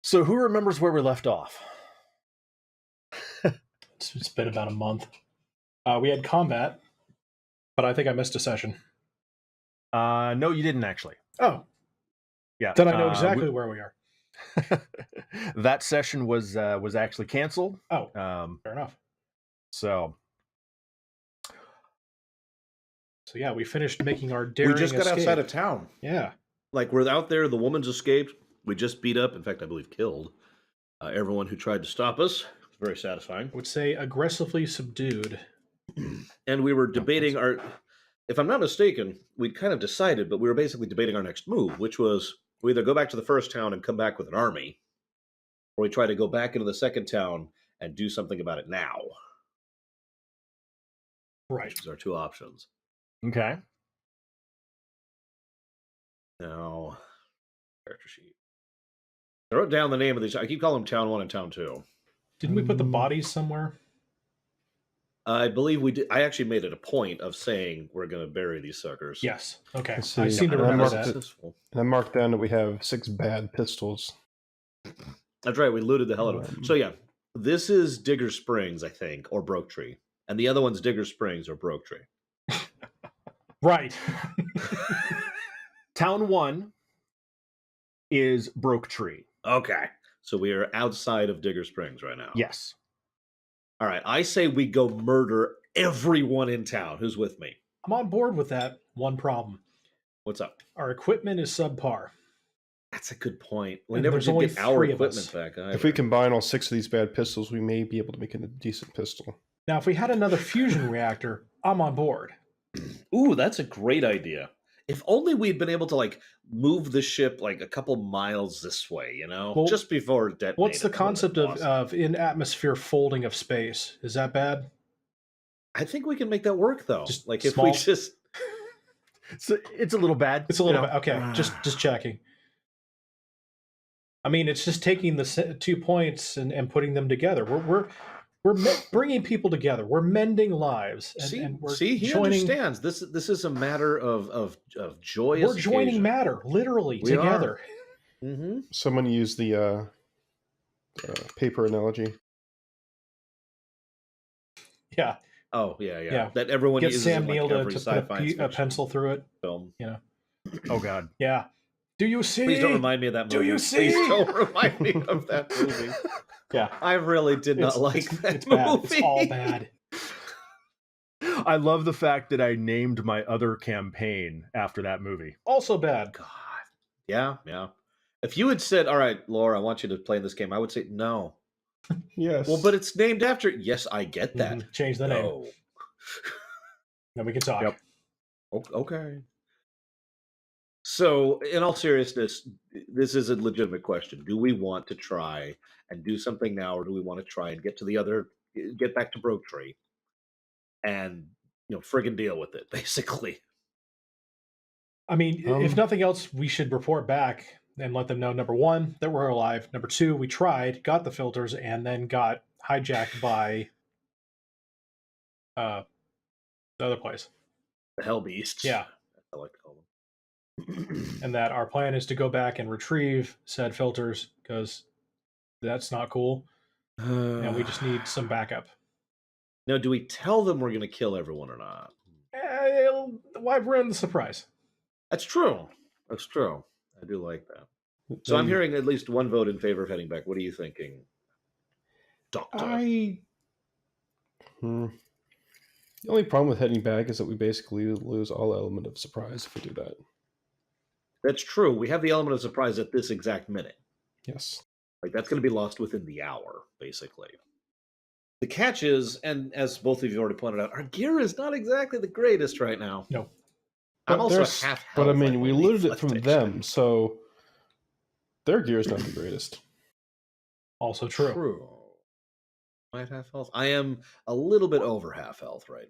So who remembers where we left off? It's been about a month. We had combat, but I think I missed a session. No, you didn't actually. Oh, yeah. Then I know exactly where we are. That session was actually canceled. Oh, fair enough. So yeah, we finished making our daring We just got escape. outside of town. Yeah. Like, we're out there, the woman's escaped. We just beat up, in fact, I believe killed, everyone who tried to stop us. It's very satisfying. I would say aggressively subdued. And we were debating our... If I'm not mistaken, we'd kind of decided, but we were basically debating our next move, which was we either go back to the first town and come back with an army, or we try to go back into the second town and do something about it now. Right. Those are two options. okay. Now, character sheet. I wrote down the name of these. I keep calling them Town 1 and Town 2. Didn't we put the bodies somewhere? I believe we did. I actually made it a point of saying we're going to bury these suckers. Yes. Okay. Let's I see. seem to I remember marked that. it. And I marked down that we have 6 bad pistols. That's right. We looted the hell out of them. So yeah, this is Digger Springs, I think, or Broke Tree. And the other one's Digger Springs or Broke Tree. Right. Town 1 is Broke Tree. Okay. So we are outside of Digger Springs right now. Yes. All right. I say we go murder everyone in town. Who's with me? I'm on board with that. One problem. What's up? Our equipment is subpar. That's a good point. We And never there's did only get our 3 of us. equipment back either. If we combine all 6 of these bad pistols, we may be able to make it a decent pistol. Now, if we had another fusion reactor, I'm on board. Ooh, that's a great idea. If only we'd been able to, like, move the ship, like, a couple miles this way, you know? Well, just before it detonated. What's the That would've concept been of, awesome. of in-atmosphere folding of space? Is that bad? I think we can make that work, though. Just Like, if small? we just... So it's a little bad. It's a little you bit. know? Okay, just checking. I mean, it's just taking the 2 points and putting them together. We're bringing people together. We're mending lives. And we're he joining, understands. This is a matter of joyous. We're joining occasion. matter, literally, We together. Mm-hmm. Someone used the paper analogy. Yeah. Oh yeah. Yeah. That everyone Get uses Sam in, like, Neill to every put sci-fi a pencil through it. film. You know. Oh God. Yeah. Do you see? Please don't remind me of that Do movie. you see? Please don't remind me of that movie. Yeah. I really did not like that it's movie. bad. It's all bad. I love the fact that I named my other campaign after that movie. Also bad. God. Yeah. If you had said, "All right, Laura, I want you to play this game," I would say no. Yes. Well, but it's named after. Yes, I get that. Mhm. Change the name. No. Then we can talk. Yep. Okay. So, in all seriousness, this is a legitimate question. Do we want to try and do something now, or do we want to try and get back to Broke Tree and, friggin' deal with it, basically? I mean, if nothing else, we should report back and let them know, number 1, that we're alive. Number 2, we tried, got the filters, and then got hijacked by the other place. The Hell Beasts. Yeah. I like to call them. And that our plan is to go back and retrieve said filters, because that's not cool. And we just need some backup. Now, do we tell them we're going to kill everyone or not? Why ruin the surprise? That's true. I do like that. So I'm hearing at least one vote in favor of heading back. What are you thinking, Doctor? The only problem with heading back is that we basically lose all element of surprise if we do that. That's true. We have the element of surprise at this exact minute. Yes. Like, that's going to be lost within the hour, basically. The catch is, and as both of you already pointed out, our gear is not exactly the greatest right now. No. I'm But also there's- half health. But I mean, we believe, looted it from let's them, so their gear is not the greatest. Also true. True. I have half health. I am a little bit over half health right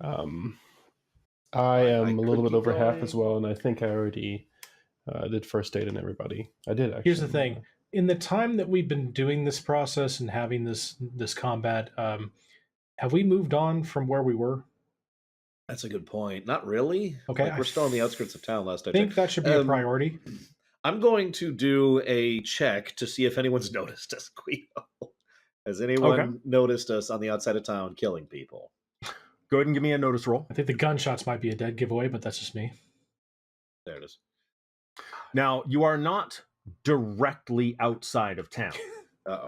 now. I am a could little bit keep over half going. as well, and I think I already did first aid on everybody. I did actually. Here's the thing. In the time that we've been doing this process and having this combat, have we moved on from where we were? That's a good point. Not really. Okay, Like, we're still on the outskirts of town last I I think checked. that should be a priority. I'm going to do a check to see if anyone's noticed us, Guido. Has anyone noticed us on the outside of town killing people? Go ahead and give me a notice roll. I think the gunshots might be a dead giveaway, but that's just me. There it is. Now, you are not directly outside of town.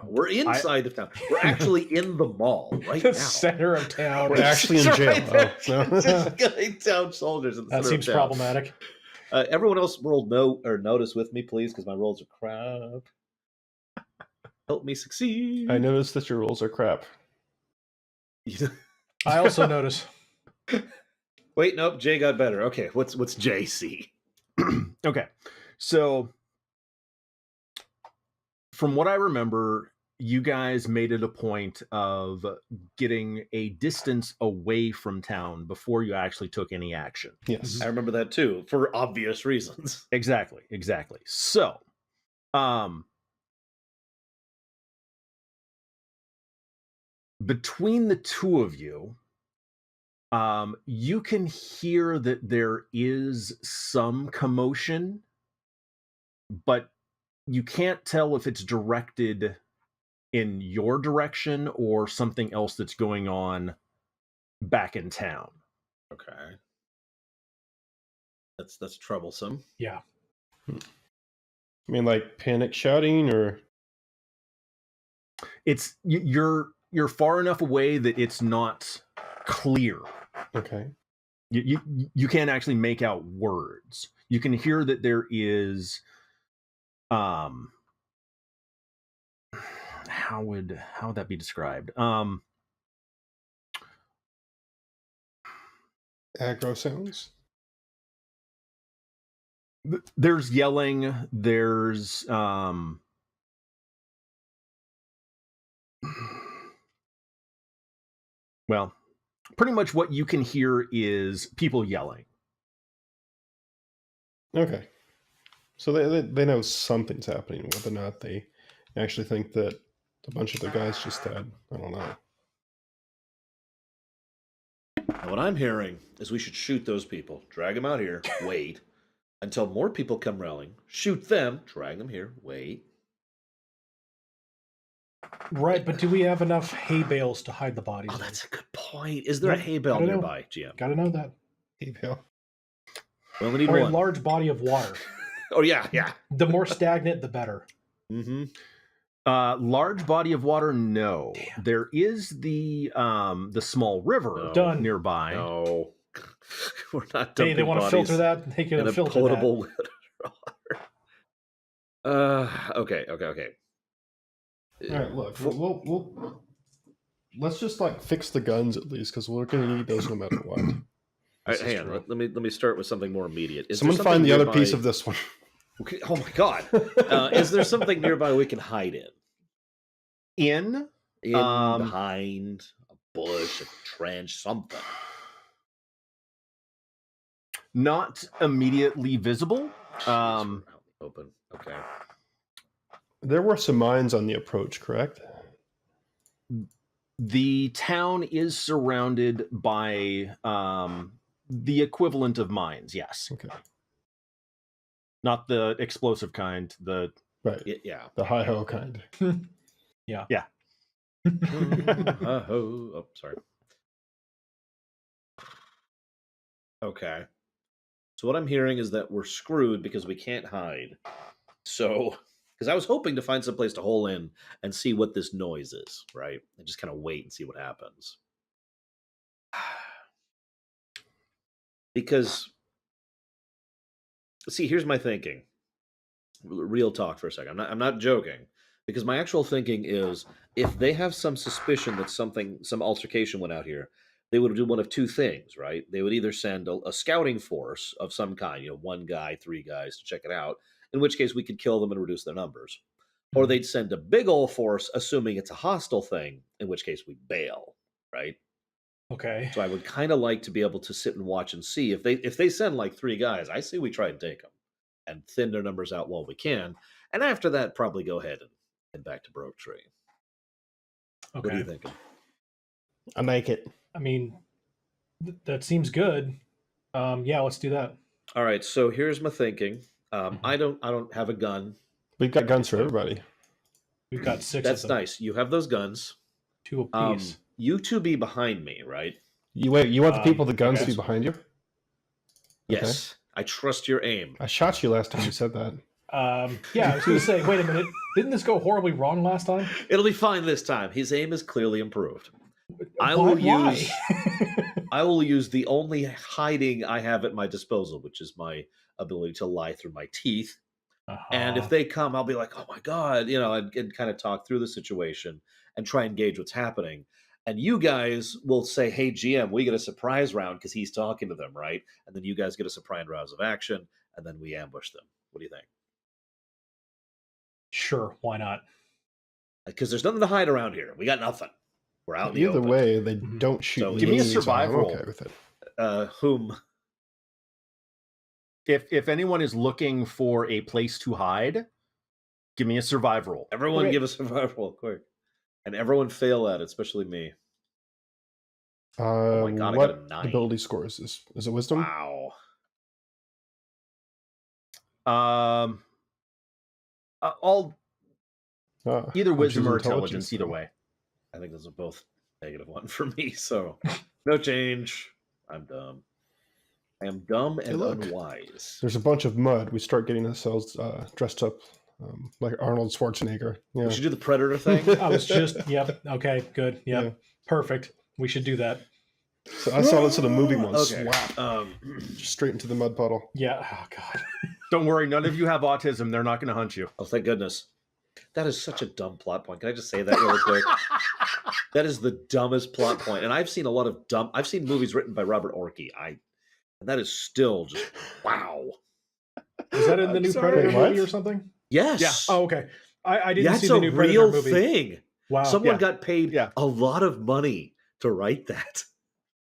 We're inside of town. We're actually in the mall right The now. center of town. We're actually in jail. Right Oh, no. Just getting town soldiers in the That center seems of town. problematic. Everyone else roll notice with me, please, because my rolls are crap. Help me succeed. I noticed that your rolls are crap. I also notice. Wait, nope. Jay got better. Okay, what's JC? Okay, so from what I remember, you guys made it a point of getting a distance away from town before you actually took any action. Yes. I remember that too, for obvious reasons. Exactly. So, between the two of you, you can hear that there is some commotion, but you can't tell if it's directed in your direction or something else that's going on back in town. Okay. That's troublesome. Yeah. I mean, like panic shouting, or It's you're far enough away that it's not clear. okay. You can't actually make out words. You can hear that there is how would that be described? Aggro sounds. There's yelling, there's well, pretty much what you can hear is people yelling. Okay. So they know something's happening, whether or not they actually think that a bunch of the guys just died. I don't know. Now, what I'm hearing is we should shoot those people, drag them out here, wait until more people come rallying, shoot them, drag them here, wait. Right, but do we have enough hay bales to hide the bodies? Oh, that's a good point. Is there a hay bale nearby, GM? Gotta know that. Hay bale. We only need Or one. a large body of water. Oh, yeah. The more stagnant, the better. Mm-hmm. Large body of water, no. Damn. There is the small river nearby. No. We're not dumping they want to filter that. They can filter potable water. Okay. All right, look, we'll let's just like fix the guns at least, because we're going to need those no matter what. All right, hang on. Let me start with something more immediate. Someone find the other piece of this one. Okay. Oh my God! Is there something nearby we can hide in? Behind a bush, a trench, something. Not immediately visible. Open. Okay. There were some mines on the approach, correct? The town is surrounded by the equivalent of mines, yes. Okay. Not the explosive kind, the the hi-ho kind. Yeah. Oh, sorry. Okay. So what I'm hearing is that we're screwed because we can't hide. So, because I was hoping to find some place to hole in and see what this noise is, right? And just kind of wait and see what happens. Because, see, here's my thinking. Real talk for a second. I'm not joking. Because my actual thinking is, if they have some suspicion that some altercation went out here, they would do one of two things, right? They would either send a scouting force of some kind, 1 guy, 3 guys to check it out, in which case we could kill them and reduce their numbers. Or they'd send a big old force, assuming it's a hostile thing, in which case we bail, right? Okay. So I would kind of like to be able to sit and watch and see. If they send like 3 guys, I say we try and take them and thin their numbers out while we can. And after that, probably go ahead and head back to Broke Tree. Okay. What are you thinking? I like it. I mean, that seems good. Yeah, let's do that. All right, so here's my thinking. I don't have a gun. We've got guns for everybody. We've got 6 That's of them. nice. You have those guns. 2 apiece. You two be behind me, right? You want the people with the guns to okay. be behind you? Yes. I trust your aim. I shot you last time you said that. Yeah, I was going to say, wait a minute. Didn't this go horribly wrong last time? It'll be fine this time. His aim is clearly improved. I Why? will use the only hiding I have at my disposal, which is my ability to lie through my teeth. And if they come, I'll be like, oh my God, and kind of talk through the situation and try and gauge what's happening. And you guys will say, hey, GM, we get a surprise round because he's talking to them, right? And then you guys get a surprise round of action, and then we ambush them. What do you think? Sure, why not? Because there's nothing to hide around here. We got nothing. We're out in the Either open. way, they don't shoot So me. give me a so survive I'm roll. okay with it. Whom? If anyone is looking for a place to hide, give me a survive roll. Everyone Okay. give a survival roll, quick. And everyone fail at it, especially me. Oh my God, I What got a 9. ability score is this? Is it wisdom? Wow. All either I'll wisdom choose or intelligence, either then. way. I think those are both -1 for me, so no change. I'm dumb. I am dumb and look. unwise. There's a bunch of mud. We start getting ourselves dressed up like Arnold Schwarzenegger. Yeah. We should do the Predator thing. I was just, yep, okay, good, yep, Yeah. perfect. We should do that. So I saw this in a movie once. Okay. Slap. Just straight into the mud puddle. Yeah, oh God. Don't worry, none of you have autism. They're not going to hunt you. Oh, thank goodness. That is such a dumb plot point. Can I just say that really quick? That is the dumbest plot point. And I've seen a lot of I've seen movies written by Robert Orkey. And that is still just wow. Is that in the I'm new sorry, Predator what? movie or something? Yes. Yeah. Oh, okay. I didn't see That's the a new Predator real movie. thing. Wow. Someone yeah. got paid Yeah. a lot of money to write that.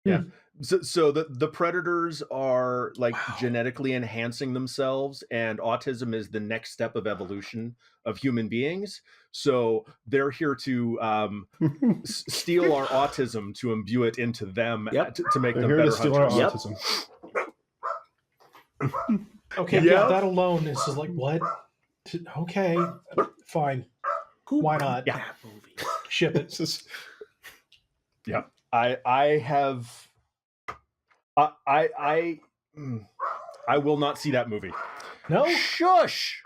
Yeah. So the predators are like Wow. genetically enhancing themselves, and autism is the next step of evolution of human beings. So they're here to steal our autism to imbue it into them Yep. to make They're them here better to steal our hunters. Yep. autism. Okay, Yeah. yeah, that alone is just like, what? Okay, fine. Who Why wrote not? Yeah. that movie? Ship it. It's just, I have I will not see that movie. No? Shush.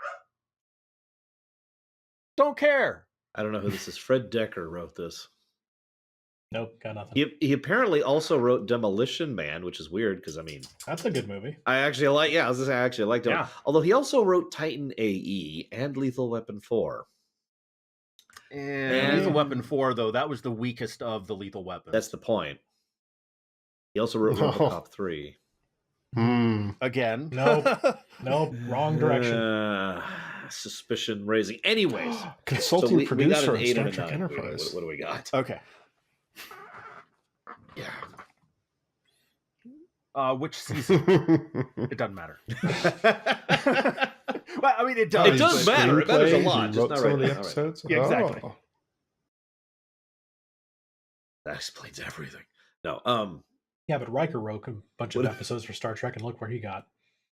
Don't care. I don't know who this is. Fred Decker wrote this. Nope, got nothing. He apparently also wrote Demolition Man, which is weird because That's a good movie. I actually like. Yeah, I was gonna say I actually liked him. Yeah. Although he also wrote Titan AE and Lethal Weapon 4. And Lethal Weapon 4, though, that was the weakest of the Lethal Weapons. That's the point. He also wrote RoboCop 3. Again. Nope, wrong direction. Suspicion raising. Anyways, consulting we got producer an of 8 Star and a Trek 9. Enterprise. What do we got? Okay. Yeah. Which season? It doesn't matter. Well, I mean, it does. It does but- matter. It matters a Screenplay, lot, he just wrote not some right of the now. episodes. Yeah, exactly. Oh. That explains everything. No. Yeah, but Riker wrote a bunch of What- episodes for Star Trek, and look where he got.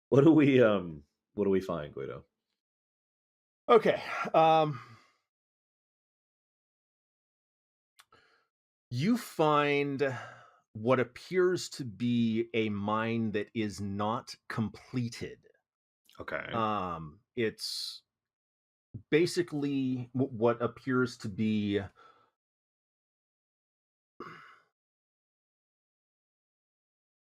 What do we find, Guido? Okay. You find what appears to be a mine that is not completed. Okay. It's basically what appears to be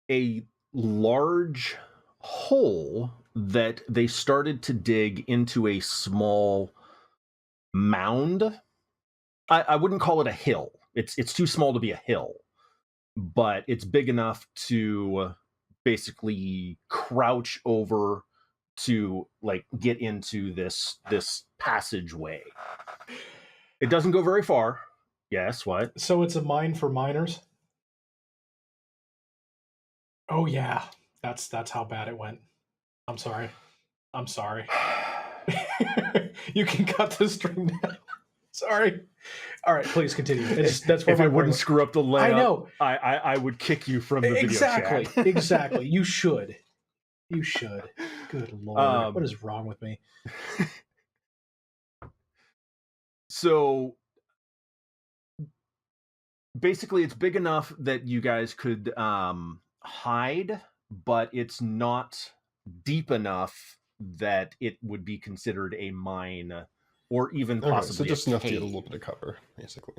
a large hole that they started to dig into a small mound. I wouldn't call it a hill. It's too small to be a hill, but it's big enough to basically crouch over to like get into this passageway. It doesn't go very far. Yes, what? So it's a mine for miners? Oh yeah. That's how bad it went. I'm sorry. You can cut the string down. Sorry. All right, please continue. That's where If my it wouldn't brain- screw up the layup, I know. I would kick you from the Exactly. video chat. Exactly. You should. You should. Good Lord. What is wrong with me? So basically, it's big enough that you guys could hide, but it's not deep enough that it would be considered a mine or even possibly so just a enough to cave. get a little bit of cover, basically.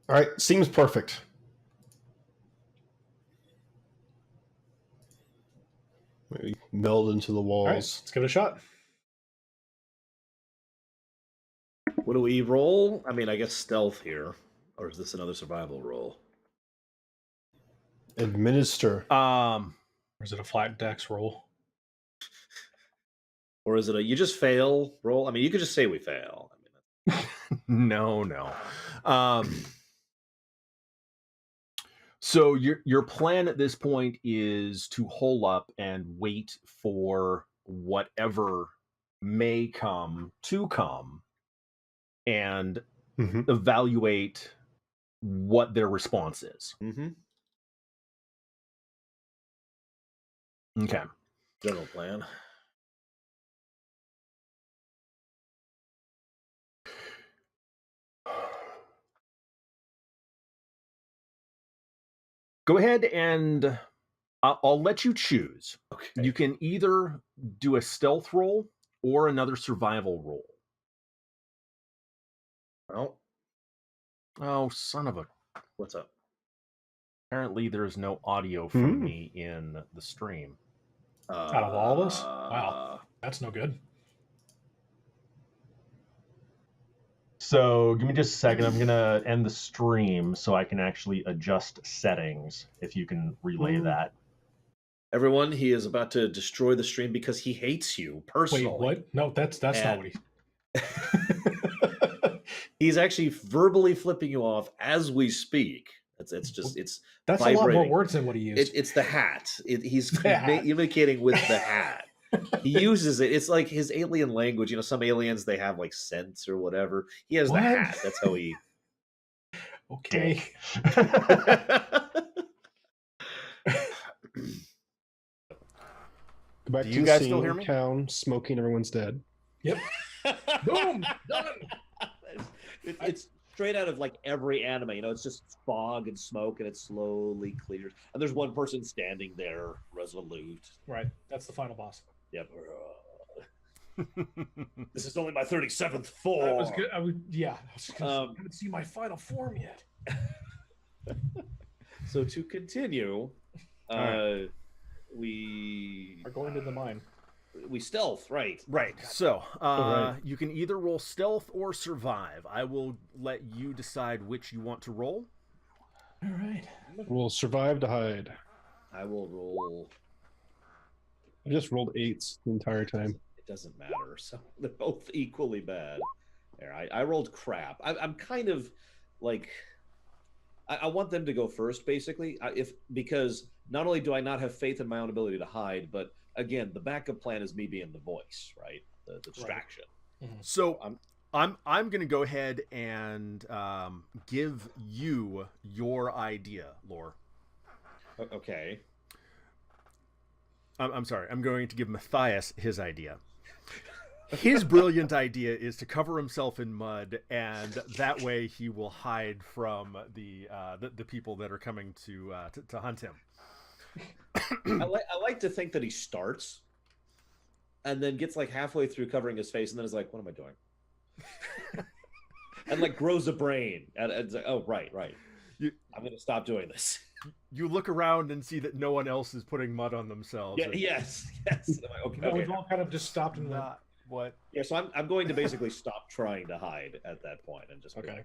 All right, seems perfect. Maybe meld into the walls. All right, let's give it a shot. What do we roll? I mean, I guess stealth here. Or is this another survival roll? Administer. Or is it a flat dex roll? Or is it a you just fail roll? I mean, you could just say we fail. I mean, No. So your plan at this point is to hole up and wait for whatever may come to come and evaluate what their response is. Mm-hmm. Okay. General plan. Go ahead and I'll let you choose. Okay. You can either do a stealth roll or another survival roll. Well, oh, son of a... What's up? Apparently there is no audio from me in the stream. Out of all of us? Wow. That's no good. So give me just a second. I'm going to end the stream so I can actually adjust settings, if you can relay that. Everyone, he is about to destroy the stream because he hates you personally. Wait, what? No, that's not what he... He's actually verbally flipping you off as we speak. It's that's vibrating. A lot more words than what he used. It's the hat. He's communicating with the hat. He uses it. It's like his alien language. You know, some aliens, they have like sense or whatever. He has the hat. That's how he... Okay. Go back Do to you the guys scene, still hear me? Town, smoking, everyone's dead. Yep. Boom! Done! It's straight out of like every anime. You know, it's just fog and smoke, and it slowly clears. And there's one person standing there, resolute. Right. That's the final boss. Yep. This is only my 37th form. That was good. I haven't seen my final form yet. So to continue, we are going to the mine. We stealth, right? Right. So you can either roll stealth or survive. I will let you decide which you want to roll. All right. We'll survive to hide. I will roll. I just rolled 8s the entire time. It doesn't matter. So they're both equally bad. There, I rolled crap. I'm kind of like, I want them to go first, basically. Because not only do I not have faith in my own ability to hide, but again, the backup plan is me being the voice, right? The distraction. Right. Mm-hmm. So I'm going to go ahead and give you your idea, Lore. Okay. I'm sorry. I'm going to give Matthias his idea. His brilliant idea is to cover himself in mud, and that way he will hide from the people that are coming to hunt him. I like to think that he starts and then gets like halfway through covering his face and then is like, what am I doing? And like grows a brain and it's like, oh, right. I'm going to stop doing this. You look around and see that no one else is putting mud on themselves. Yeah, yes. Okay. We've all kind of just stopped and Not what? Yeah, so I'm going to basically stop trying to hide at that point and just okay.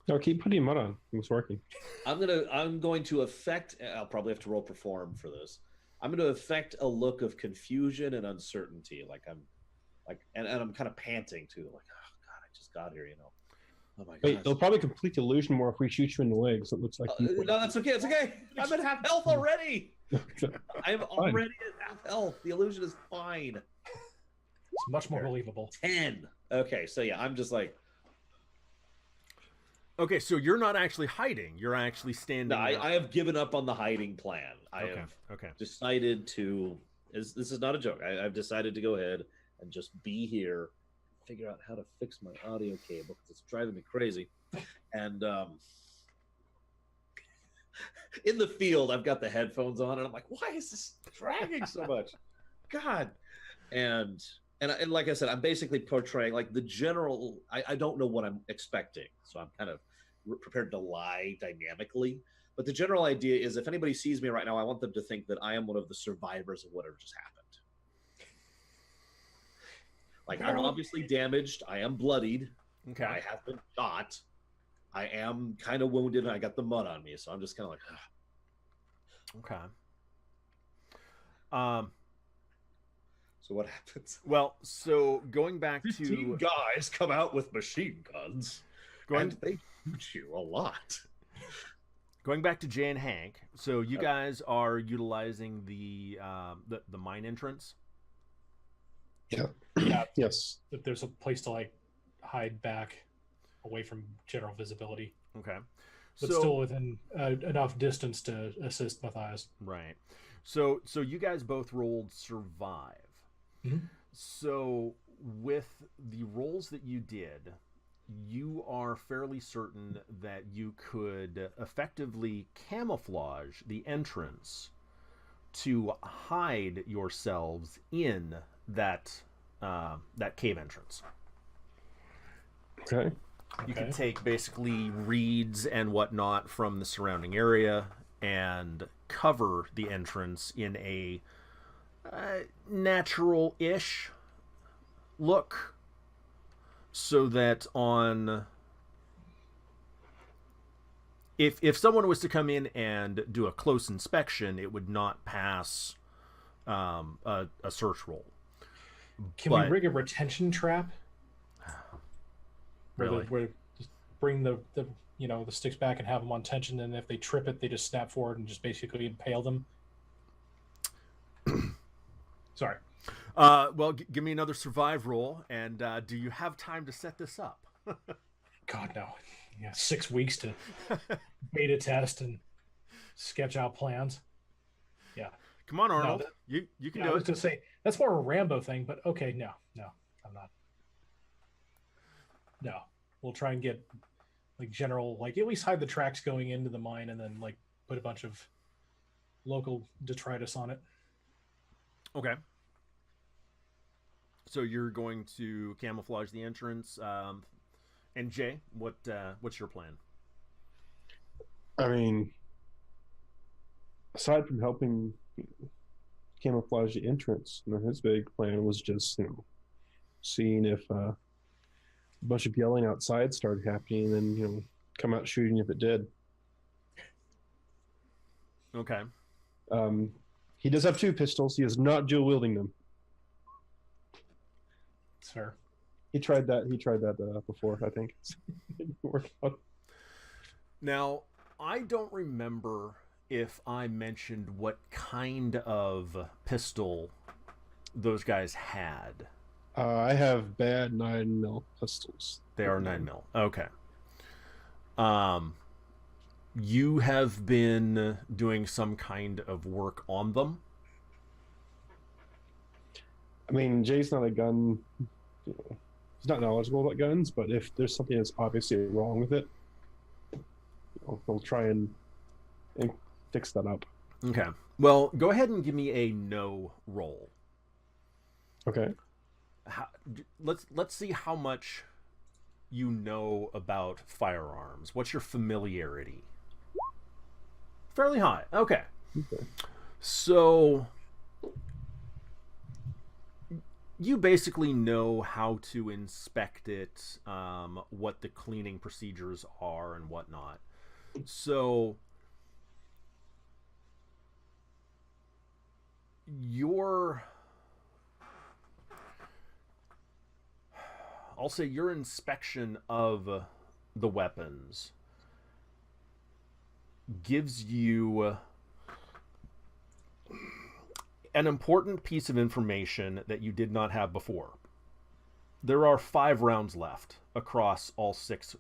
No, keep putting mud on. It's working. I'm going to affect. I'll probably have to roll perform for this. I'm going to affect a look of confusion and uncertainty, and I'm kind of panting too, like, oh god, I just got here, you know. Oh my god. Wait, they'll probably complete the illusion more if we shoot you in the legs. It looks like. No, that's okay. It's okay. I'm at half health already. I'm already at half health. The illusion is fine. It's much more believable. 10. Okay, so yeah, I'm just like. Okay, so you're not actually hiding. You're actually standing No, there. I have given up on the hiding plan. I have decided to. This is not a joke. I've decided to go ahead and just be here, figure out how to fix my audio cable because it's driving me crazy. And in the field, I've got the headphones on, and I'm like, why is this dragging so much? God. And like I said, I'm basically portraying like the general. I don't know what I'm expecting, so I'm kind of prepared to lie dynamically. But the general idea is, if anybody sees me right now, I want them to think that I am one of the survivors of whatever just happened. Like, I'm obviously damaged. I am bloodied. Okay. I have been shot. I am kind of wounded, and I got the mud on me, so I'm just kind of like, ugh. Okay. So what happens? Well, so going back 15 to guys come out with machine guns, and they shoot you a lot. Going back to Jay and Hank, so you guys are utilizing the mine entrance. Yeah. Yes. If there's a place to like hide back away from general visibility. Okay. But still within enough distance to assist Matthias. Right. So you guys both rolled survive. Mm-hmm. So with the rolls that you did, you are fairly certain that you could effectively camouflage the entrance to hide yourselves in that cave entrance. Okay. You can take basically reeds and whatnot from the surrounding area and cover the entrance in a natural-ish look, so that if someone was to come in and do a close inspection, it would not pass a search roll. Can we rig a retention trap? Really? Where just bring the sticks back and have them on tension, and if they trip it, they just snap forward and just basically impale them. Sorry. Well, give me another survive roll, and do you have time to set this up? God, no. Yeah, 6 weeks to beta test and sketch out plans. Yeah. Come on, Arnold. No, you can do it. I was going to say, that's more a Rambo thing, but okay, no, I'm not. No. We'll try and get like general, like at least hide the tracks going into the mine and then like put a bunch of local detritus on it. Okay. So you're going to camouflage the entrance. And Jay, what's your plan? I mean, aside from helping camouflage the entrance, his big plan was just, seeing if a bunch of yelling outside started happening, and then, come out shooting if it did. Okay. He does have 2 pistols. He is not dual wielding them. It's fair. He tried that before, I think. It didn't work out. Now, I don't remember if I mentioned what kind of pistol those guys had. I have bad 9mm pistols. They are 9mm. Okay. You have been doing some kind of work on them? I mean, Jay's not a gun. He's not knowledgeable about guns, but if there's something that's obviously wrong with it, he'll try and fix that up. Okay. Well, go ahead and give me a no roll. Okay. Let's see how much you know about firearms. What's your familiarity? Fairly high. Okay. So you basically know how to inspect it, what the cleaning procedures are and whatnot. So I'll say your inspection of the weapons gives you an important piece of information that you did not have before. There are 5 rounds left across all 6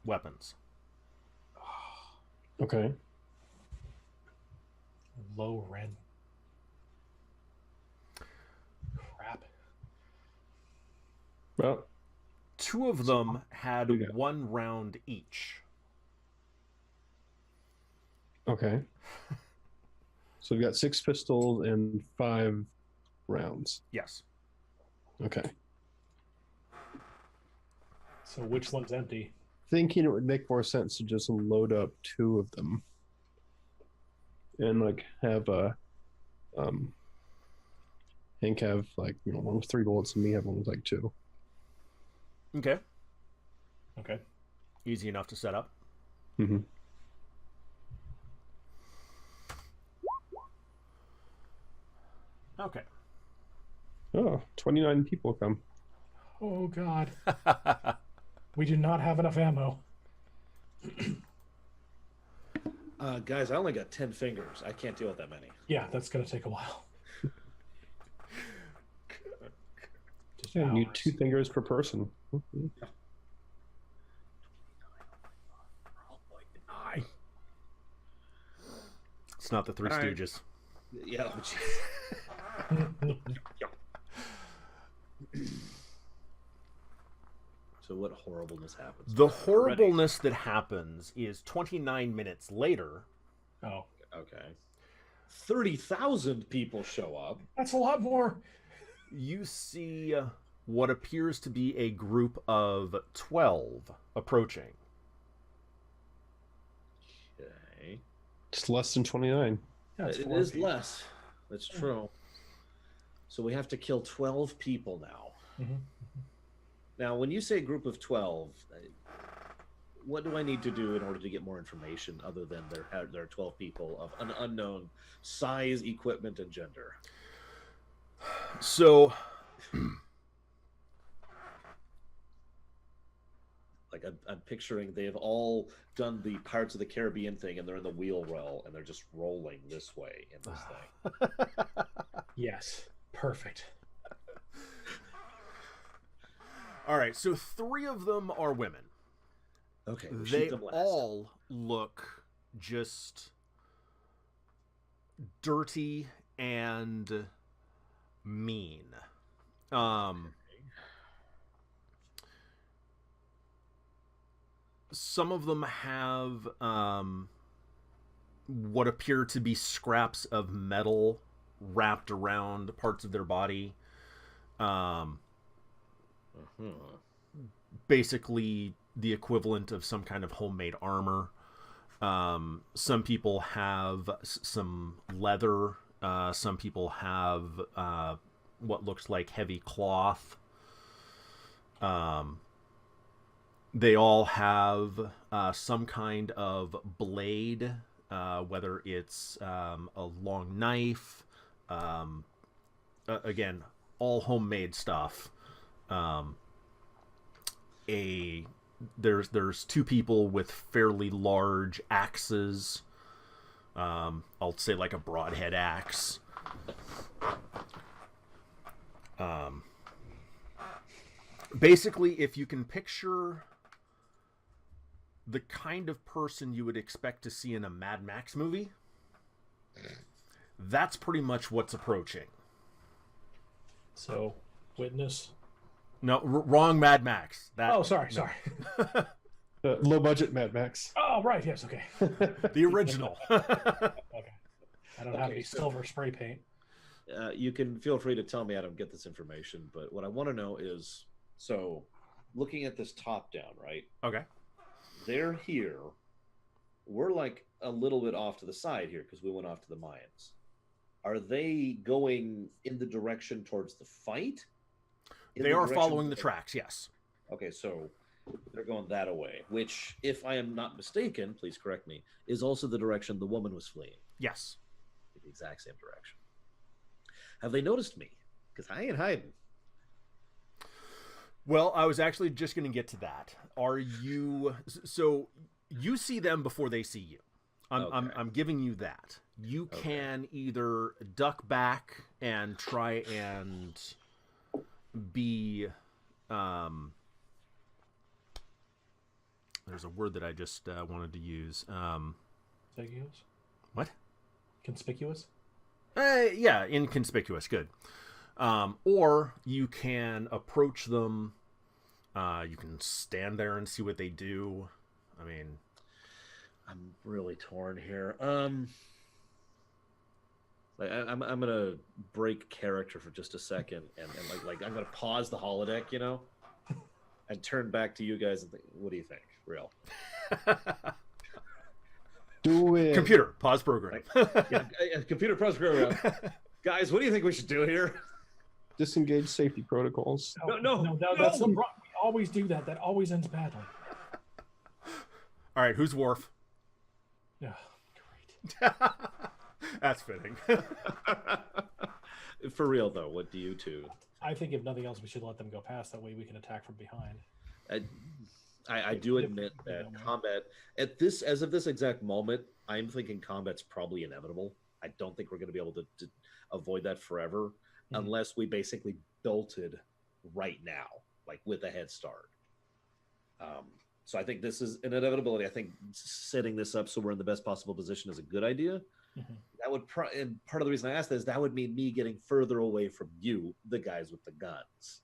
weapons. Okay. Low rent. Crap. Well, 2 of them had Yeah. 1 round each. okay. So we've got 6 pistols and 5 rounds. Yes. Okay. So which one's empty? Thinking it would make more sense to just load up 2 of them and like have Hank have like one with 3 bullets and me have one with like 2. Okay. Okay. Easy enough to set up. Mm-hmm. Okay. Oh, 29 people come. Oh God. We do not have enough ammo. Guys, I only got 10 fingers. I can't deal with that many. Yeah, that's gonna take a while. Just Yeah, you need hours. 2 fingers per person. Mm-hmm. It's not the Three All right. Stooges. Yeah. So what horribleness happens? The horribleness that happens is 29 minutes later. Oh, Okay. 30,000 people show up. that's a lot more. You see what appears to be a group of 12 approaching. Okay. Just less than 29. Yeah, it's It 4 is people. less. That's true. So we have to kill 12 people now. Mhm. Now, when you say group of 12, what do I need to do in order to get more information other than there are 12 people of an unknown size, equipment, and gender? So, Like, I'm picturing they've all done the Pirates of the Caribbean thing, and they're in the wheel well, and they're just rolling this way in this thing. Yes, perfect. all right, so 3 of them are women. Okay, we'll They shoot them last. all look just dirty and mean. Some of them have what appear to be scraps of metal wrapped around parts of their body. Basically the equivalent of some kind of homemade armor. Some people have some leather. Some people have what looks like heavy cloth. They all have some kind of blade, whether it's a long knife. Again, all homemade stuff. There's 2 people with fairly large axes. I'll say like a broadhead axe. Basically, if you can picture the kind of person you would expect to see in a Mad Max movie, that's pretty much what's approaching. So, witness. No, wrong Mad Max. Oh, sorry. Low budget Mad Max. Oh, right. Yes. Okay. The original. Okay. I don't have Okay, any so- silver spray paint. You can feel free to tell me I don't get this information, but what I want to know is, so looking at this top down, right? Okay. They're here. We're like a little bit off to the side here because we went off to the Mayans. Are they going in the direction towards the fight? They are following the tracks, yes. Okay, so they're going that away, which, if I am not mistaken, please correct me, is also the direction the woman was fleeing. Yes. The exact same direction. Have they noticed me? Because I ain't hiding. Well, I was actually just going to get to that. Are you... So, you see them before they see you. I'm giving you that. You can either duck back and try and be... there's a word that I just wanted to use. Inconspicuous. What? Conspicuous. Yeah, inconspicuous. Good. Or you can approach them. You can stand there and see what they do. I mean, I'm really torn here. I'm gonna break character for just a second, and like I'm gonna pause the holodeck, and turn back to you guys and think, what do you think? Real. Do it. Computer, pause program. Computer pause program. Guys, what do you think we should do here? Disengage safety protocols. No, that's the problem. We always do that. That always ends badly. All right, who's Worf? Yeah, great. That's fitting. For real though, what do you two? I think if nothing else, we should let them go past. That way, we can attack from behind. I do admit that combat as of this exact moment, I'm thinking combat's probably inevitable. I don't think we're going to be able to avoid that forever, unless we basically bolted right now, like with a head start. So I think this is an inevitability. I think setting this up so we're in the best possible position is a good idea. That would and part of the reason I asked that would mean me getting further away from you, the guys with the guns,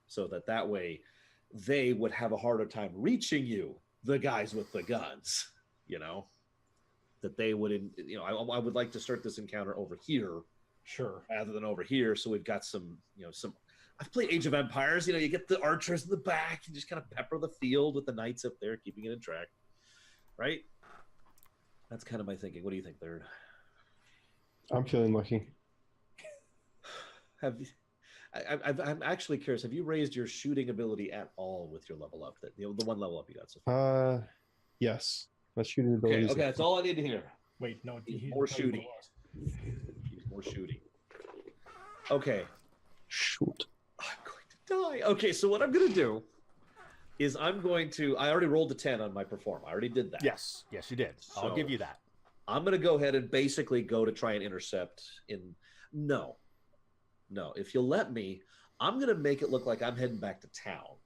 so that way they would have a harder time reaching you, the guys with the guns. That they wouldn't. I would like to start this encounter over here, sure, rather than over here. So we've got some. I've played Age of Empires. You get the archers in the back, and just kind of pepper the field with the knights up there, keeping it in track, right? That's kind of my thinking. What do you think, Third? I'm feeling lucky. I'm actually curious. Have you raised your shooting ability at all with your level up? The one level up you got so far? Yes. My shooting ability. Okay, that's all I need to hear. Wait, no, more shooting. More shooting. Okay. Shoot. I'm going to die. Okay, so what I'm going to do is I already rolled a 10 on my perform. I already did that. Yes, you did. So I'll give you that. I'm going to go ahead and basically go to try and intercept No, if you'll let me, I'm going to make it look like I'm heading back to town.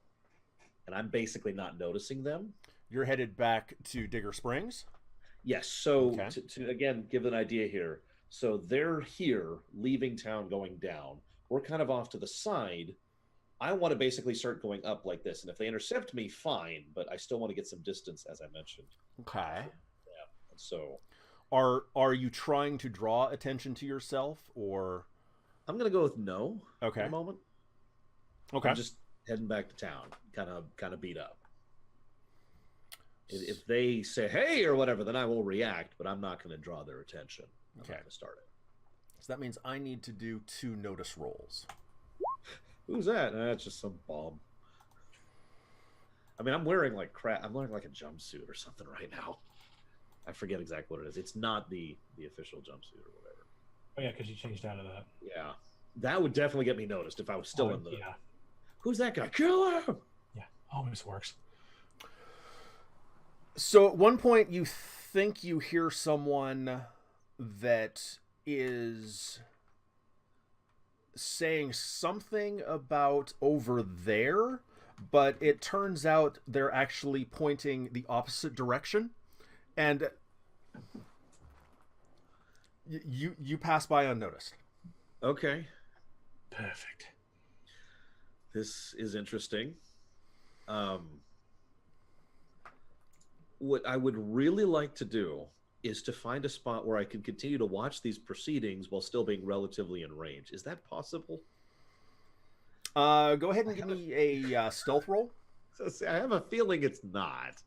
And I'm basically not noticing them. You're headed back to Digger Springs? Yes. So okay. to again, give an idea here. So they're here, leaving town, going down. We're kind of off to the side. I want to basically start going up like this. And if they intercept me, fine. But I still want to get some distance, as I mentioned. Okay. Yeah. So are you trying to draw attention to yourself, or... I'm going to go with no. Okay. For a moment. Okay. I'm just heading back to town, kind of beat up. If they say, hey, or whatever, then I will react, but I'm not going to draw their attention. I'm not going to start it. So that means I need to do 2 notice rolls. Who's that? That's just some bum. I mean, I'm wearing like crap. I'm wearing like a jumpsuit or something right now. I forget exactly what it is. It's not the official jumpsuit or whatever. Oh, yeah, because you changed out of that. Yeah. That would definitely get me noticed if I was still in the... Yeah. Who's that guy? Kill him! Yeah, always works. So at one point you think you hear someone that is saying something about over there, but it turns out they're actually pointing the opposite direction. And you pass by unnoticed. Okay. Perfect. This is interesting. What I would really like to do is to find a spot where I can continue to watch these proceedings while still being relatively in range. Is that possible? Go ahead and give me a stealth roll. So, see, I have a feeling it's not.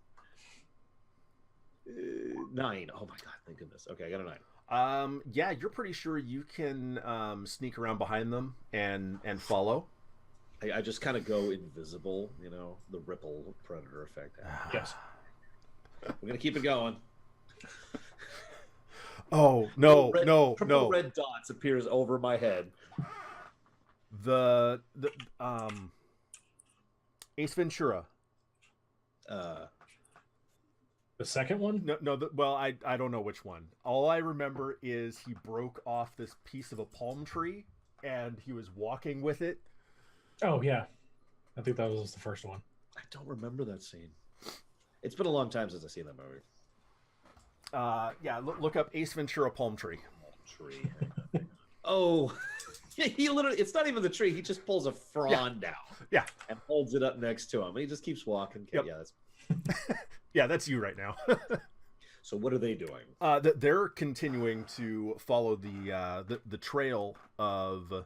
9. Oh my god, thank goodness. Okay, I got a 9. Yeah, you're pretty sure you can sneak around behind them and follow. I just kind of go invisible, the ripple predator effect. Yes. We're gonna keep it going. Oh no, no. Red dots appears over my head. The Ace Ventura. The second one? No. Well, I don't know which one. All I remember is he broke off this piece of a palm tree, and he was walking with it. Oh yeah, I think that was the first one. I don't remember that scene. It's been a long time since I've seen that movie. Yeah, look up Ace Ventura palm tree. Tree. Oh, he literally, it's not even the tree. He just pulls a frond down. Yeah. And holds it up next to him. He just keeps walking. Okay, Yep. yeah, that's... Yeah, that's you right now. So what are they doing? They're continuing to follow the trail of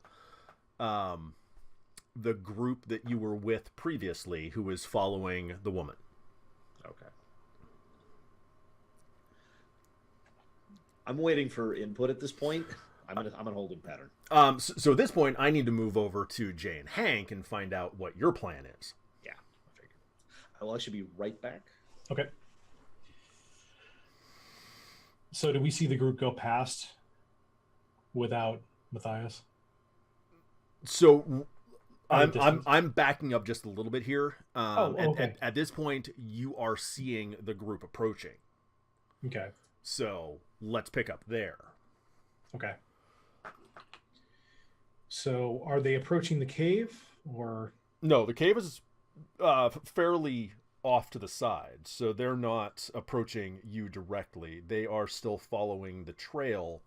the group that you were with previously, who was following the woman. Okay. I'm waiting for input at this point. I'm gonna hold in pattern. So at this point, I need to move over to Jay and Hank and find out what your plan is. Yeah, I figured. I will actually be right back. Okay. So do we see the group go past without Matthias? So I'm backing up just a little bit here. Okay. At this point, you are seeing the group approaching. Okay. So let's pick up there. Okay. So are they approaching the cave, or? No, the cave is fairly off to the side, so they're not approaching you directly. They are still following the trail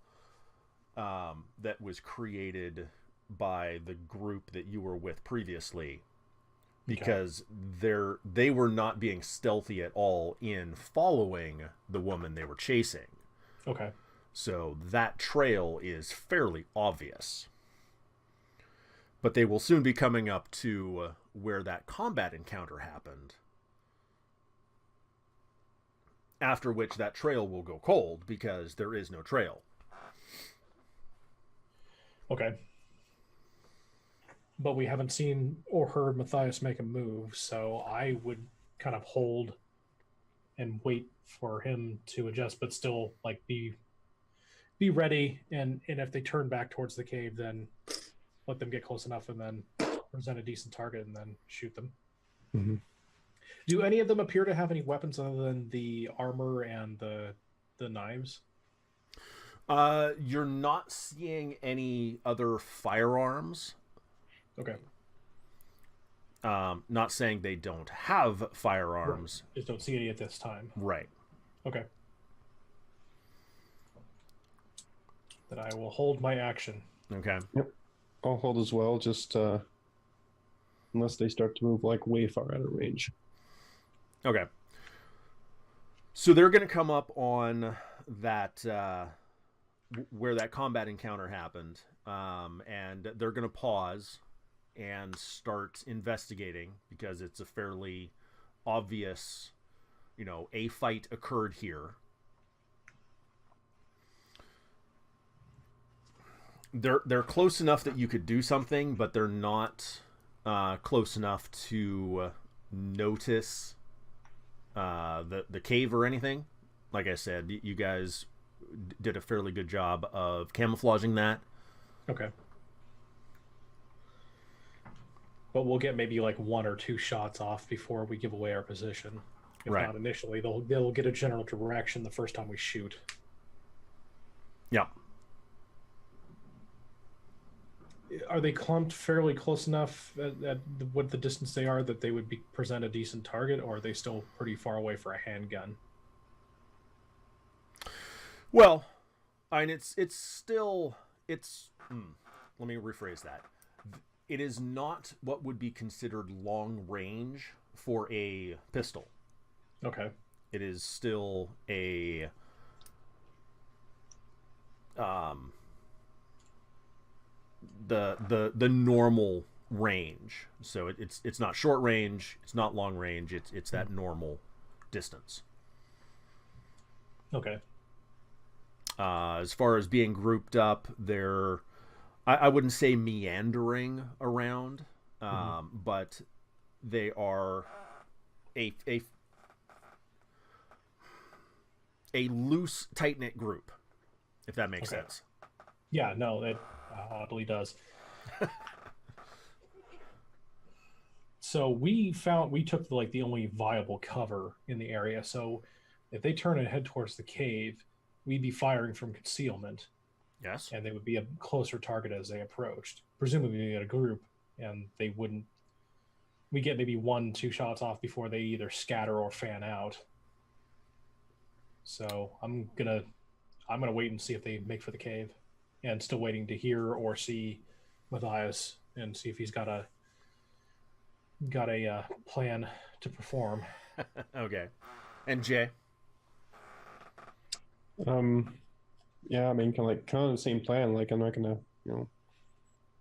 that was created by the group that you were with previously, because they were not being stealthy at all in following the woman they were chasing. Okay. So that trail is fairly obvious. But they will soon be coming up to where that combat encounter happened. After which that trail will go cold because there is no trail. Okay. But we haven't seen or heard Matthias make a move, so I would kind of hold and wait for him to adjust, but still like be ready. And if they turn back towards the cave, then let them get close enough and then present a decent target and then shoot them. Mm-hmm. Do any of them appear to have any weapons other than the armor and the knives? You're not seeing any other firearms. Okay. Not saying they don't have firearms. Right. Just don't see any at this time. Right. Okay. Then I will hold my action. Okay. Yep. I'll hold as well, just unless they start to move like way far out of range. Okay. So they're going to come up on that where that combat encounter happened, and they're going to pause and start investigating because it's a fairly obvious, a fight occurred here. They're close enough that you could do something, but they're not close enough to notice the cave or anything. Like I said, you guys did a fairly good job of camouflaging that. Okay. But we'll get maybe like 1 or 2 shots off before we give away our position. If right. not initially, they'll get a general direction the first time we shoot. Yeah. Are they clumped fairly close enough at what the distance they are that they would present a decent target, or are they still pretty far away for a handgun? Well, I mean, let me rephrase that. It is not what would be considered long range for a pistol. Okay. It is still a the normal range. So it's not short range, it's not long range, it's that normal distance. Okay. As far as being grouped up, they're I wouldn't say meandering around, but they are a loose, tight-knit group, if that makes sense. Yeah, no, it oddly does. So we took the only viable cover in the area. So if they turn and head towards the cave, we'd be firing from concealment. Yes. And they would be a closer target as they approached. Presumably we get a group, and they wouldn't. We get maybe 1-2 shots off before they either scatter or fan out. So I'm gonna wait and see if they make for the cave, and still waiting to hear or see Matthias and see if he's got a plan to perform. Okay. And Jay? Yeah, I mean, kind of the same plan. Like, I'm not gonna,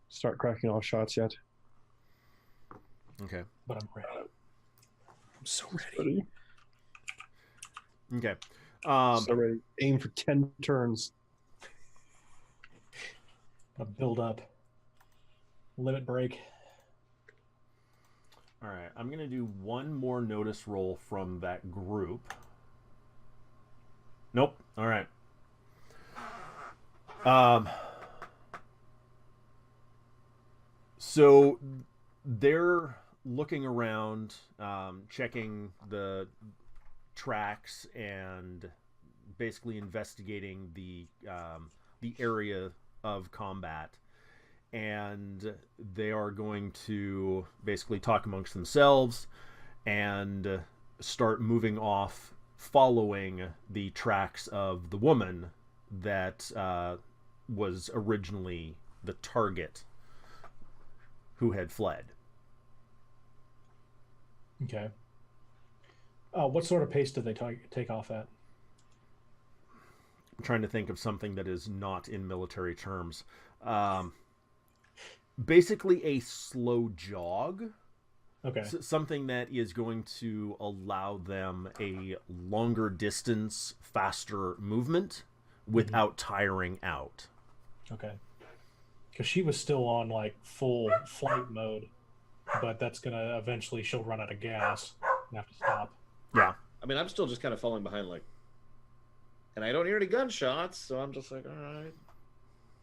start cracking all shots yet. Okay. But I'm ready. I'm so ready. Okay. So ready. Aim for 10 turns. I'll build up. Limit break. All right. I'm going to do one more notice roll from that group. Nope. All right. So they're looking around, checking the tracks and basically investigating the area of combat, and they are going to basically talk amongst themselves and start moving off, following the tracks of the woman that was originally the target who had fled. Okay. What sort of pace did they take off at? I'm trying to think of something that is not in military terms. Basically a slow jog. Okay. Something that is going to allow them a longer distance, faster movement without tiring out. Okay. Because she was still on like full flight mode, but that's gonna eventually she'll run out of gas and have to stop. Yeah. I mean, I'm still just kind of falling behind, like, and I don't hear any gunshots, so I'm just like, all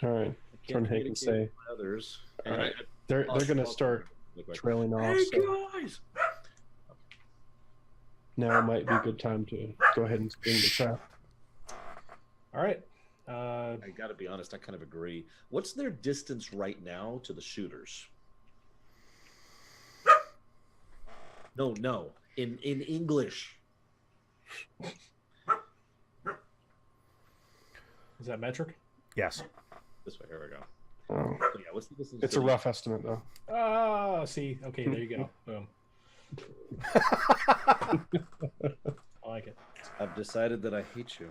right. Turn Hank and say, others. all right. They're gonna start trailing off. Hey, so guys! now might be a good time to go ahead and spring the trap. All right. I gotta be honest, I kind of agree. What's their distance right now to the shooters? No. In English. Is that metric? Yes. This way, here we go. Oh. So yeah, what's the distance? It's a rough estimate, though. See. Okay, there you go. Boom. I like it. I've decided that I hate you.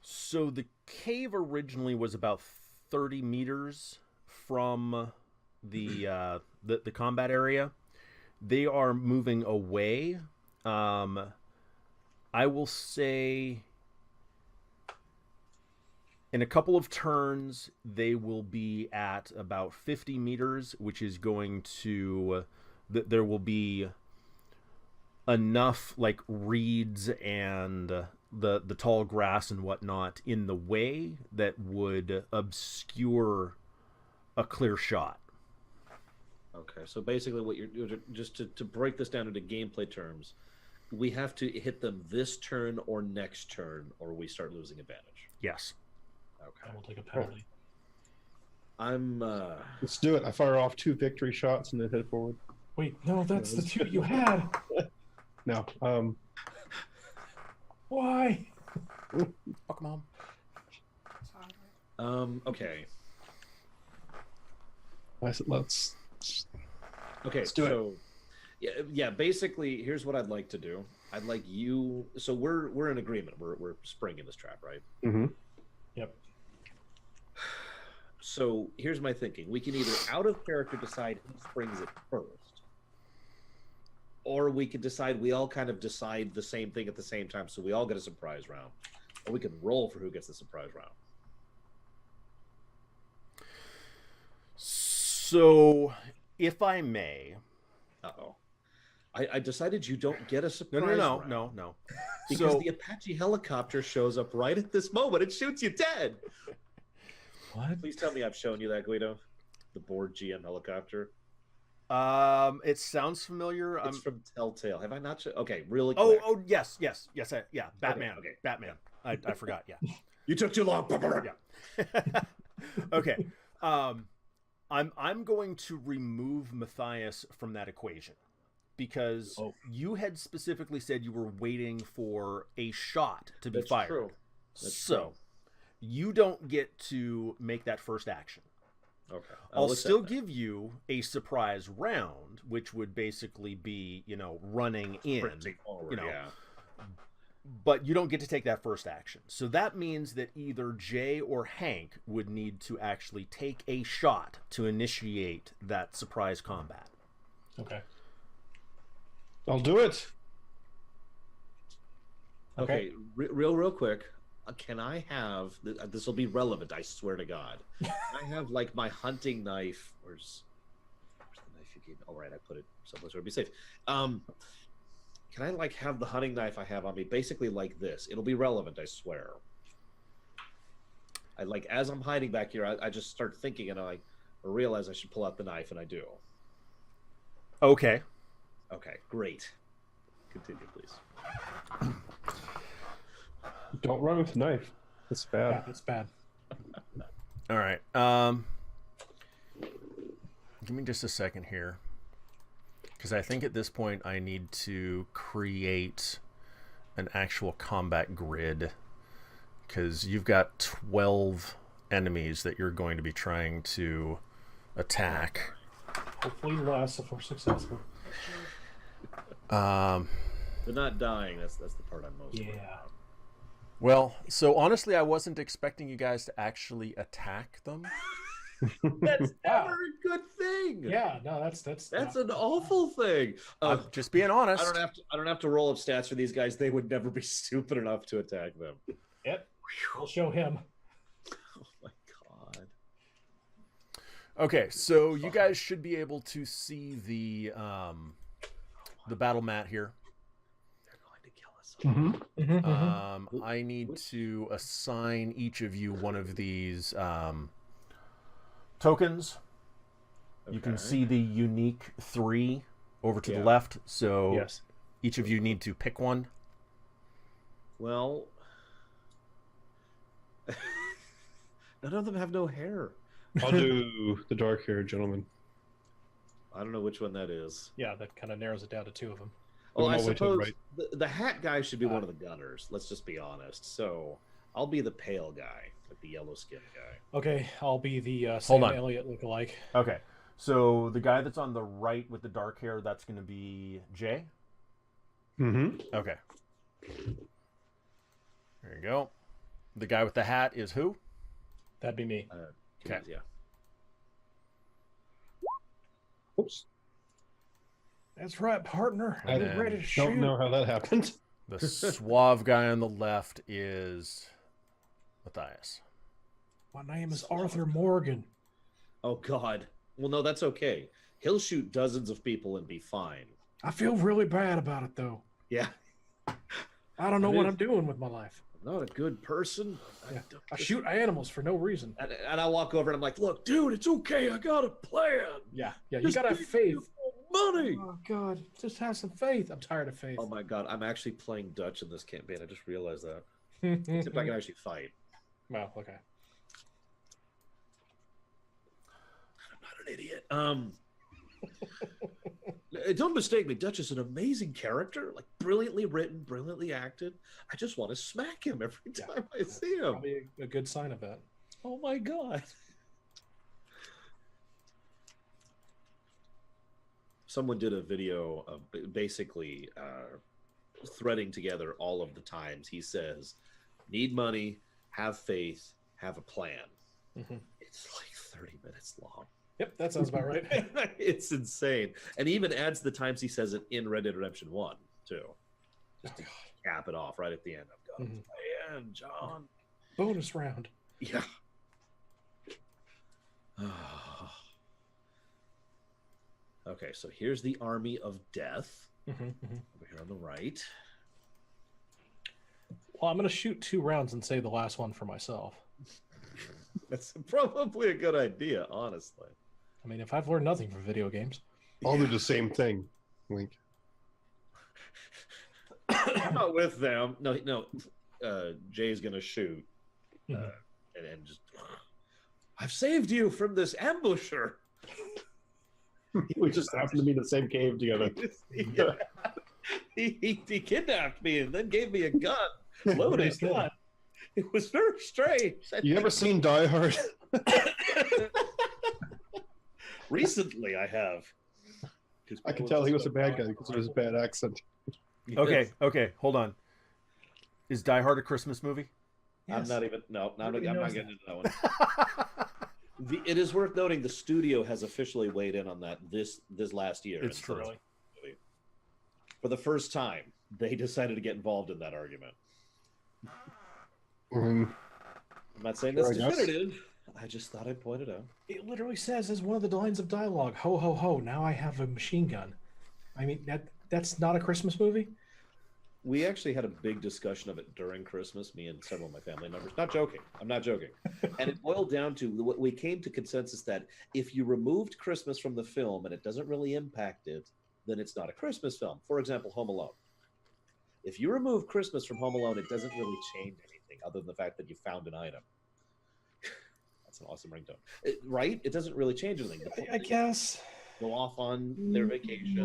So the cave originally was about 30 meters from the combat area. They are moving away. I will say in a couple of turns, they will be at about 50 meters, which is going to... there will be enough like reeds and the tall grass and whatnot in the way that would obscure a clear shot. Okay, so basically what you're just to break this down into gameplay terms, we have to hit them this turn or next turn, or we start losing advantage. Yes. Okay. I will take a penalty. Let's do it. I fire off 2 victory shots and then head forward. Wait, no, that's the 2 you had. No. Why? Fuck, Mom. Okay. I said, let's So, do yeah. Basically, here's what I'd like to do. I'd like you. So we're in agreement. We're springing this trap, right? Mm-hmm. Yep. So here's my thinking. We can either out of character decide who springs it first, or we could decide we all kind of decide the same thing at the same time, so we all get a surprise round, or we can roll for who gets the surprise round. So, if I may... Uh-oh. I decided you don't get a surprise round. No. Because the Apache helicopter shows up right at this moment and shoots you dead. What? Please tell me I've shown you that, Guido. The board GM helicopter. It sounds familiar. It's from Telltale. Have I not shown? Okay, really quick. Oh, yes. Batman. Okay. Batman. I forgot. Yeah. You took too long. Yeah. Okay. I'm going to remove Matthias from that equation because you had specifically said you were waiting for a shot to be That's fired. true. That's so true. you don't get to make that first action. Okay. I'll still give you a surprise round, which would basically be, running in, forward, yeah. But you don't get to take that first action. So that means that either Jay or Hank would need to actually take a shot to initiate that surprise combat. Okay. I'll do it. Okay, real quick. Can I have this? Will be relevant. I swear to God. Can I have like my hunting knife? Where's the knife you gave me? All right, I put it someplace where it'd be safe. Can I like have the hunting knife I have on me basically like this? It'll be relevant. I swear. I like as I'm hiding back here. I just start thinking and I realize I should pull out the knife and I do. Okay. Okay. Great. Continue, please. Don't run with a knife. That's bad. Yeah, it's bad. All right. Give me just a second here, because I think at this point I need to create an actual combat grid, because you've got 12 enemies that you're going to be trying to attack. Hopefully less if we're successful. They're not dying. That's the part I'm most worried about. Well, so honestly, I wasn't expecting you guys to actually attack them. That's never a good thing. Yeah, no, that's an awful thing. I'm just being honest. I don't have to roll up stats for these guys. They would never be stupid enough to attack them. Yep. We'll show him. Oh my God. Okay, so you guys should be able to see the battle mat here. Mm-hmm. I need to assign each of you one of these tokens. Okay. You can see the unique 3 over to the left. So yes, each of you need to pick one. Well, none of them have no hair. I'll do the dark-haired gentleman. I don't know which one that is. Yeah, that kind of narrows it down to 2 of them. Well, I suppose the hat guy should be one of the gunners. Let's just be honest. So I'll be the pale guy, like the yellow skin guy. Okay, I'll be the Sam Elliott lookalike. Okay, so the guy that's on the right with the dark hair, that's going to be Jay? Mm-hmm. Okay. There you go. The guy with the hat is who? That'd be me. Okay. Yeah. Oops. That's right, partner. I I'm ready to shoot. Don't know how that happened. The suave guy on the left is Matthias. My name is Arthur Morgan. Oh, God. Well, no, that's okay. He'll shoot dozens of people and be fine. I feel really bad about it, though. Yeah. I don't know what I'm doing with my life. I'm not a good person. Yeah. I shoot animals for no reason. And I walk over and I'm like, look, dude, it's okay. I got a plan. Yeah. You got to have faith. Money. Oh, God. Just have some faith. I'm tired of faith. Oh, my God. I'm actually playing Dutch in this campaign. I just realized that. Except I can actually fight. Well, okay. I'm not an idiot. Don't mistake me. Dutch is an amazing character, like brilliantly written, brilliantly acted. I just want to smack him every time I see him. Probably a good sign of that. Oh my God. Someone did a video of basically threading together all of the times he says, need money, have faith, have a plan. Mm-hmm. It's like 30 minutes long. Yep, that sounds about right. It's insane. And he even adds the times he says it in Red Dead Redemption 1, too. Just to cap it off right at the end. I've got a plan, John. Bonus round. Yeah. Okay, so here's the Army of Death. Over here on the right. Well, I'm going to shoot 2 rounds and save the last one for myself. That's probably a good idea, honestly. I mean, if I've learned nothing from video games. I'll do the same thing, Link. I'm not with them. No. Jay's going to shoot. And just... I've saved you from this ambusher. We just happened to be in the same cave together. Yeah. He kidnapped me and then gave me a gun, loaded gun. It was very strange. You ever seen Die Hard? Recently, I have. I can tell he was a bad guy because of his bad accent. Okay, hold on. Is Die Hard a Christmas movie? Yes. I'm not even. No, I'm not getting into that one. It is worth noting the studio has officially weighed in on that this last year. It's true. For the first time, they decided to get involved in that argument. Mm, I'm not saying that's definitive. I just thought I'd point it out. It literally says as one of the lines of dialogue, "Ho ho ho! Now I have a machine gun." I mean that's not a Christmas movie. We actually had a big discussion of it during Christmas, me and several of my family members. Not joking. I'm not joking. And it boiled down to we came to consensus that if you removed Christmas from the film and it doesn't really impact it, then it's not a Christmas film. For example, Home Alone. If you remove Christmas from Home Alone, it doesn't really change anything other than the fact that you found an item. That's an awesome ringtone. Right? It doesn't really change anything. I guess. Go off on their vacation.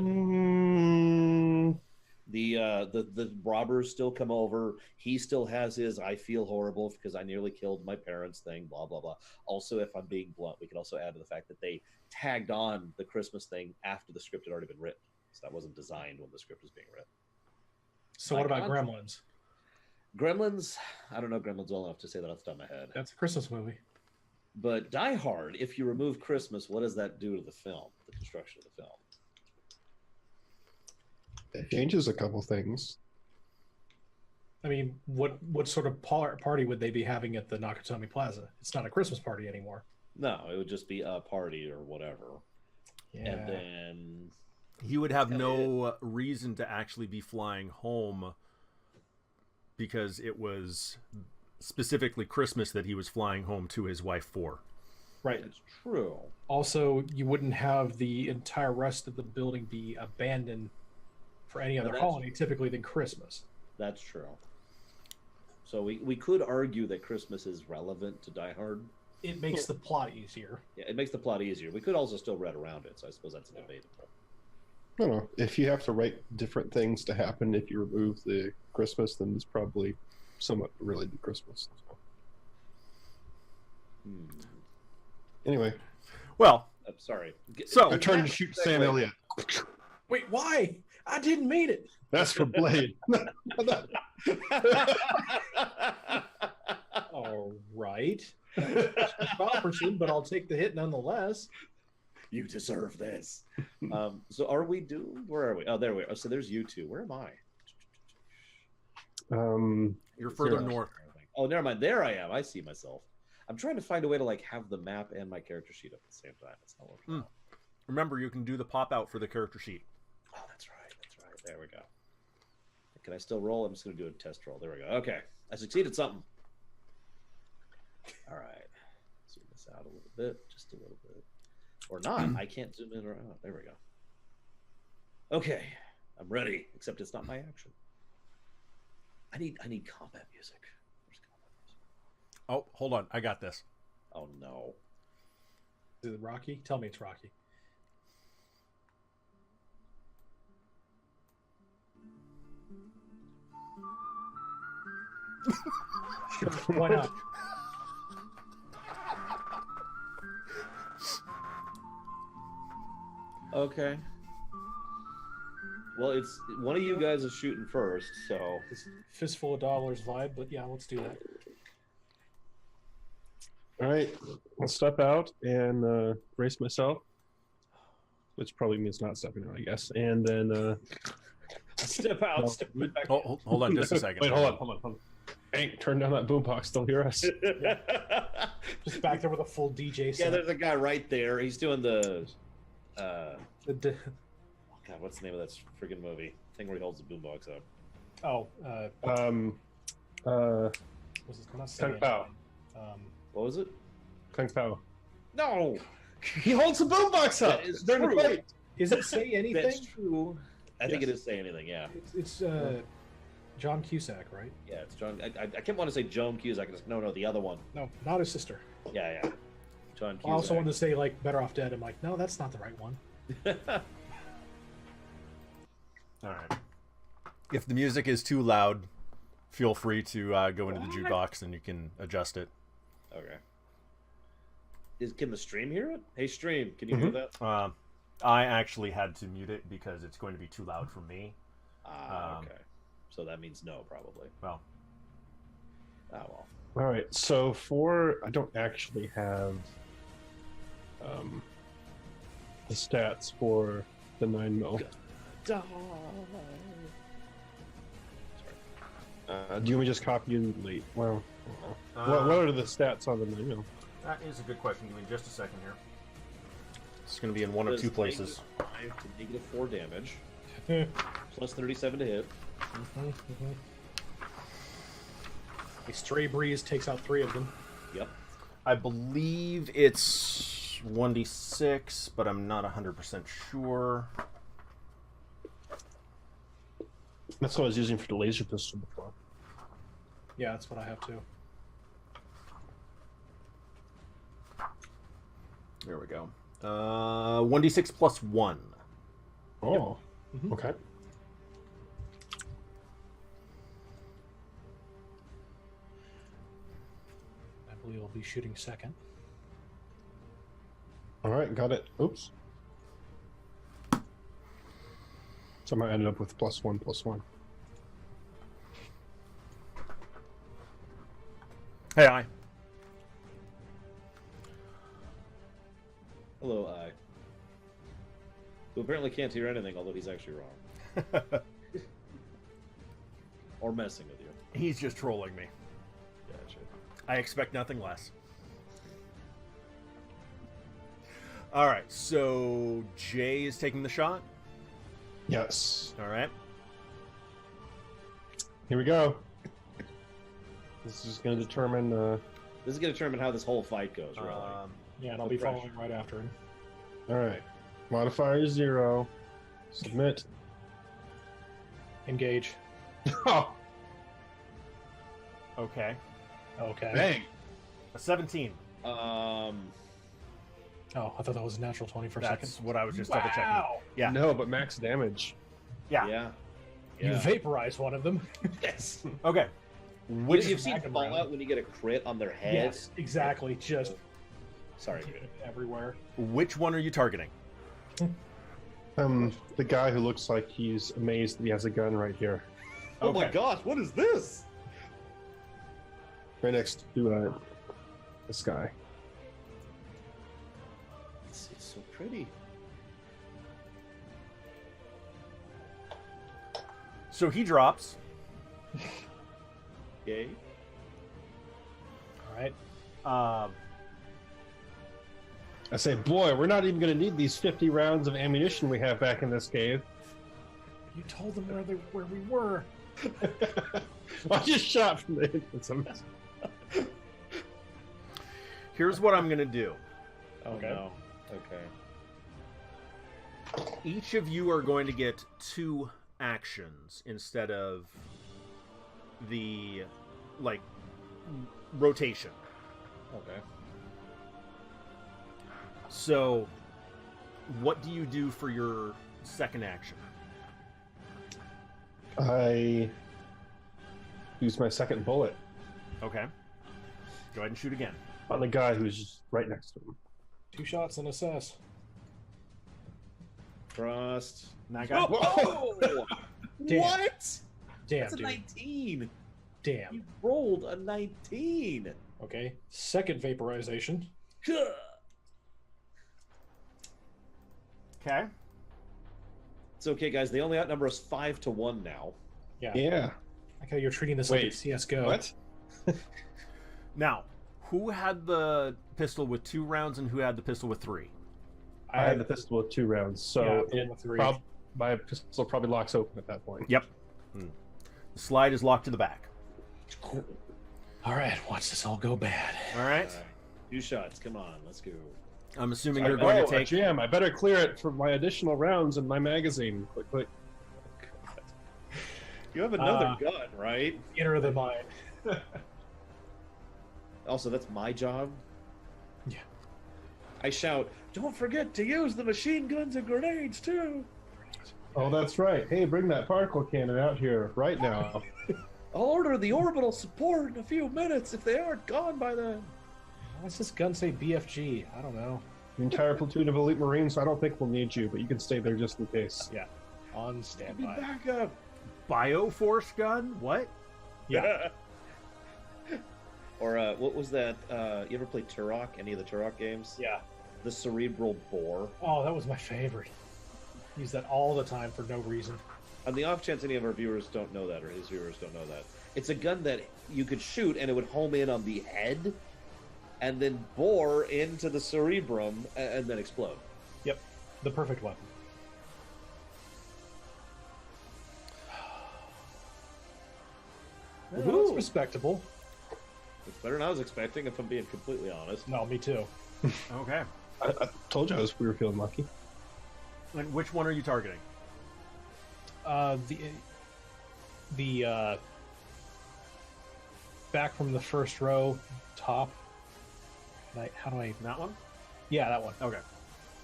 The robbers still come over. He still has his "I feel horrible because I nearly killed my parents" thing, blah blah blah. Also, if I'm being blunt, we could also add to the fact that they tagged on the Christmas thing after the script had already been written, so that wasn't designed when the script was being written. So what about Gremlins? Gremlins, I don't know Gremlins well enough to say that off the top of my head. That's a Christmas movie. But Die Hard, if you remove Christmas, what does that do to the film, the construction of the film? It changes a couple things. I mean, what sort of party would they be having at the Nakatomi Plaza? It's not a Christmas party anymore. No, it would just be a party or whatever. Yeah. And then he would have no reason to actually be flying home because it was specifically Christmas that he was flying home to his wife for. Right. It's true. Also, you wouldn't have the entire rest of the building be abandoned for any other holiday typically than Christmas. That's true. So we could argue that Christmas is relevant to Die Hard. It makes the plot easier. Yeah, it makes the plot easier. We could also still read around it, so I suppose that's debatable. I don't know. If you have to write different things to happen, if you remove the Christmas, then it's probably somewhat related to Christmas. Anyway. Well, I'm sorry. So I turned to shoot Sam Elliott. Wait, why? I didn't mean it. That's for Blade. All right. Person, but I'll take the hit nonetheless. You deserve this. So are we doomed? Where are we? Oh, there we are. So there's you two. Where am I? You're further north. Oh, never mind. There I am. I see myself. I'm trying to find a way to have the map and my character sheet up at the same time. It's not working out. Remember, you can do the pop out for the character sheet. Oh, that's right. That's right. There we go. Can I still roll? I'm just going to do a test roll. There we go. Okay. I succeeded something. All right. Zoom this out a little bit. Just a little bit. Or not. I can't zoom in or out. There we go. Okay. I'm ready. Except it's not my action. I need combat music. Where's combat music? Oh, hold on. I got this. Oh, no. Is it Rocky? Tell me it's Rocky. Sure, why not? Okay. Well, it's one of you guys is shooting first, so It's Fistful of Dollars vibe, but yeah, let's do that. All right. I'll step out and brace myself, which probably means not stepping out, I guess. And then step out. No. Step back. Oh, hold on just a second. Wait, hold on. Hey, turn down that boombox. They'll hear us. Just back there with a full DJ set. Yeah, there's a guy right there. He's doing the. The God, what's the name of that freaking movie? Thing where he holds the boombox up. oh, was it not Kung Pao. What was it? Kung Pao. No, He holds the boombox up. That is during the true. fight. Is it Say Anything? that's true. I think Yes. it is Say Anything. Yeah, It's John Cusack, right? yeah, it's John. I can't want to say Joan Cusack. No, the other one. No, not his sister. Yeah. John Cusack. I also wanted to say Better Off Dead. I'm like, no, that's not the right one. All right. If the music is too loud, feel free to go into the jukebox and you can adjust it. Okay. Can the stream hear it? Hey, stream, can you hear that? I actually had to mute it because it's going to be too loud for me. Okay. So that means no, probably. Well. Oh, well. All right. So I don't actually have the stats for the 9mm. Die. Do you want me to just copy and delete? Well, what are the stats on the 9mm? That is a good question. Give me just a second here. It's going to be in one of two places. -5 to -4 damage. Plus 37 to hit. A stray breeze takes out 3 of them. Yep. I believe it's 1d6, but I'm not 100% sure. That's what I was using for the laser pistol before. Yeah, that's what I have too. There we go. 1d6 plus 1. Oh, okay. I believe I'll be shooting second. All right, got it. Oops. So I might end up with +1/+1. Hey, I. Hello, I. Who apparently can't hear anything, although he's actually wrong. Or messing with you. He's just trolling me. Gotcha. I expect nothing less. All right, so Jay is taking the shot. Yes. All right. Here we go. This is going to determine. This is going to determine how this whole fight goes, really. Yeah, and I'll be following right after him. All right. Modifier 0. Submit. Engage. Oh, Okay. Okay. dang. A 17. Oh, I thought that was a natural 20 for a That's second. what I was just double checking. Wow! Yeah. No, but max damage. Yeah. Yeah. You vaporized one of them. Yes. Okay. Which you've seen Back Fallout around. when you get a crit on their head. Yes, exactly. Just Sorry. everywhere. Which one are you targeting? The guy who looks like he's amazed that he has a gun right here, Oh my Okay. gosh, what is this? right next to this guy. It's so pretty. So he drops. Okay. All right. I say, boy, we're not even going to need these 50 rounds of ammunition we have back in this cave. You told them where we were. I just shot from the distance. Here's what I'm going to do. Oh Okay. no. Okay. Each of you are going to get 2 actions instead of the, like, rotation. Okay. So, what do you do for your second action? I use my second bullet Okay. Go ahead and shoot again. on the guy who's just right next to him. 2 shots and assess. Trust. And that guy. Oh! Damn. What? Damn, That's a dude. 19. Damn. You rolled a 19. Okay. Second vaporization. Okay. It's okay, guys. They only outnumber us 5-1 now. Yeah. Yeah. Like how you're treating this Wait, like it's CS:GO. What? Now, who had the pistol with 2 rounds and who had the pistol with 3? I had the pistol with 2 rounds, so Yeah, the one with 3. my pistol probably locks open at that point. Yep. The slide is locked to the back. All right. Watch this all go bad. All right. All right. 2 shots. Come on. Let's go. I'm assuming you're going to take. Jam! I better clear it for my additional rounds in my magazine. Click, click. You have another gun, right? Inner the mind. Also, that's my job. Yeah. I shout, "Don't forget to use the machine guns and grenades too." Oh, that's right. Hey, bring that particle cannon out here right now. I'll order the orbital support in a few minutes if they aren't gone by then. Why does this gun say BFG? I don't know. The entire platoon of elite Marines, I don't think we'll need you, but you can stay there just in case. Yeah. On Be standby. back up. Bioforce gun? What? Yeah. Or what was that? You ever play Turok? Any of the Turok games? Yeah. The cerebral bore. Oh, that was my favorite. Use that all the time for no reason. On the off chance any of our viewers don't know that, or his viewers don't know that, it's a gun that you could shoot and it would home in on the head and then bore into the cerebrum and then explode. Yep. The perfect weapon. Well, that's respectable. It's better than I was expecting, if I'm being completely honest. No, me too. Okay. I told you we were feeling lucky. And which one are you targeting? The back from the first row, top. How do I? That one? Yeah, that one. Okay.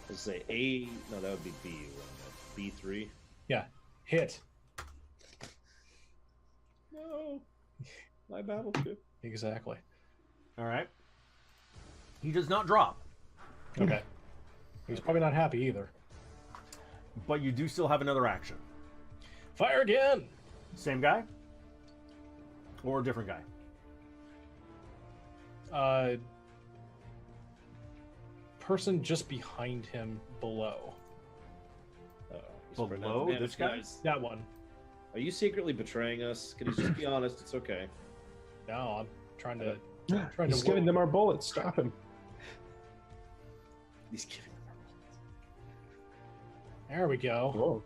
Let's say A. No, that would be B. B3. Yeah, hit. No, my battleship. Exactly. All right. He does not drop, Okay. He's probably not happy either. but you do still have another action. Fire again. Same guy? Or a different guy? Person just behind him below. Below this guy? That one. Are you secretly betraying us? Can you just be honest? It's okay. No, I'm trying to. He's giving them our bullets. Stop him. He's giving them There we go. Whoa.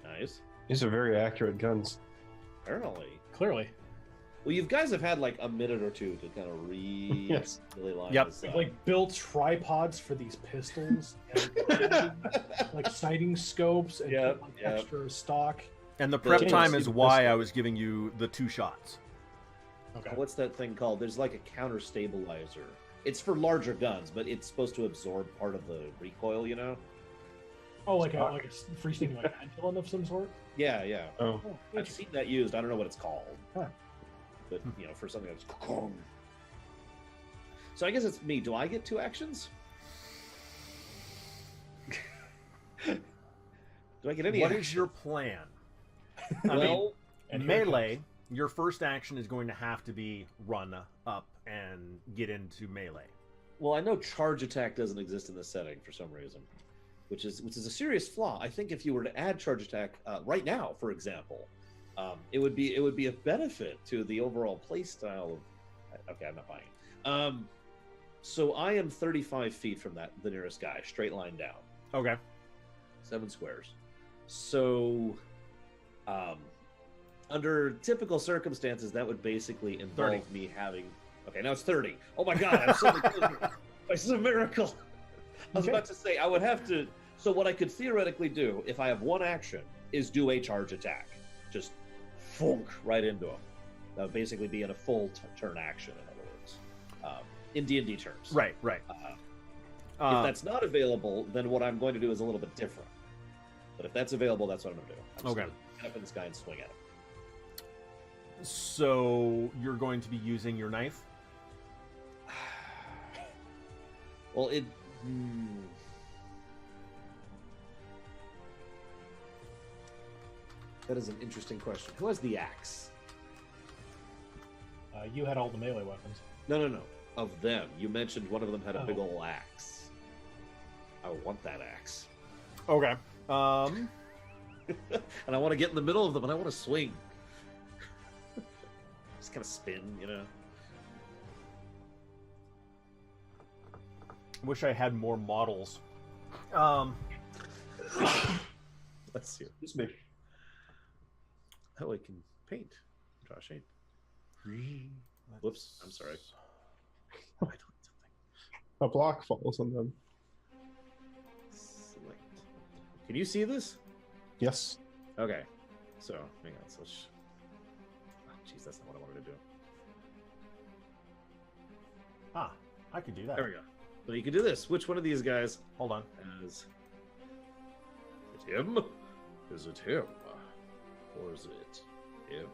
nice. These are very accurate guns. Apparently. Clearly, Well, you guys have had like a minute or two to kind of Yes. really line Yep. this we've up. like built tripods for these pistols, and like sighting scopes, and Yep, put, like, yep. extra stock. And the prep James, time see is the why pistol. I was giving you the 2 shots. Okay. What's that thing called? There's like a counter stabilizer. It's for larger guns, but it's supposed to absorb part of the recoil, you know? Oh, like a freestanding like pendulum of some sort. Yeah, yeah. Oh. Oh, I've seen that used. I don't know what it's called. Huh. But, you know, for something that's... So I guess it's me. Do I get 2 actions? Do I get any What action? is your plan? Well, And here it Melee, your first action is going to have to be run up and get into melee. well, I know charge attack doesn't exist in this setting for some reason, which is a serious flaw. I think if you were to add charge attack right now, for example, it would be a benefit to the overall play style of. Okay, I'm not buying it. So I am 35 feet from the nearest guy, straight line down, Okay. 7 squares. So, under typical circumstances, that would basically involve 30. me having. Okay, now it's 30. Oh my god, I'm so close. This is a miracle. I was Okay. about to say I would have to. So what I could theoretically do if I have one action is do a charge attack, just funk right into him. That would basically be in a full turn action, in other words, in D&D terms. Right, right. If that's not available, then what I'm going to do is a little bit different. But if that's available, that's what I'm going to do. I'm just Okay. going to get up in this guy and swing at him. So you're going to be using your knife? Well, that is an interesting question. Who has the axe? You had all the melee weapons. No. Of them. You mentioned one of them had a big Oh. old axe. I want that axe. Okay. And I want to get in the middle of them and I want to swing. Just kind of spin, you know? Wish I had more models. Let's see. Excuse me. Oh, I can paint. Draw shape. Whoops. I'm sorry. I don't something. A block falls on them. Select. Can you see this? Yes. Okay. So, hang on. So, jeez, that's not what I wanted to do. I could do that. There we go. So you can do this. Which one of these guys Hold on. has... Is it him? Is it him? Or is it him?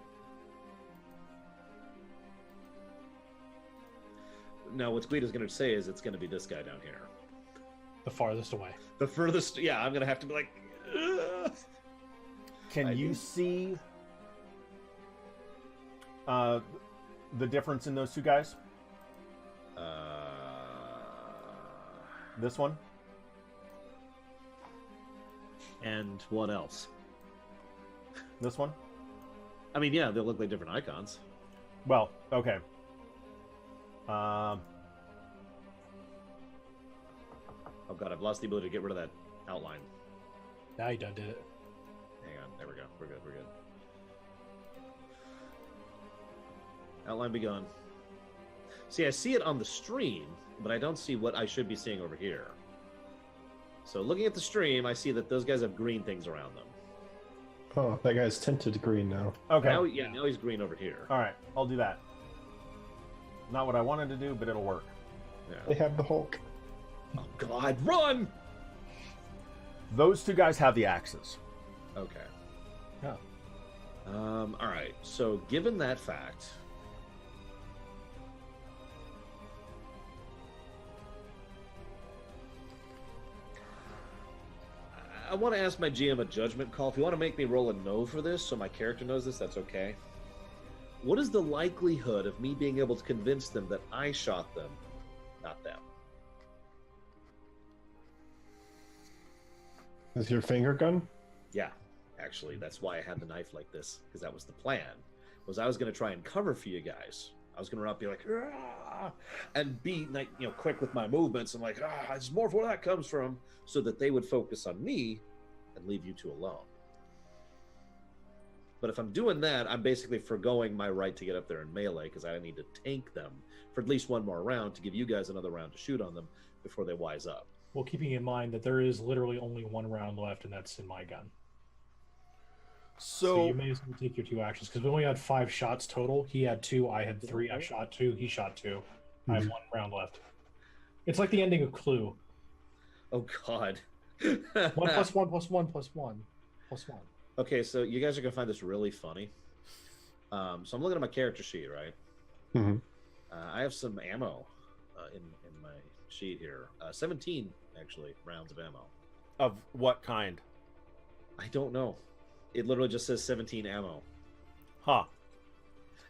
Now, what Guido's going to say is it's going to be this guy down here. The farthest away. The furthest... Yeah, I'm going to have to be like... Ugh. Can you see the difference in those two guys? This one? And what else? This one? I mean, yeah, they look like different icons. Well, okay. Oh god, I've lost the ability to get rid of that outline. Now you done did it. Hang on, there we go. We're good, we're good. Outline be gone. See, I see it on the stream, but I don't see what I should be seeing over here. So looking at the stream, I see that those guys have green things around them. Oh, that guy's tinted green now. Okay. Now, yeah, now he's green over here. All right, I'll do that. Not what I wanted to do, but it'll work. They Yeah. have the Hulk. Oh god, run! Those two guys have the axes. Okay. Yeah. All right. So, given that fact, I want to ask my GM a judgment call. If you want to make me roll a no for this, so my character knows this, that's okay. What is the likelihood of me being able to convince them that I shot them, not them? With your finger gun? Yeah, actually, that's why I had the knife like this, because that was the plan. Was I was going to try and cover for you guys. I was going to run up, be like, "Ah," and be like, quick with my movements, and like, there's more where that comes from, so that they would focus on me and leave you two alone. But if I'm doing that, I'm basically foregoing my right to get up there in melee, because I need to tank them for at least one more round to give you guys another round to shoot on them before they wise up. Well, keeping in mind that there is literally only one round left, and that's in my gun. So So you may as well take your two actions, because we only had 5 shots total. He had 2, I had 3. I shot 2, he shot 2. I have 1 round left. It's like the ending of Clue. Oh, God. 1 plus 1 plus 1 plus 1 plus 1. Okay, so you guys are going to find this really funny. So I'm looking at my character sheet, right? Mm-hmm. I have some ammo in my sheet here. 17, actually, rounds of ammo. of what kind? I don't know. It literally just says 17 ammo. Huh.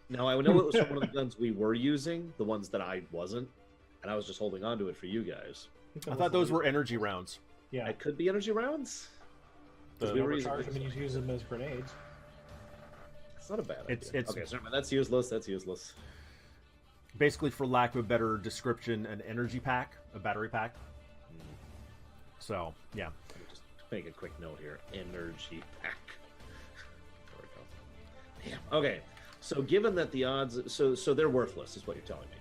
Now, I know it was from one of the guns we were using, the ones that I wasn't, and I was just holding on to it for you guys. I thought those were energy rounds. Yeah. It could be energy rounds. Because we were using Overcharge them and you use them as grenades. It's not a bad idea. It's okay, sorry, that's useless. That's useless. basically, for lack of a better description, an energy pack, a battery pack. So, yeah. Let me just make a quick note here. Energy pack. There we go. Damn. Okay. So given that the odds, so they're worthless, is what you're telling me.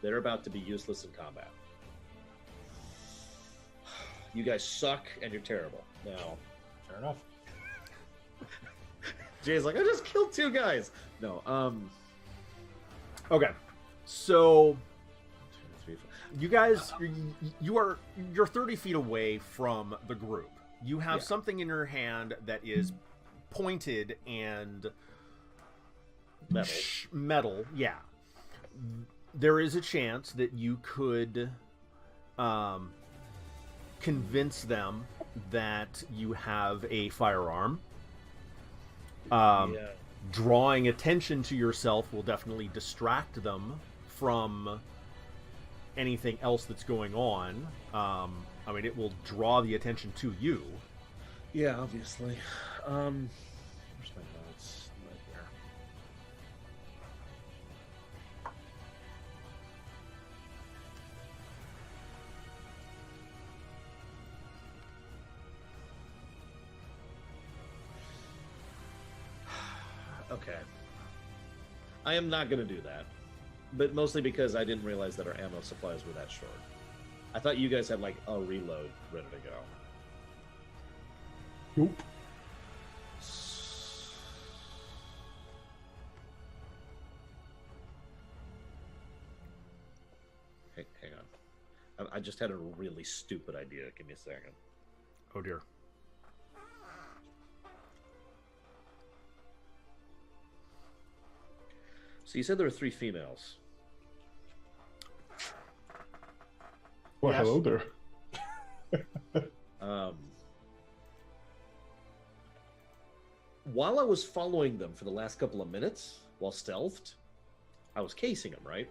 They're about to be useless in combat. You guys suck, and you're terrible. Now, Fair enough. Jay's like, I just killed 2 guys. No. Okay. So, 2, 3, 4. you guys, you're 30 feet away from the group. You have Yeah. something in your hand that is pointed and Metal. metal. Yeah. There is a chance that you could convince them that you have a firearm. Yeah. Drawing attention to yourself will definitely distract them from anything else that's going on. I mean, it will draw the attention to you. Yeah, obviously. Where's my notes? Right there. Okay. I am not going to do that. But mostly because I didn't realize that our ammo supplies were that short. I thought you guys had like a reload ready to go. Nope. Hang on. I just had a really stupid idea. Give me a second. Oh dear. So you said there were 3 females. Well, Yes. hello there. While I was following them for the last couple of minutes, while stealthed, I was casing them, right?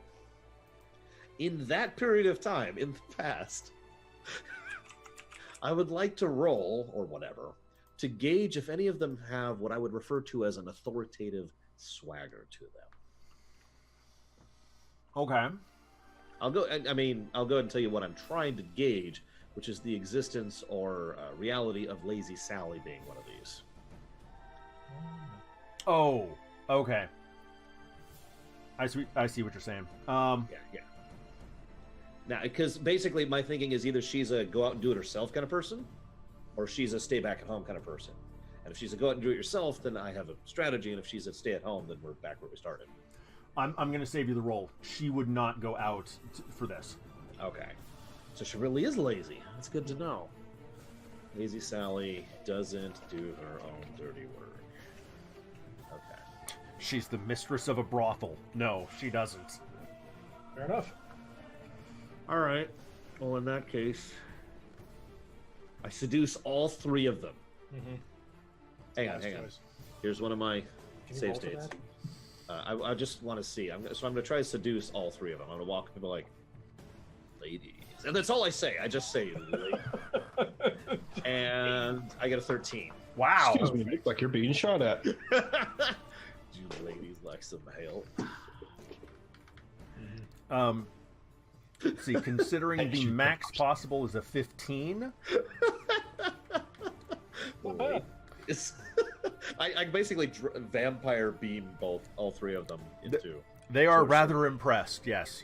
In that period of time, in the past, I would like to roll, or whatever, to gauge if any of them have what I would refer to as an authoritative swagger to them. Okay. I'll go ahead and tell you what I'm trying to gauge, which is the existence or reality of Lazy Sally being one of these. Oh, okay. I see what you're saying. Yeah. Now, because basically my thinking is either she's a go out and do it herself kind of person, or she's a stay back at home kind of person. And if she's a go out and do it yourself, then I have a strategy, and if she's a stay at home, then we're back where we started. I'm going to save you the roll. She would not go out for this. Okay. So she really is lazy. That's good to know. Lazy Sally doesn't do her own dirty work. Okay. She's the mistress of a brothel. No, she doesn't. Fair enough. All right. Well, in that case, I seduce all 3 of them. Mm-hmm. Hang on. Here's one of my Can you save roll for states. that? I just want to see. So I'm going to try to seduce all 3 of them. I'm going to walk up and be like, ladies. And that's all I say. I just say, ladies. And I get a 13. Wow. Excuse me, Nick, like you're being shot at. Do you ladies like some help? Let's see, considering the max possible is a 15. Wait. I basically vampire beam all 3 of them into. They are rather impressed, yes.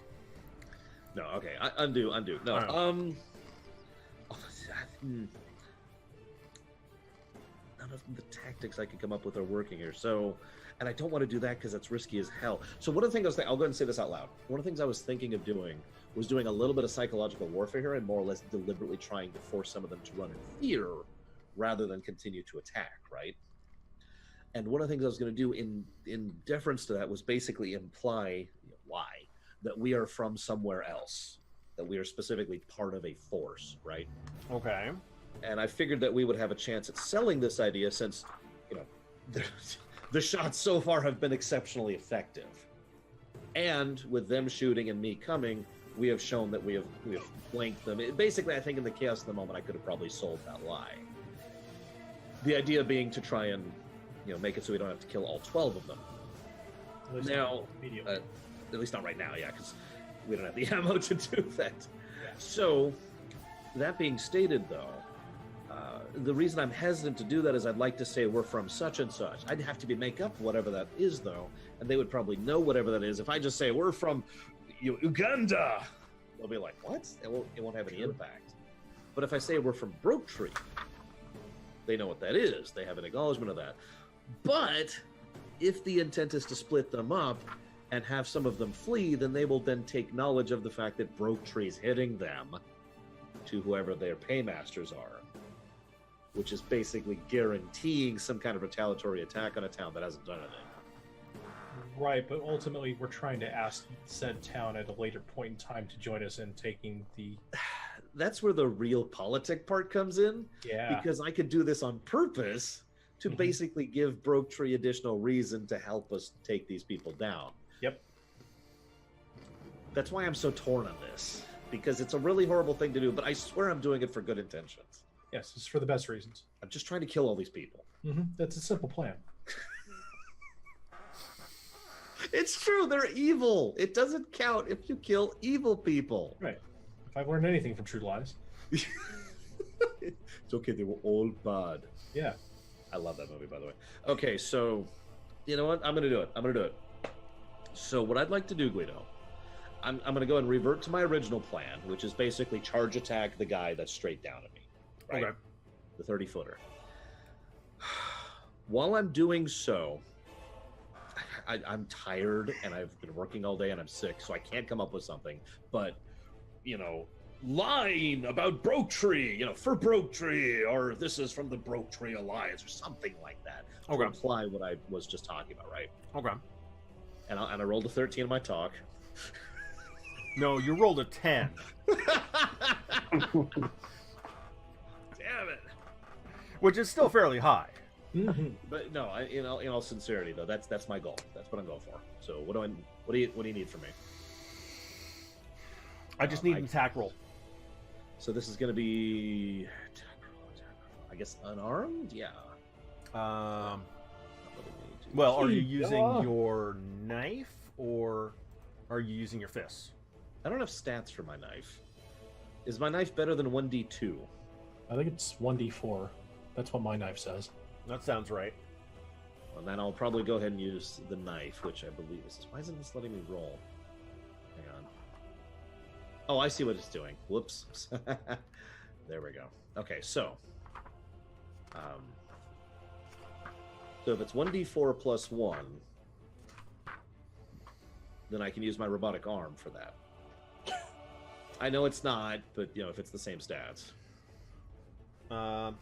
No, okay. Undo. No. None of the tactics I could come up with are working here. So, and I don't want to do that because that's risky as hell. So one of the things I'll go ahead and say this out loud. One of the things I was thinking of doing was doing a little bit of psychological warfare here and more or less deliberately trying to force some of them to run in fear rather than continue to attack, right? And one of the things I was going to do in deference to that was basically imply, lie, that we are from somewhere else, that we are specifically part of a force, right? Okay. And I figured that we would have a chance at selling this idea since, the shots so far have been exceptionally effective. And with them shooting and me coming, we have shown that we have blanked them. Basically, I think in the chaos of the moment, I could have probably sold that lie. The idea being to try and, make it so we don't have to kill all 12 of them. At least Now, immediately. at least not right now, yeah, because we don't have the ammo to do that. Yeah. So, that being stated, though, the reason I'm hesitant to do that is I'd like to say we're from such and such. I'd have to make up whatever that is, though, and they would probably know whatever that is. If I just say we're from Uganda, they'll be like, what? It won't have any impact. But if I say we're from Broke Tree, they know what that is. They have an acknowledgement of that. But if the intent is to split them up and have some of them flee, then they will then take knowledge of the fact that Broke Tree's hitting them to whoever their paymasters are, which is basically guaranteeing some kind of retaliatory attack on a town that hasn't done anything. Right, but ultimately we're trying to ask said town at a later point in time to join us in taking the... That's where the real politic part comes in. Yeah. Because I could do this on purpose to basically give Broke Tree additional reason to help us take these people down. Yep. That's why I'm so torn on this. Because it's a really horrible thing to do, but I swear I'm doing it for good intentions. Yes, it's for the best reasons. I'm just trying to kill all these people. That's a simple plan. It's true, they're evil. It doesn't count if you kill evil people. Right. If I've learned anything from True Lies. It's okay, they were all bad. Yeah. I love that movie, by the way. Okay, so, you know what? I'm going to do it. So what I'd like to do, Guido, I'm going to go and revert to my original plan, which is basically charge attack the guy that's straight down at me. Right? Okay. The 30-footer. While I'm doing so, I'm tired and I've been working all day and I'm sick, so I can't come up with something. But, line about Broke Tree, for Broke Tree, or this is from the Broke Tree Alliance, or something like that. To Okay. imply what I was just talking about, right? Okay. And I rolled a 13 in my talk. No, you rolled a 10. Damn it! Which is still fairly high. But no, in all sincerity, though, that's my goal. That's what I'm going for. So what do you need from me? I just need an attack roll. So this is going to be, I guess, unarmed. Yeah. Well, are you using your knife or are you using your fists? I don't have stats for my knife. Is my knife better than 1d2? I think it's 1d4. That's what my knife says. That sounds right. And then I'll probably go ahead and use the knife, which I believe is. Why isn't this letting me roll? Hang on. Oh, I see what it's doing. Whoops. There we go. Okay, so if it's 1d4 plus 1, then I can use my robotic arm for that. I know it's not, but if it's the same stats. And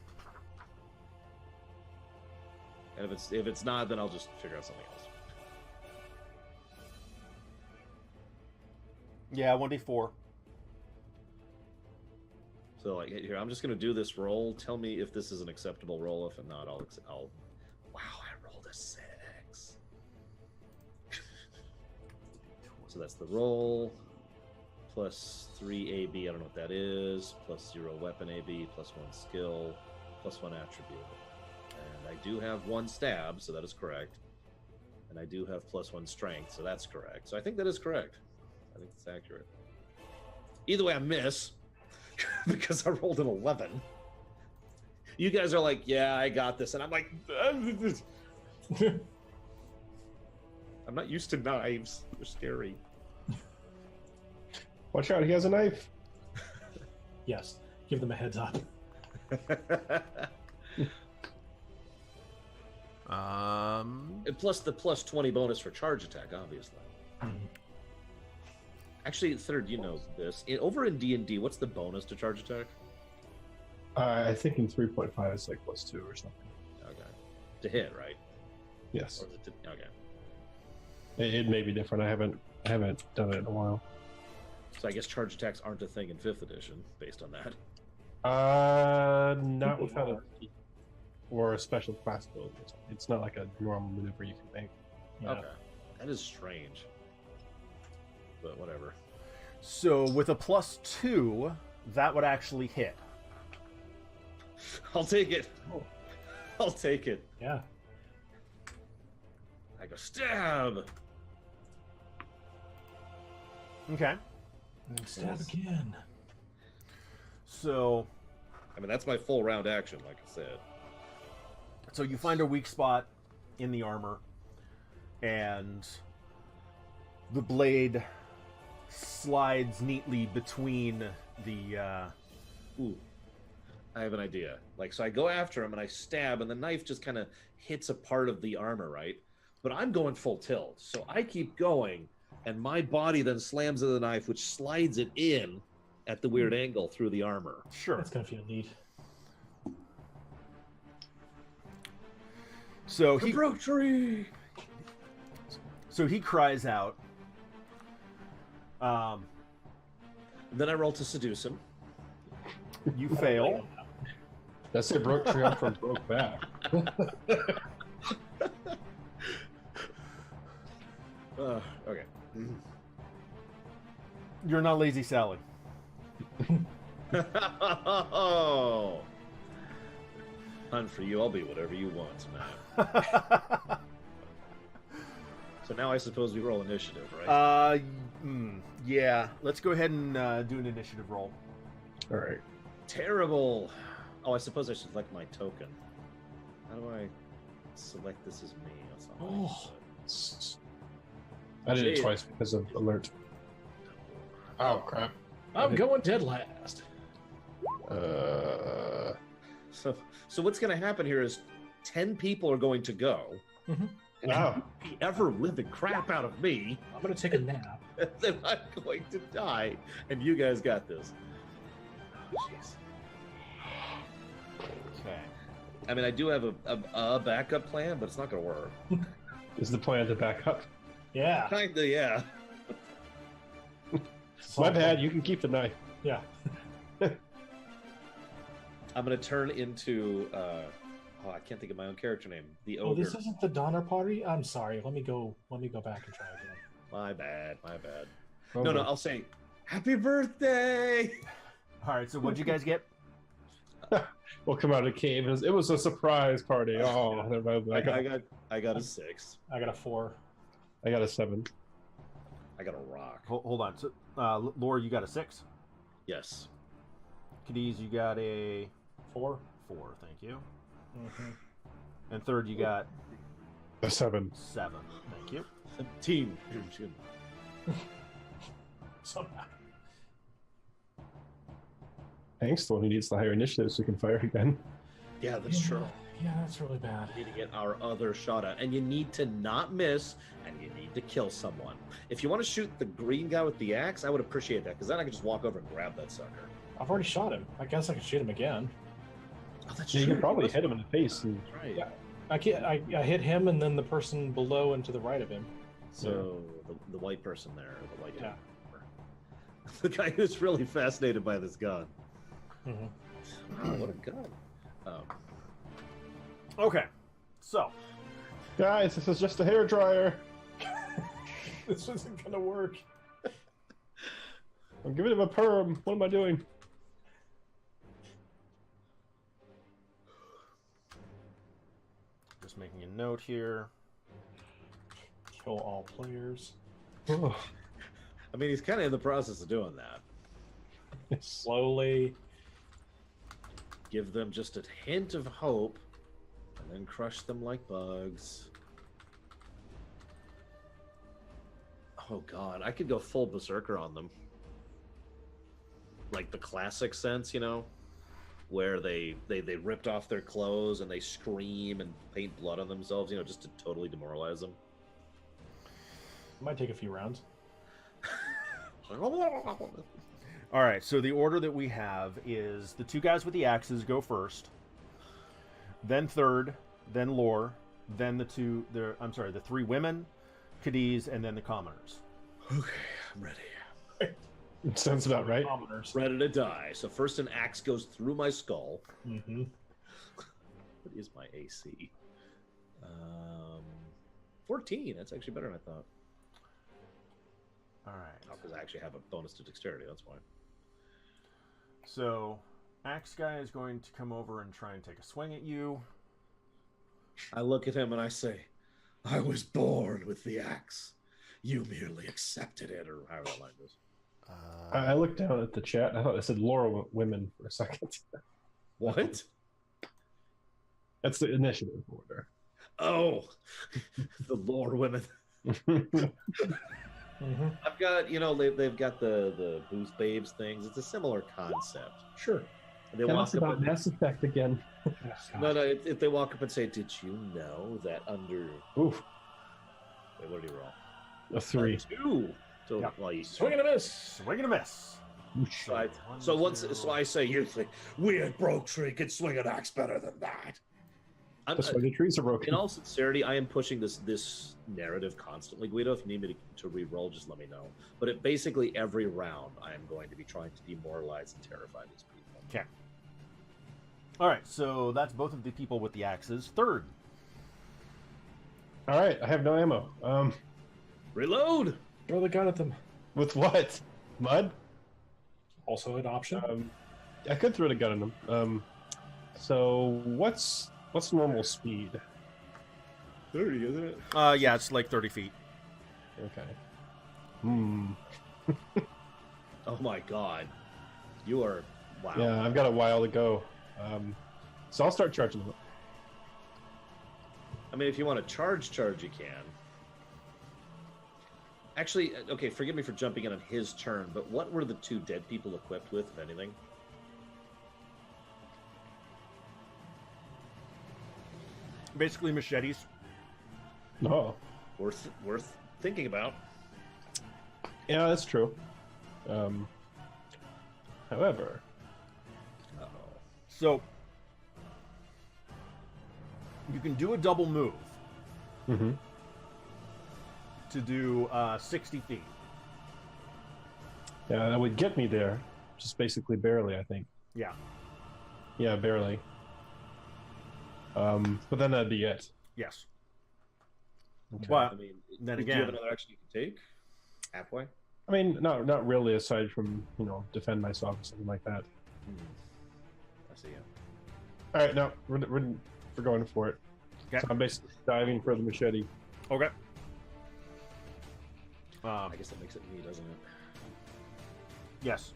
if it's not, then I'll just figure out something else. Yeah, 1d4. So like here, I'm just gonna do this roll. Tell me if this is an acceptable roll. If not, I'll. Wow, I rolled a 6. So that's the roll. Plus 3 AB. I don't know what that is. Plus 0 weapon AB. Plus 1 skill. Plus 1 attribute. And I do have 1 stab, so that is correct. And I do have plus 1 strength, so that's correct. So I think that is correct. I think it's accurate. Either way, I miss because I rolled an 11. You guys are like, yeah, I got this. And I'm like, I'm not used to knives. They're scary. Watch out, he has a knife. Yes, give them a heads up. And plus the plus 20 bonus for charge attack, obviously. Actually, third, you know this. Over in D&D, what's the bonus to charge attack? I think in 3.5 it's like plus 2 or something. Okay. To hit, right? Yes. Or is it to, okay. It may be different. I haven't done it in a while. So I guess charge attacks aren't a thing in 5th edition, based on that. Not without a or a special class build. It's not like a normal maneuver you can make. Yeah. Okay. That is strange. But whatever. So with a plus 2, that would actually hit. I'll take it. I'll take it. Yeah. I go, stab! Okay. And stab again. So I mean, that's my full round action, like I said. So you find a weak spot in the armor, and the blade slides neatly between the... Ooh. I have an idea. Like, so I go after him and I stab, and the knife just kind of hits a part of the armor, right? But I'm going full tilt. So I keep going, and my body then slams into the knife, which slides it in at the weird angle through the armor. Sure. That's gonna feel neat. So he broke tree. So he cries out. Then I roll to seduce him. You fail. That's it. Broke tree up from broke back. Okay. You're not Lazy Sally. Oh. Hun, for you, I'll be whatever you want, man. So now I suppose we roll initiative, right? Yeah. Let's go ahead and do an initiative roll. All right. Terrible. Oh, I suppose I should select my token. How do I select this as me? That's not nice. I did it Jade. twice because of alert. Oh crap! I'm going dead last. So what's going to happen here is 10 people are going to go. Mm-hmm. And Wow. if you ever live the crap out of me, I'm gonna take a nap. then I'm going to die. And you guys got this. Jeez. Okay. I mean, I do have a backup plan, but it's not going to work. Is the plan to back up? Yeah. Kinda, yeah. My bad. You can keep the knife. Yeah. I'm going to turn into... I can't think of my own character name. The Oh, ogre. this isn't the Donner Party? I'm sorry. Let me go back and try again. My bad. Oh, No, I'll say, Happy birthday! All right. So what'd you guys get? We'll come out of the cave. It was a surprise party. Oh, I got a 6. I got a 4. I got a 7. I got a rock. Hold on. So, Laura, you got a 6. Yes. Cadiz, you got a 4. 4. Thank you. Mm-hmm. And third, you got A 7. 7. Thank you. 17. Somehow. Hank's the one who needs the higher initiative so we can fire again. Yeah, that's true. Yeah, that's really bad. We need to get our other shot out. And you need to not miss, and you need to kill someone. If you want to shoot the green guy with the axe, I would appreciate that, because then I can just walk over and grab that sucker. I've already shot him. I guess I can shoot him again. Oh, that's You true. can probably hit him in the face. And... That's right. Yeah. I hit him and then the person below and to the right of him. So the white person there, the white Yeah. the guy who's really fascinated by this gun. Mm-hmm. Oh, what a gun! Oh, Okay. So, Guys, this is just a hair dryer. This isn't gonna work. I'm giving him a perm. What am I doing? just making a note here. Kill all players. Oh, I mean, he's kind of in the process of doing that. Slowly. Give them just a hint of hope, and then crush them like bugs. Oh god, I could go full berserker on them. Like the classic sense, you know? Where they ripped off their clothes and they scream and paint blood on themselves, you know, just to totally demoralize them. Might take a few rounds. All right. So the order that we have is the 2 guys with the axes go first, then third, then Lore, then the 3 women, Cadiz, and then the commoners. Okay, I'm ready. sounds about right. Commoners. Ready to die. So first an axe goes through my skull. Mm-hmm. What is my AC? 14. That's actually better than I thought. All right. Oh, because I actually have a bonus to dexterity. That's why. So, axe guy is going to come over and try and take a swing at you. I look at him and I say, I was born with the axe. You merely accepted it, or however that line goes. I looked down at the chat. I thought it said Laura women for a second. What? That's the initiative order. Oh, the lore women. Mm-hmm. I've got, you know, they've got the booth babes things. It's a similar concept. Sure. They Tell walk us up about and, Mass Effect again. no, if they walk up and say, "Did you know that under?" Oof, Wait, what did he roll? a 3. 2. So, Yeah. well, you Swing and a miss. Swing and a miss. So I say, you think we at Broke Tree could swing an axe better than that? That's why the trees are broken. In all sincerity, I am pushing this narrative constantly, Guido. If you need me to re-roll, just let me know. But basically every round, I am going to be trying to demoralize and terrify these people. Okay. All right. So that's both of the people with the axes. Third. All right, I have no ammo. Reload! Throw the gun at them. With what? Mud? Also an option. I could throw the gun at them. So what's normal speed? 30, isn't it? Yeah, it's like 30 feet. Okay. Oh my god. You are... Wow. Yeah, I've got a while to go. So I'll start charging them. I mean, if you want to charge, you can. Actually, okay, forgive me for jumping in on his turn, but what were the 2 dead people equipped with, if anything? Basically machetes. Oh, Worth thinking about. yeah, that's true. However, So you can do a double move Mm-hmm. to do 60 feet. Yeah, that would get me there. Just basically barely, I think. Yeah. Yeah, barely. But then that'd be it. Yes. Okay. But I mean, then do you again, have another action you can take? Halfway? I mean, not really, aside from, defend myself or something like that. I see you. All right, no, we're going for it. Okay. So I'm basically diving for the machete. okay. I guess that makes it me, doesn't it? Yes.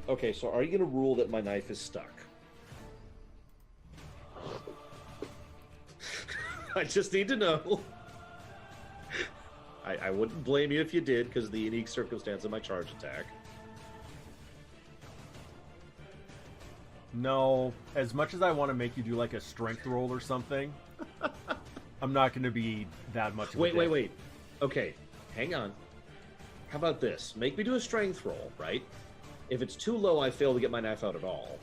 Okay, so are you going to rule that my knife is stuck? I just need to know. I wouldn't blame you if you did, because of the unique circumstance of my charge attack. No, as much as I want to make you do like a strength roll or something, I'm not going to be that much. Of a dick. Wait. Okay, hang on. How about this? Make me do a strength roll, right? If it's too low, I fail to get my knife out at all.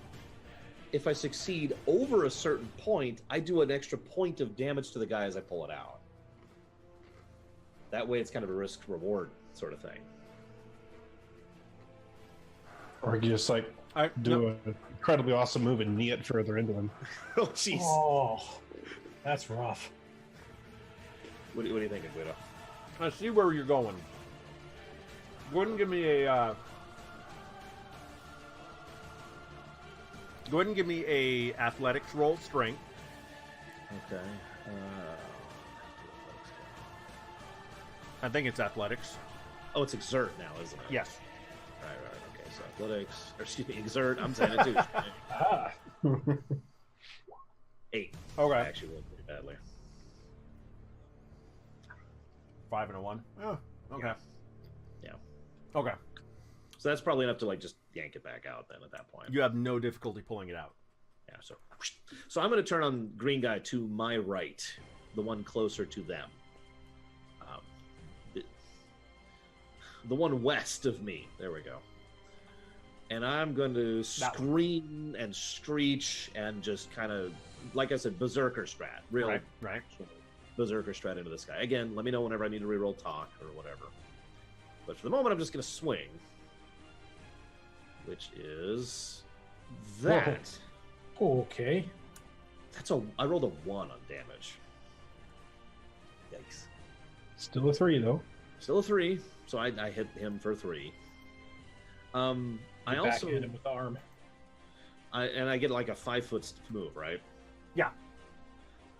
If I succeed over a certain point, I do an extra point of damage to the guy as I pull it out. That way it's kind of a risk-reward sort of thing. Or you just do an incredibly awesome move and knee it further into him. Oh, jeez. Oh, that's rough. What do you think, Guido? I see where you're going. Go ahead and give me a. Go ahead and give me a athletics roll, strength. Okay. I think it's athletics. Oh, it's exert now, isn't it? Yes. Right. Okay, so athletics, or excuse me, exert. I'm saying it too. Ah, 8. Okay. I actually rolled pretty badly. 5 and a 1. Oh, okay. Yeah. Okay. So that's probably enough to just yank it back out then at that point. You have no difficulty pulling it out. Yeah. So I'm going to turn on green guy to my right, the one closer to them. The one west of me. There we go. And I'm going to scream and screech and just kind of, like I said, berserker strat. Real Right. berserker strat into this guy. Again, let me know whenever I need to reroll talk or whatever. But for the moment, I'm just going to swing. Which is that. okay. I rolled a 1 on damage. Yikes. Still a 3, though. Still a 3. So I hit him for 3. I also hit him with the arm. I get like a 5-foot move, right? Yeah.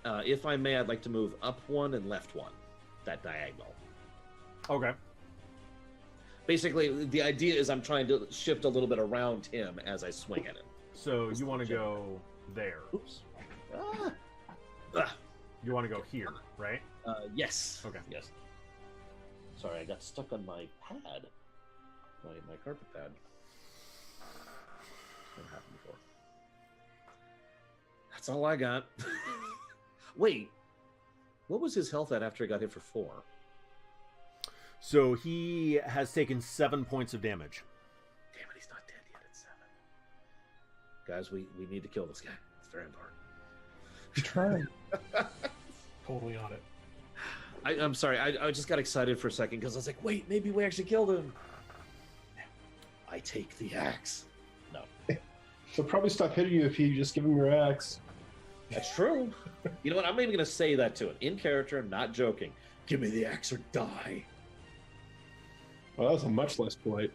If I may, I'd like to move up 1 and left 1, that diagonal. Okay. Basically, the idea is I'm trying to shift a little bit around him as I swing at him. So you want to go there. Oops. You want to go here, right? Yes. Okay. Yes. Sorry, I got stuck on my pad. My carpet pad. Never happened before. That's all I got. Wait. What was his health at after he got hit for 4? So he has taken 7 points of damage. Damn it, he's not dead yet at 7. Guys, we need to kill this guy. It's very important. Totally on it. I'm sorry, I just got excited for a second because I was like, wait, maybe we actually killed him. I take the axe. No. He'll probably stop hitting you if you just give him your axe. That's true. You know what? I'm even going to say that to him. In character, I'm not joking. Give me the axe or die. Well, that was a much less polite.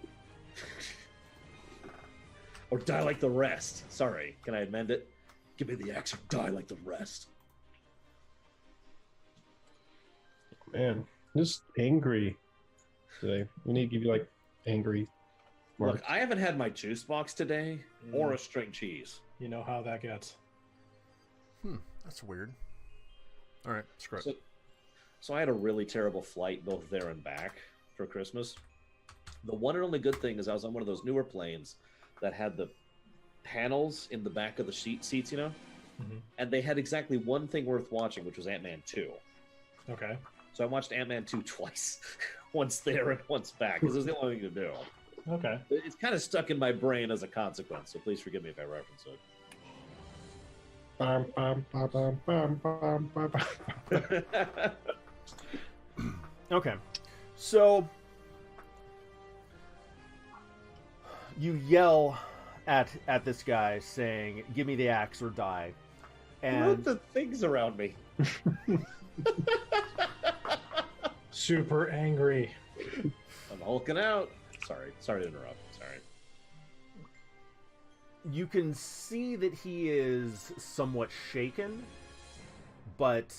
Or die like the rest. Sorry, can I amend it? Give me the axe or die like the rest. Man, just angry today. We need to give you angry marks. Look, I haven't had my juice box today or a string cheese. You know how that gets. That's weird. All right, screw it. So I had a really terrible flight both there and back for Christmas. The one and only good thing is I was on one of those newer planes that had the panels in the back of the seats, you know? Mm-hmm. And they had exactly one thing worth watching, which was Ant-Man 2. Okay. So I watched Ant-Man 2 twice. Once there and once back, because it was the only thing to do. Okay. It's kind of stuck in my brain as a consequence, so please forgive me if I reference it. Bam, bam, bam, bam, bam, bam, bam, bam. Okay. So you yell at this guy saying, "Give me the axe or die." I wrote And the things around me. Super angry. I'm hulking out. Sorry to interrupt. Sorry. you can see that he is somewhat shaken, but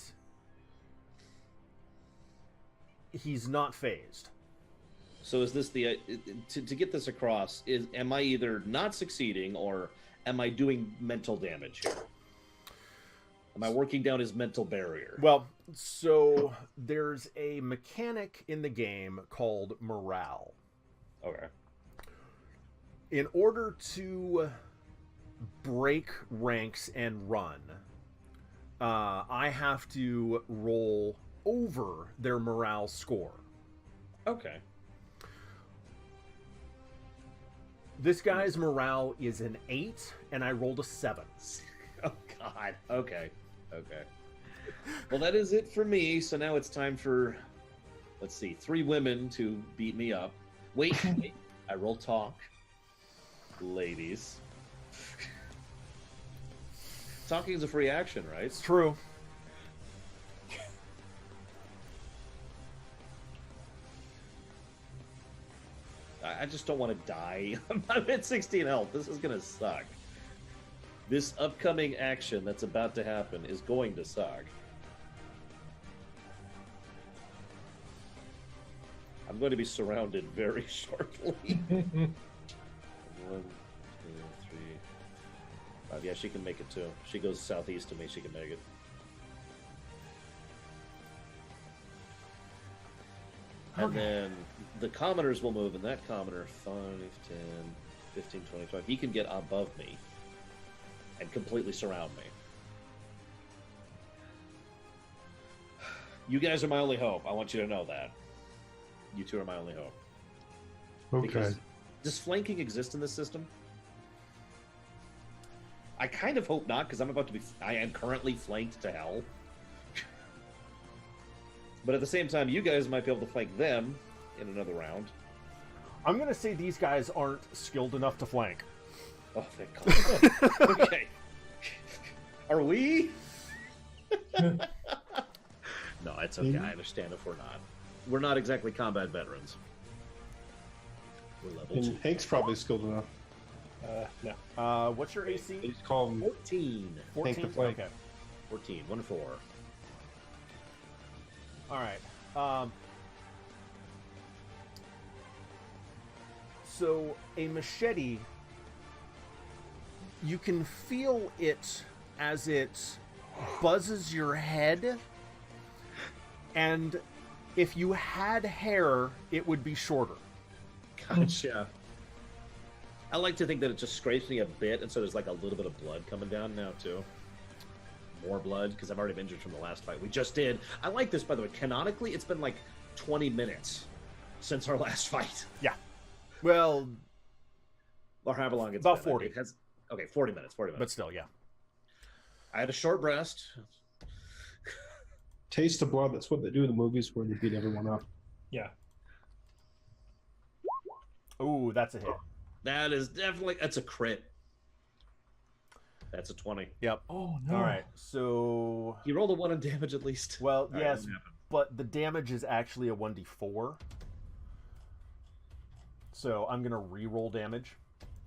he's not phased. So is this the to get this across? Am I either not succeeding or am I doing mental damage here? Am I working down his mental barrier? Well, so there's a mechanic in the game called morale. Okay. In order to break ranks and run, I have to roll over their morale score. Okay. This guy's morale is an 8, and I rolled a 7. Oh God. Okay. Okay. Well, that is it for me. So now it's time for, let's see, 3 women to beat me up. Wait. I roll talk. Ladies. Talking is a free action, right? It's true. I just don't want to die. I'm at 16 health. This is going to suck. This upcoming action that's about to happen is going to suck. I'm going to be surrounded very shortly. 1, 2, 3, 5. Yeah, she can make it too. She goes southeast to me. She can make it. And then the commoners will move, and that commoner, 5, 10, 15, 25, he can get above me and completely surround me. You guys are my only hope. I want you to know that. You two are my only hope. Okay. Because does flanking exist in this system? I kind of hope not, because I am currently flanked to hell. But at the same time, you guys might be able to flank them in another round. I'm going to say these guys aren't skilled enough to flank. Oh, thank God. Okay. Are we? No, it's okay. I understand if we're not. We're not exactly combat veterans. We're level 2. And Hank's probably skilled enough. No. What's your AC? They just call him 14. 14? Hank the flank. Okay. 14. 1 to 4. All right. So a machete, you can feel it as it buzzes your head, and if you had hair, it would be shorter. Gotcha. I like to think that it just scrapes me a bit, and so there's like a little bit of blood coming down now, too. More blood, because I've already been injured from the last fight we just did. I like this, by the way. Canonically, it's been like 20 minutes since our last fight. Yeah. Well, Or however long it's about been. 40. Okay, 40 minutes. 40 minutes. But still, yeah. I had a short rest. Taste of blood. That's what they do in the movies where they beat everyone up. Yeah. Ooh, that's a hit. That is definitely... That's a crit. That's a 20. Yep. Oh, no. All right. So, You rolled a 1 on damage at least. well, All right, yes, what happened? but the damage is actually a 1d4. So I'm going to re-roll damage.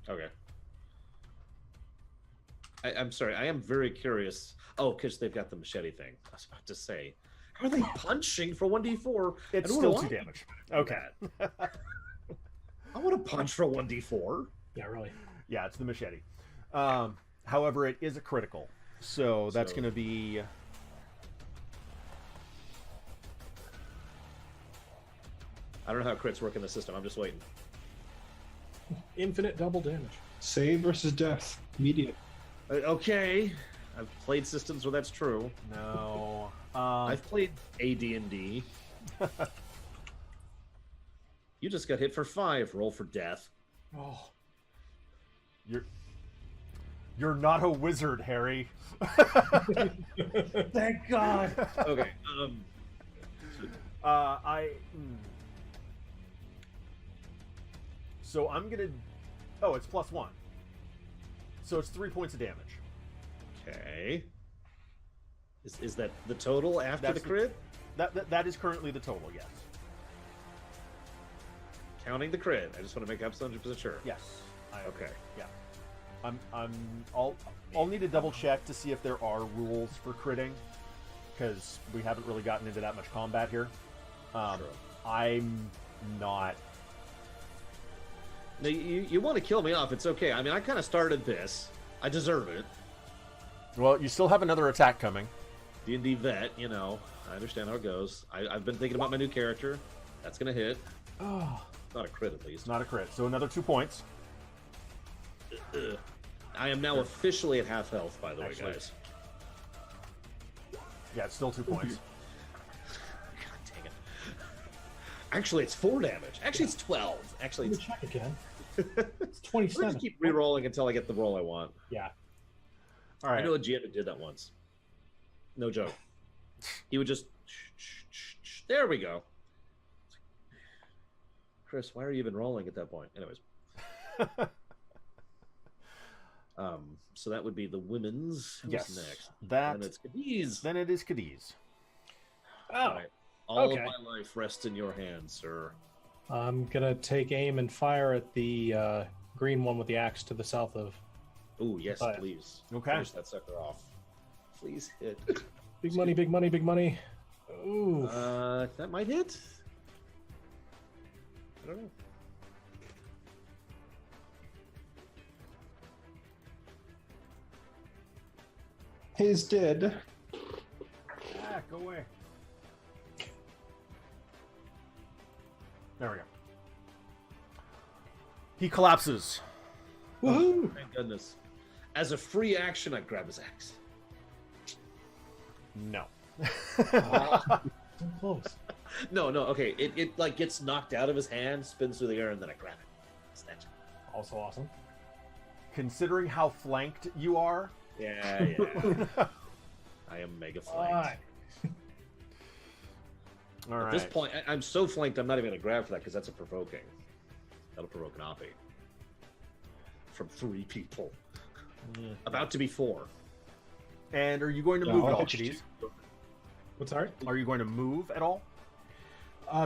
Okay. I'm sorry. I am very curious. Oh, because they've got the machete thing. I was about to say, how are they punching for 1d4? It's I don't still wanna 2 lie. damage. Okay. I want to punch for 1d4. Yeah, really. Yeah, it's the machete. However, it is a critical. So that's going to be... I don't know how crits work in the system. I'm just waiting. Infinite double damage. Save versus death. Immediate. Okay. I've played systems where that's true. No. I've played AD&D. You just got hit for 5. Roll for death. Oh. You're... You're not a wizard, Harry. Thank God. Okay. So I'm gonna. Oh, it's +1. So it's 3 points of damage. Okay. Is that the total after the crit? That is currently the total. Yes. Counting the crit. I just want to make absolutely 100% sure. Yes. Okay. Yeah. I'll need to double check to see if there are rules for critting, because we haven't really gotten into that much combat here. Sure. I'm not. No, you want to kill me off? It's okay. I mean, I kind of started this. I deserve it. Well, you still have another attack coming. D&D vet, you know. I understand how it goes. I've been thinking about my new character. That's gonna hit. Oh. Not a crit, at least. Not a crit. So another 2 points. I am now officially at half health, by the way, guys. Yeah, it's still 2 points. God dang it. Actually, it's 4 damage. Actually, it's 12. Actually, Let it's... me check again. It's Let 27. me just keep re-rolling until I get the roll I want. Yeah. All right. I know a GM who did that once. No joke. He would just... There we go. Chris, why are you even rolling at that point? Anyways. So that would be the women's. Who's Yes. next? That. And it's Cadiz. Then it is Cadiz. Oh. Right. All okay. of my life rests in your hands, sir. I'm gonna take aim and fire at the green one with the axe to the south of. Oh yes, Fire. please. Okay. Finish that sucker off. Please hit. Big money, big money, big money. Ooh. That might hit. I don't know. He's dead. Ah, go away. There we go. He collapses. Woohoo! Thank goodness. As a free action, I grab his axe. No. So close. No, okay. It like gets knocked out of his hand, spins through the air, and then I grab it. Snatch it. Also awesome. Considering how flanked you are. Yeah. I am mega flanked. Alright. All right. At this point, I'm so flanked, I'm not even going to grab for that because that's a provoking. That'll provoke an offie. From 3 people. About to be 4. And are you going to No, move at I'll all, hit you. Cadiz? What's that? Are you going to move at all?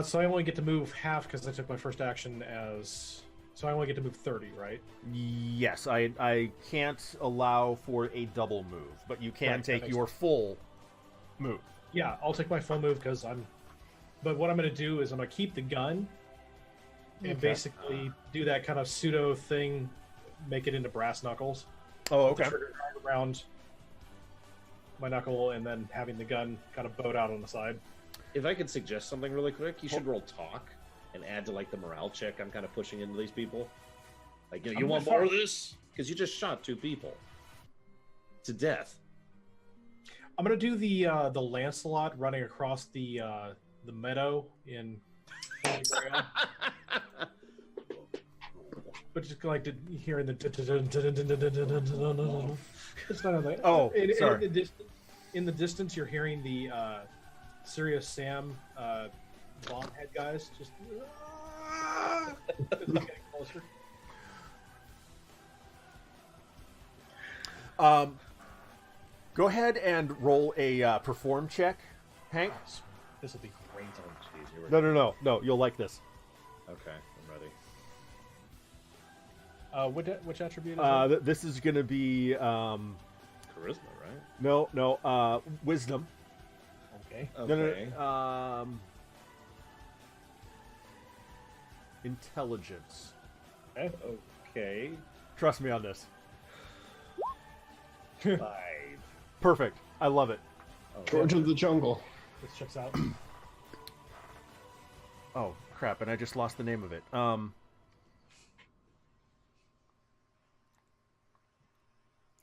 So I only get to move half because I took my first action as. So I only get to move 30, right? Yes, I can't allow for a double move, but you can Right, that take makes your full move. Yeah, I'll take my full move because I'm. But what I'm going to do is I'm going to keep the gun and Okay. basically do that kind of pseudo thing, make it into brass knuckles. Oh, The okay. trigger right around my knuckle and then having the gun kind of bowed out on the side. If I could suggest something really quick, you should roll talk and add to like the morale check I'm kind of pushing into these people. Like, you want more of this? Because you just shot 2 people to death. I'm going to do the Lancelot running across the meadow in Holy Grail. But just like hearing the it's not like Oh, sorry. in the distance you're hearing the Serious Sam bomb head guys just getting closer. Go ahead and roll a perform check, Hank. This will be great. Oh, jeez, here we go. No. You'll like this. Okay, I'm ready. Which attribute is it? This is going to be Charisma, right? no, wisdom. Okay. Okay. No. Intelligence. Okay. Trust me on this. 5. Perfect. I love it. Oh, George of the Jungle. This checks out. Oh crap! And I just lost the name of it.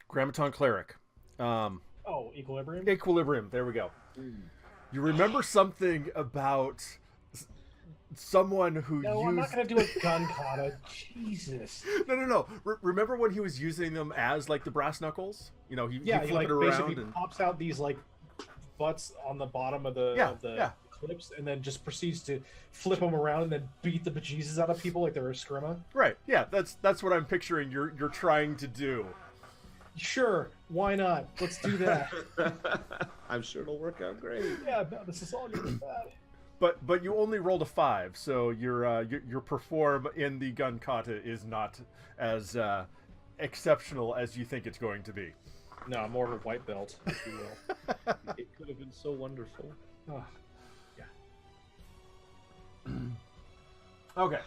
Grammaton Cleric. Equilibrium. Equilibrium. There we go. You remember something about someone who No, used... I'm not going to do a gun kata. Jesus. No. Remember when he was using them as like the brass knuckles? You know, he Yeah, he flip like it around basically and... pops out these like butts on the bottom of the clips, and then just proceeds to flip them around and then beat the bejesus out of people like they're a scrimma. Right. Yeah, that's what I'm picturing. You're trying to do. Sure, why not? Let's do that. I'm sure it'll work out great. Yeah, no, this is all gonna be bad. But you only rolled a 5, so your perform in the gun kata is not as exceptional as you think it's going to be. No, I'm more of a white belt, if you will. It could have been so wonderful. Oh, yeah. Okay.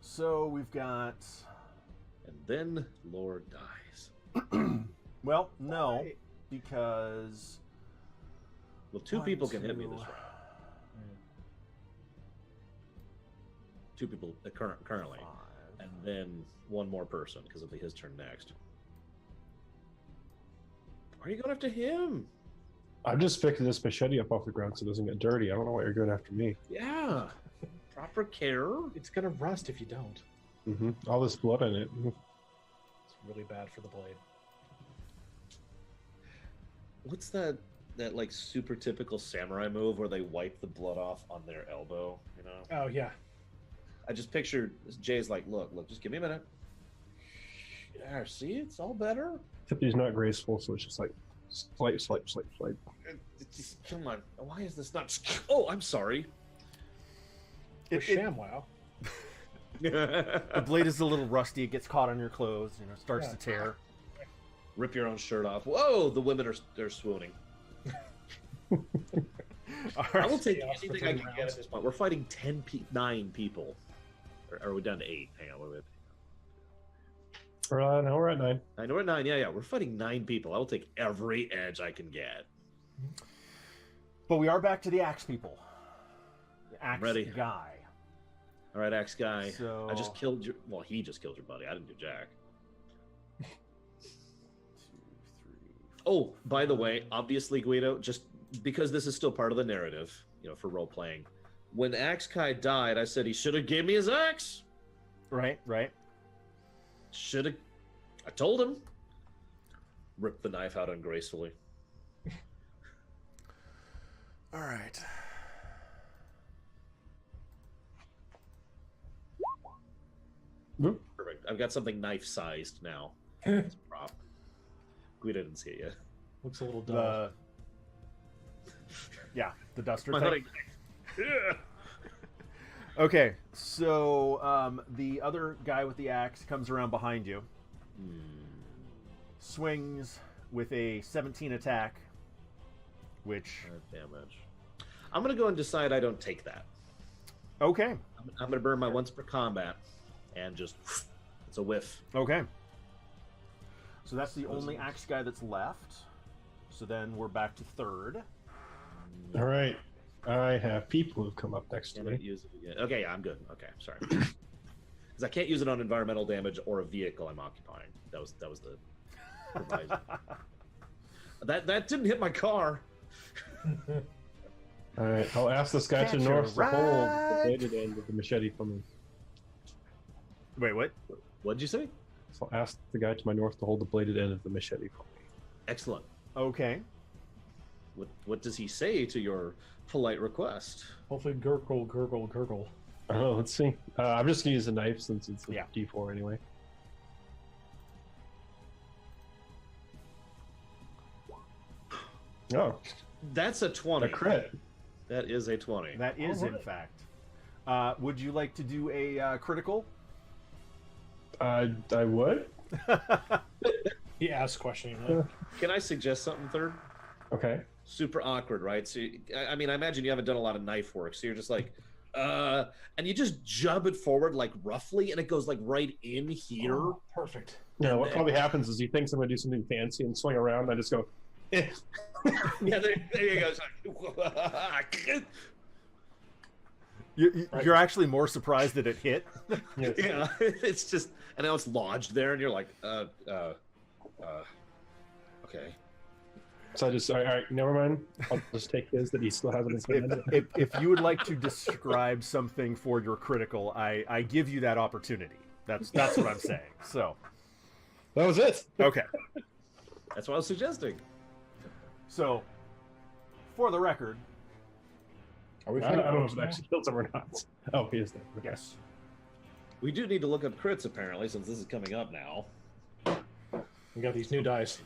So we've got... And then Lord dies. Well, no, Why? because... Well, 2 people can hit me this round. 2 people currently. 5. And then 1 more person, because it'll be his turn next. Why are you going after him? I'm just picking this machete up off the ground so it doesn't get dirty. I don't know why you're going after me. Yeah. Proper care. It's gonna rust if you don't. All this blood in it. It's really bad for the blade. What's that like super typical samurai move where they wipe the blood off on their elbow, you know? Oh yeah. I just pictured Jay's like, look, just give me a minute. Yeah, see, it's all better. Except he's not graceful, so it's just like slight. Just, come on, why is this not? Oh, I'm sorry. ShamWow. The blade is a little rusty. It gets caught on your clothes. You know, starts to tear. Rip your own shirt off. Whoa, the women are swooning. I will take anything I can get at this point. We're fighting 9 people. Or are we down to 8? Hang on, wait. No, we're at 9. I know we're at 9. Yeah. We're fighting 9 people. I will take every edge I can get. But we are back to the axe people. The axe Ready. guy. All right, axe guy. So... I just killed your... Well, he just killed your buddy. I didn't do jack. 2, 3. Oh, by the way, obviously, Guido, just because this is still part of the narrative, you know, for role-playing, when Axe Kai died, I said he should have gave me his axe. Right. Should have... I told him. Ripped the knife out ungracefully. All right. Perfect. I've got something knife-sized now. It's a prop. Guido didn't see it yet. Looks a little dull. The duster My thing. hunting knife. Okay, so the other guy with the axe comes around behind you, swings with a 17 attack, which... damage. I'm going to go and decide I don't take that. Okay. I'm going to burn my once per combat, and just... It's a whiff. Okay. So that's the only axe guy that's left. So then we're back to 3rd. All right. I have people who've come up next to Can't me. use it again. Okay, yeah, I'm good. Okay, sorry. Because I can't use it on environmental damage or a vehicle I'm occupying. That was the proviso. that didn't hit my car. All right. I'll ask this guy to the north to hold the bladed end of the machete for me. Wait, what? What'd you say? So I'll ask the guy to my north to hold the bladed end of the machete for me. Excellent. Okay. What does he say to your polite request? Hopefully gurgle. I don't know. Let's see. I'm just going to use a knife since it's a Yeah. D4 anyway. Oh, That's a 20. a crit. That is a 20. That is, All right. in fact. Would you like to do a critical? I would. He asked questioningly. Can I suggest something, Third? Okay. Super awkward, right? So, I mean, I imagine you haven't done a lot of knife work, so you're just like, and you just jab it forward, like, roughly, and it goes, like, right in here. Oh, perfect. Yeah, what probably happens is he thinks I'm going to do something fancy and swing around, and I just go, eh. Yeah, there you go. It's like, You're actually more surprised that it hit. Yes. yeah, it's just, and now it's lodged there, and you're like, okay. So I just, all right, never mind. I'll just take his that he still hasn't been if you would like to describe something for your critical, I give you that opportunity. That's what I'm saying. So that was it. Okay. That's what I was suggesting. So, for the record, Are we? I don't know if it actually kills him or not. Oh, he is dead. Okay. Yes. We do need to look up crits apparently, since this is coming up now. We got these new dice.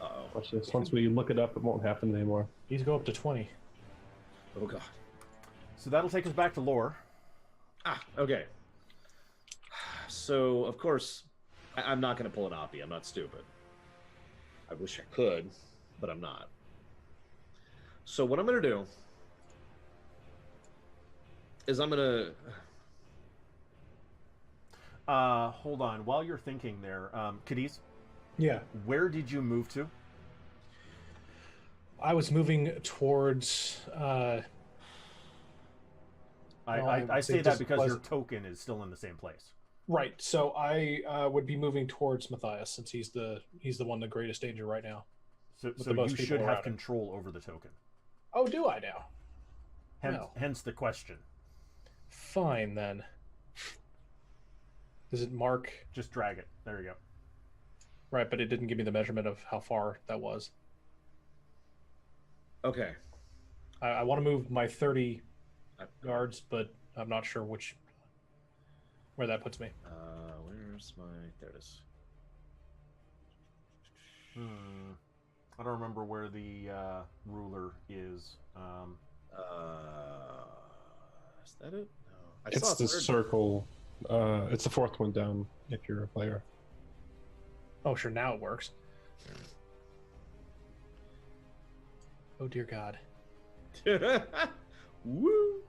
Uh-oh. Watch this. Once we look it up, it won't happen anymore. These go up to 20. Oh god. So that'll take us back to lore. Okay. So, of course, I'm not going to pull an Oppie. I'm not stupid. I wish I could, but I'm not. So what I'm going to do is I'm going to... Hold on. While you're thinking there, Cadiz, Yeah. where did you move to? I was moving towards. I say that because your token is still in the same place. Right. So I would be moving towards Matthias since he's the one in the greatest danger right now. So the most you people should have around him. control over the token. Oh, do I now? Hence the question. Fine then. Does it mark? Just drag it. There you go. Right, but it didn't give me the measurement of how far that was. Okay. I want to move my 30 yards, but I'm not sure where that puts me. Where's my... There it is. I don't remember where the ruler is. Is that it? No. It's the circle. It's the fourth one down if you're a player. Oh, sure, now it works. Oh, dear God. Woo!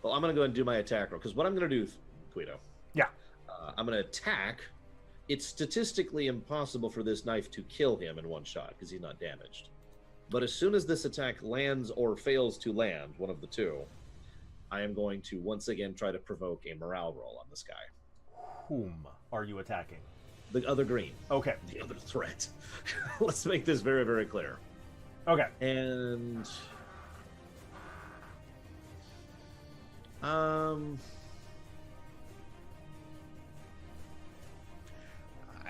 Well, I'm going to go ahead and do my attack roll, because what I'm going to do, Guido... Yeah. I'm going to attack. It's statistically impossible for this knife to kill him in one shot, because he's not damaged. But as soon as this attack lands or fails to land, one of the two, I am going to once again try to provoke a morale roll on this guy. Whom are you attacking? The other green. Okay. The other threat. Let's make this very, very clear. Okay. And... I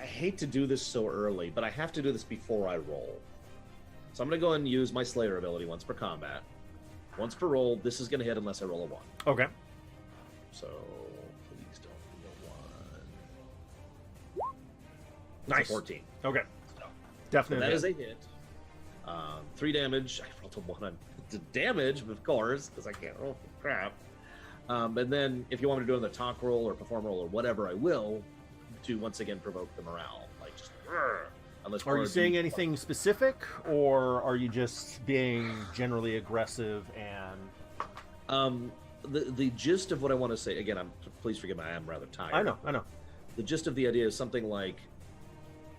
hate to do this so early, but I have to do this before I roll. So I'm going to go and use my Slayer ability once per combat. Once per roll, this is going to hit unless I roll a 1. Okay. So, please don't be a 1. Nice. It's a 14. Okay. So, Definitely. that is a hit. 3 damage. I rolled a 1 on damage, of course, because I can't roll for crap. And then, if you want me to do another talk roll or perform roll or whatever, I will, to once again provoke the morale. Like, just... Unless are you saying anything specific, or are you just being generally aggressive and... The gist of what I want to say, again, please forgive me, I am rather tired. I know. The gist of the idea is something like,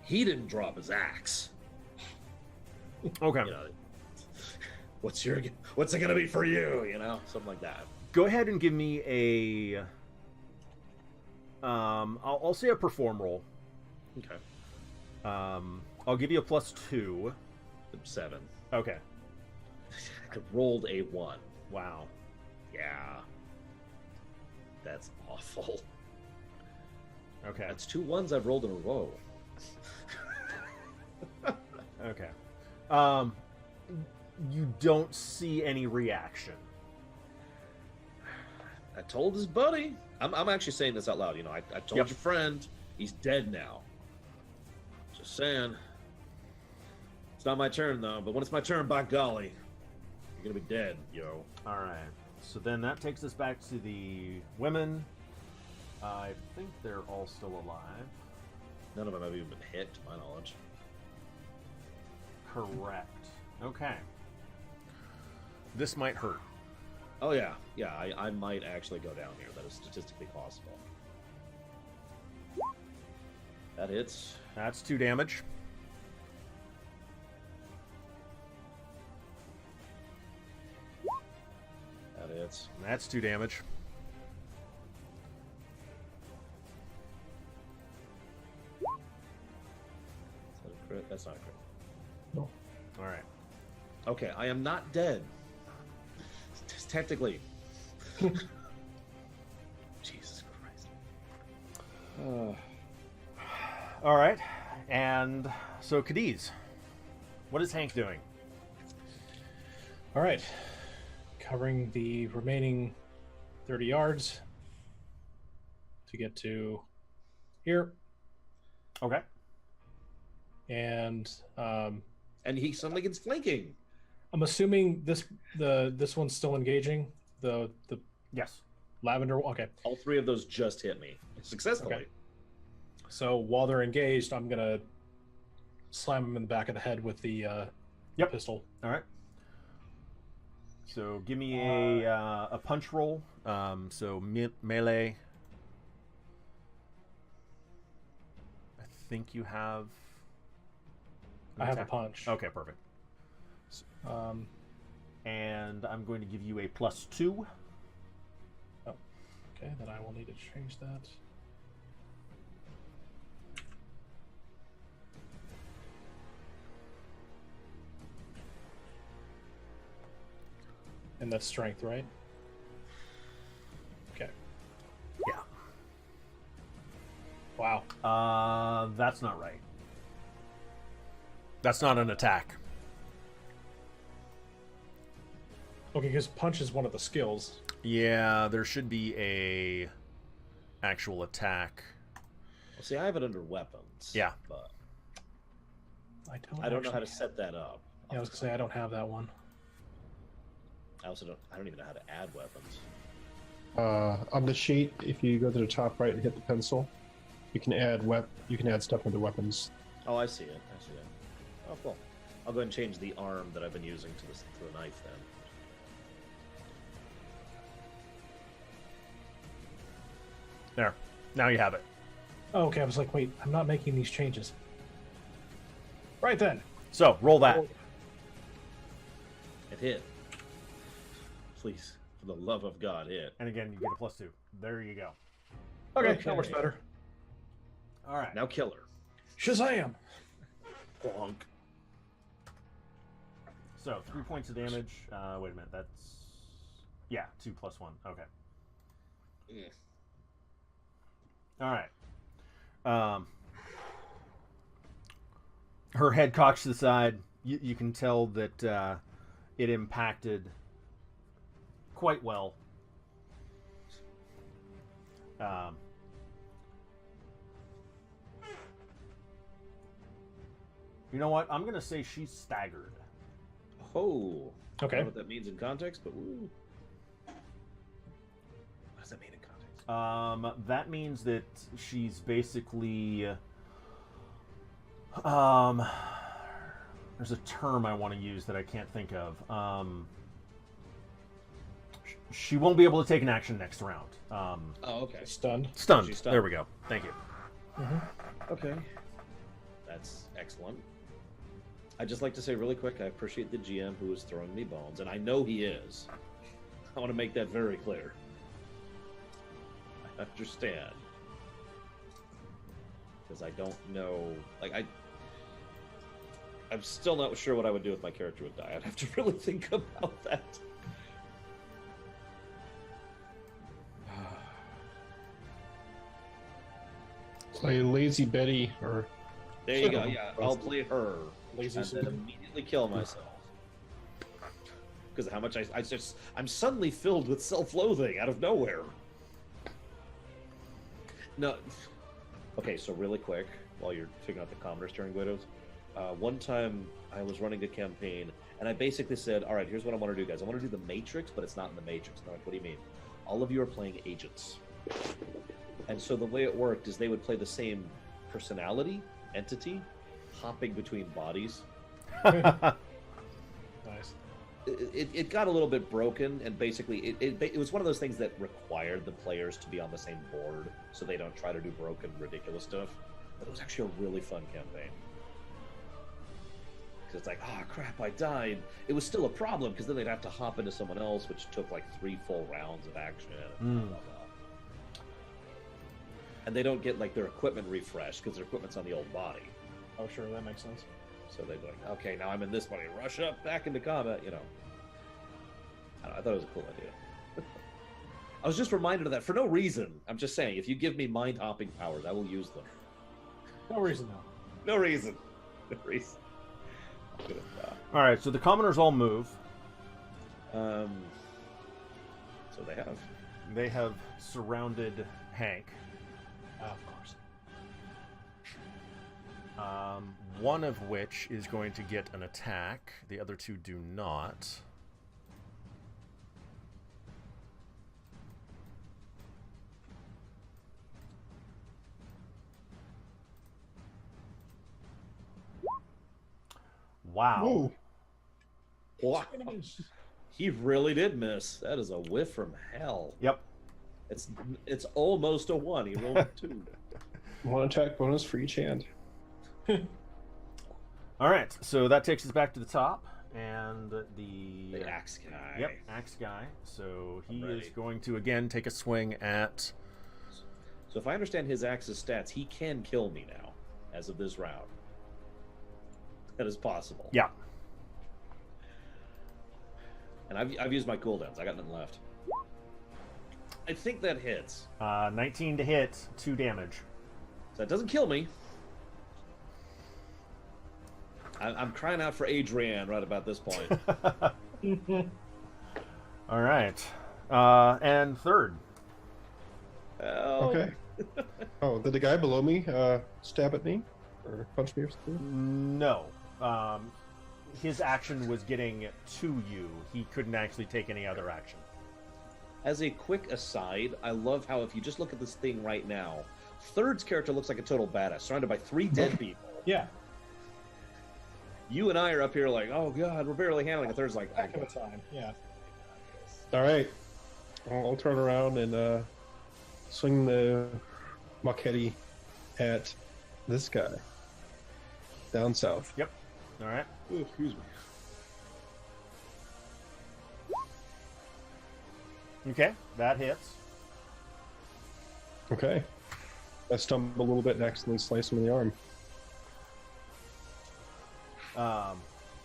he didn't drop his axe. Okay. You know, what's it gonna be for you? You know, something like that. Go ahead and give me a... I'll say a perform roll. Okay. I'll give you a +2. 7. Okay. I rolled a 1. Wow. Yeah. That's awful. Okay. That's 2 1s I've rolled in a row. Okay. You don't see any reaction. I told his buddy. I'm actually saying this out loud. You know, I told Yep. your friend he's dead now. Just saying. It's not my turn though. But when it's my turn, by golly, you're gonna be dead, yo. All right. So then that takes us back to the women. I think they're all still alive. None of them have even been hit, to my knowledge. Correct. Okay. This might hurt. Oh yeah, yeah. I might actually go down here. That is statistically possible. That hits. That's 2 damage. That hits. That's 2 damage. Is that a crit? That's not a crit. No. All right. Okay, I am not dead. Technically. Jesus Christ. All right. And so, Cadiz, what is Hank doing? All right. Covering the remaining 30 yards to get to here. Okay. And he suddenly gets flanking. I'm assuming this one's still engaging. The Yes. lavender. Okay. All three of those just hit me successfully. Okay. So while they're engaged, I'm gonna slam them in the back of the head with the pistol. All right. So give me a punch roll. So melee. I think you have. I have a punch. Okay, perfect. And I'm going to give you a +2. Oh, okay. Then I will need to change that. And that's strength, right? Okay. Yeah. Wow. That's not right. That's not an attack. Okay, because punch is one of the skills. Yeah, there should be a actual attack. Well, see, I have it under weapons. Yeah. But I don't know how to set that up. Yeah, I was gonna say I don't have that one. I don't even know how to add weapons. On the sheet, if you go to the top right and hit the pencil, you can add stuff under weapons. Oh, I see it. Oh, cool. I'll go ahead and change the arm that I've been using to the knife then. There. Now you have it. Oh, okay, I was like, wait, I'm not making these changes. Right then. So, roll that. It hit. Please, for the love of God, hit. And again, you get a +2. There you go. Okay, that works better. All right. Now kill her. Shazam! Bonk. So, 3 points of damage. Wait a minute. That's... Yeah, 2 + 1. Okay. Yeah. All right. Her head cocks to the side. You can tell that it impacted quite well. You know what? I'm going to say she's staggered. Oh. Okay. I don't know what that means in context, but woo. What does that mean in context? That means that she's basically... there's a term I want to use that I can't think of. She won't be able to take an action next round. Oh, okay. Stunned. Stunned. She's stunned. There we go. Thank you. Mm-hmm. Okay. That's excellent. I'd just like to say really quick, I appreciate the GM who is throwing me bones, and I know he is. I want to make that very clear. I understand. Because I don't know... I'm still not sure what I would do if my character would die. I'd have to really think about that. Play Lazy Betty, or There you go. Yeah, I'll play her. Lazy And then immediately kill myself. Because of how much I'm suddenly filled with self-loathing out of nowhere. No. Okay, so really quick, while you're figuring out the commoners turning widows, one time I was running a campaign, and I basically said, all right, here's what I want to do, guys. I want to do the Matrix, but it's not in the Matrix. And they're like, what do you mean? All of you are playing agents. And so the way it worked is they would play the same personality, entity, hopping between bodies. Nice. It got a little bit broken, and basically it was one of those things that required the players to be on the same board so they don't try to do broken, ridiculous stuff. But it was actually a really fun campaign. Because it's like, oh crap, I died. It was still a problem, because then they'd have to hop into someone else, which took like 3 full rounds of action. And blah, blah, blah. And they don't get like their equipment refreshed, because their equipment's on the old body. Oh, sure, that makes sense. So they'd be like, okay, now I'm in this body. Rush up back into combat, you know. I thought it was a cool idea. I was just reminded of that for no reason. I'm just saying, if you give me mind-hopping powers, I will use them. No reason, though. No reason. No reason. All right, so the commoners all move. So they have. They have surrounded Hank. Of course. One of which is going to get an attack. The other two do not. Wow. Whoa. Wow. He really did miss. That is a whiff from hell. Yep. It's almost a 1. He rolled a 2. One attack bonus for each hand. All right, so that takes us back to the top, and The axe guy. Yep, axe guy. So he ready. is going to again take a swing at. So if I understand his axe's stats, he can kill me now, as of this round. That is possible. Yeah. And I've used my cooldowns. I got nothing left. I think that hits. 19 to hit, 2 damage. So that doesn't kill me. I'm crying out for Adrienne right about this point. All right. And third. Oh. Okay. Oh, did the guy below me stab at me? Or punch me or something? No. His action was getting to you. He couldn't actually take any other action. As a quick aside, I love how if you just look at this thing right now, Third's character looks like a total badass, surrounded by 3 dead people. Yeah. You and I are up here like, oh god, we're barely handling it. Third's like, Back of a time. Yeah. All right. I'll turn around and swing the machete at this guy down south. Yep. All right. oh, excuse me. Okay, that hits. Okay. I stumble a little bit and accidentally slice him in the arm.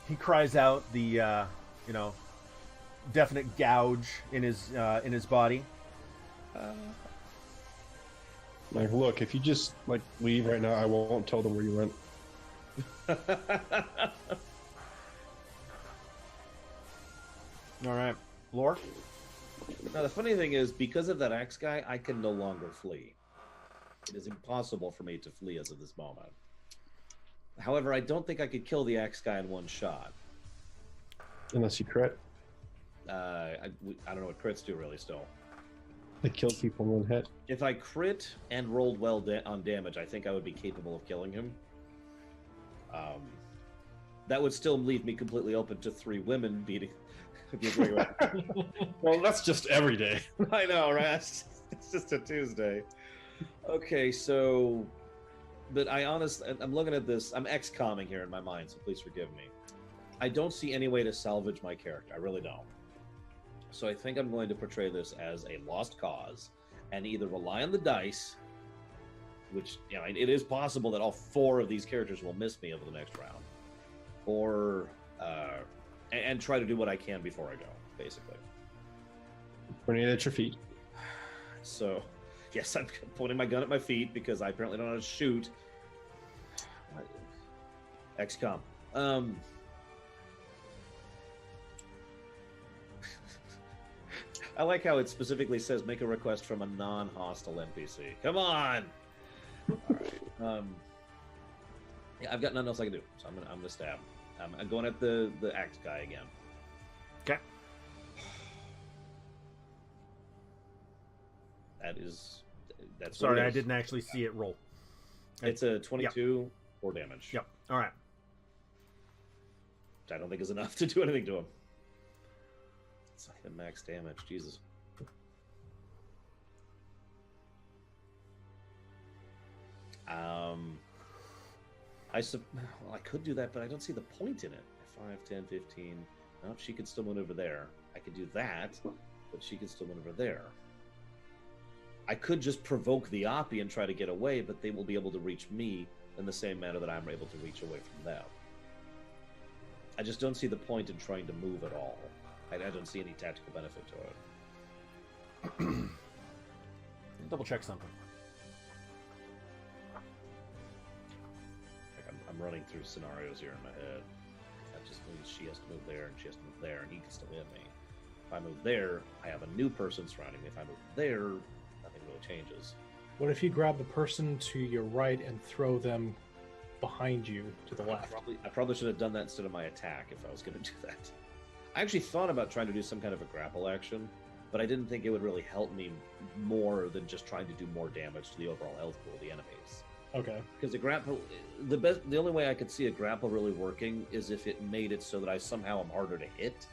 He cries out the, definite gouge in his body. Like, look, if you just leave right now, I won't tell them where you went. All right, Lore. Now, the funny thing is, because of that axe guy, I can no longer flee. It is impossible for me to flee as of this moment. However, I don't think I could kill the axe guy in one shot. Unless you crit. I don't know what crits do, really, still. They kill people in one hit. If I crit and rolled well on damage, I think I would be capable of killing him. That would still leave me completely open to 3 women beating... Well, that's just every day. I know, right? It's just a Tuesday. Okay, so... But I'm looking at this. I'm XCOMing here in my mind, so please forgive me. I don't see any way to salvage my character. I really don't. So I think I'm going to portray this as a lost cause and either rely on the dice, which, it is possible that all 4 of these characters will miss me over the next round, or and try to do what I can before I go, basically. Grenade at your feet. So, yes, I'm pointing my gun at my feet because I apparently don't know how to shoot. XCOM. I like how it specifically says make a request from a non-hostile NPC. Come on! Alright. Yeah, I've got nothing else I can do, so I'm gonna stab. I'm going at the axe guy again. Okay. That's Sorry, what it I is. didn't actually see it roll. It's a 22 4 damage. Yep. All right. Which I don't think is enough to do anything to him. It's not even max damage. Jesus. I could do that, but I don't see the point in it. 5, 10, 15. No, she could still maneuver there. I could do that, but she could still maneuver there. I could just provoke the Oppie and try to get away, but they will be able to reach me in the same manner that I'm able to reach away from them. I just don't see the point in trying to move at all. I don't see any tactical benefit to it. Double check something. Like I'm running through scenarios here in my head. That just means she has to move there, and she has to move there, and he can still hit me. If I move there, I have a new person surrounding me. If I move there, nothing really changes. What if you grab the person to your right and throw them behind you to the left? I probably should have done that instead of my attack if I was going to do that. I actually thought about trying to do some kind of a grapple action, but I didn't think it would really help me more than just trying to do more damage to the overall health pool of the enemies. Okay. Because the grapple, the only way I could see a grapple really working is if it made it so that I somehow am harder to hit.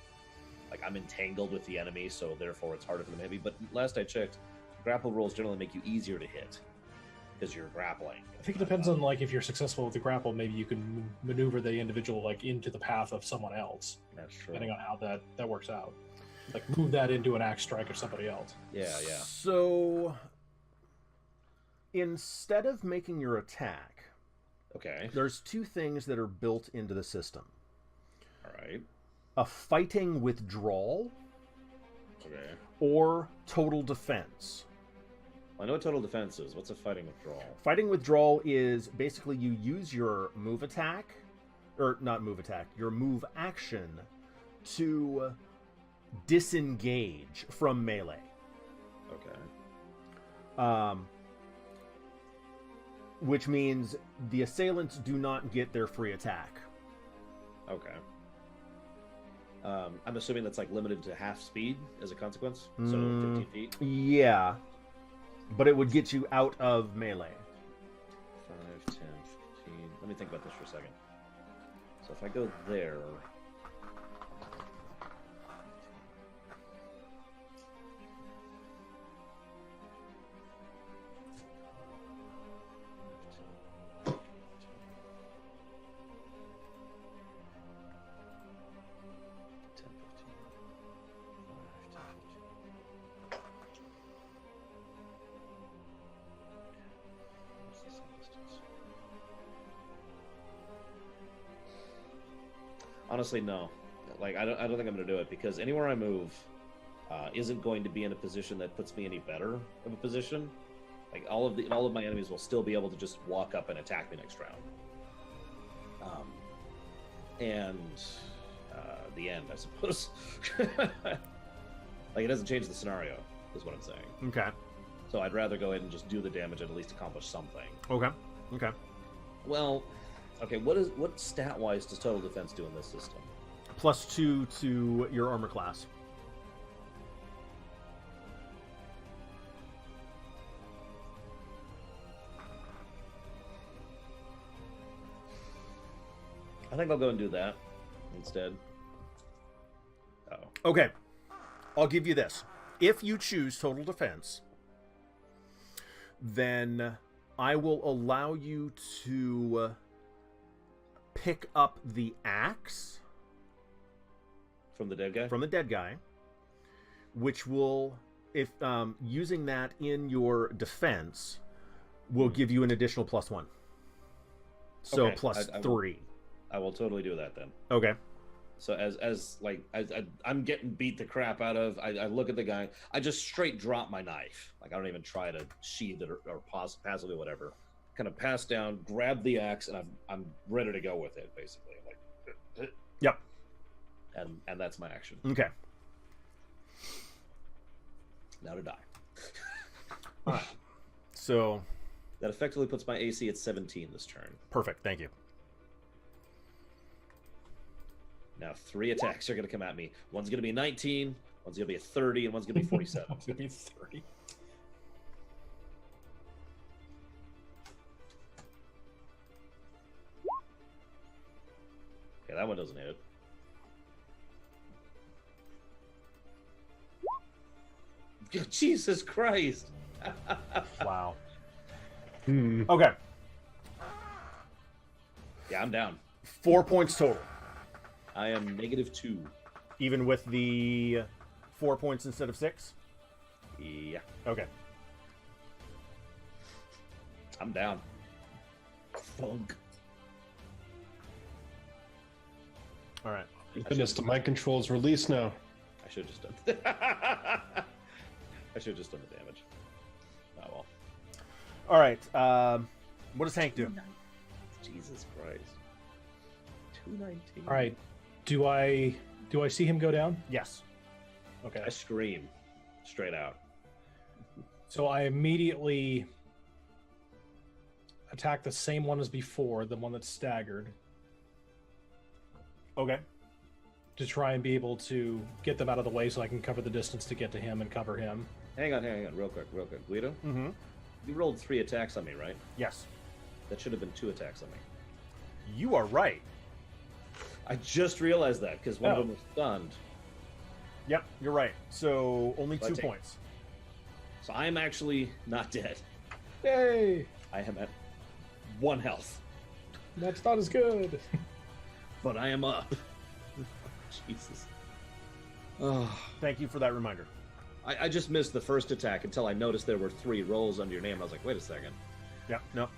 Like I'm entangled with the enemy, so therefore it's harder for them to hit me. But last I checked, grapple rolls generally make you easier to hit because you're grappling. I think it depends on like if you're successful with the grapple, maybe you can maneuver the individual like into the path of someone else. That's true. Depending on how that works out. Like move that into an axe strike of somebody else. Yeah. So instead of making your attack, okay, there's two things that are built into the system. All right. A fighting withdrawal, okay, or total defense. I know what total defense is. What's a fighting withdrawal? Fighting withdrawal is basically you use your move attack, or not move attack, your move action to disengage from melee. Okay. Which means the assailants do not get their free attack. Okay. I'm assuming that's like limited to half speed as a consequence, so 15 feet. Yeah, but it would get you out of melee. 5, 10, 15. Let me think about this for a second. So if I go there, honestly, no. Like, I don't think I'm going to do it because anywhere I move isn't going to be in a position that puts me any better of a position. Like all of my enemies will still be able to just walk up and attack me next round. The end, I suppose. Like it doesn't change the scenario, is what I'm saying. Okay. So I'd rather go ahead and just do the damage and at least accomplish something. Okay. Okay. Well, okay. What stat wise does total defense do in this system? +2 to your armor class. I think I'll go and do that instead. Oh. Okay. I'll give you this. If you choose total defense, then I will allow you to pick up the axe From the dead guy? from the dead guy, which will, if using that in your defense, will give you an additional +1. So Okay, +3. I will totally do that then. Okay. So as I'm getting beat the crap out of, I look at the guy, I just straight drop my knife. Like I don't even try to sheath it or passively, whatever. Kind of pass down, grab the axe, and I'm ready to go with it, basically. Like, Yep. And that's my action. Okay. Now to die. All right. So That effectively puts my AC at 17 this turn. perfect. Thank you. Now 3 attacks are going to come at me. One's going to be 19, one's going to be a 30, and one's going to be 47. It's gonna be 30. Okay, that one doesn't hit. Jesus Christ! Wow. Hmm. Okay. Yeah, I'm down. 4 points total. I am -2. Even with the 4 points instead of 6? Yeah, Okay. I'm down. Funk. All right. Goodness, the mind controls released now. I should have just done. I should have just done the damage. Oh well. All right. What does Hank do? Jesus Christ. 219. All right. Do I see him go down? Yes. Okay. I scream straight out. So I immediately attack the same one as before, the one that's staggered, Okay. to try and be able to get them out of the way so I can cover the distance to get to him and cover him. Hang on, real quick. Guido, Mm-hmm. you rolled 3 attacks on me, right? Yes. That should have been 2 attacks on me. You are right. I just realized that because one of Oh. them was stunned. Yep, you're right. So only So I 2 take- points. So I'm actually not dead. Yay! I am at 1 health, That's not as good. but I am up. Jesus. Oh, Thank you for that reminder. I just missed the first attack until I noticed there were 3 rolls under your name. I was like, wait a second. Yep. No.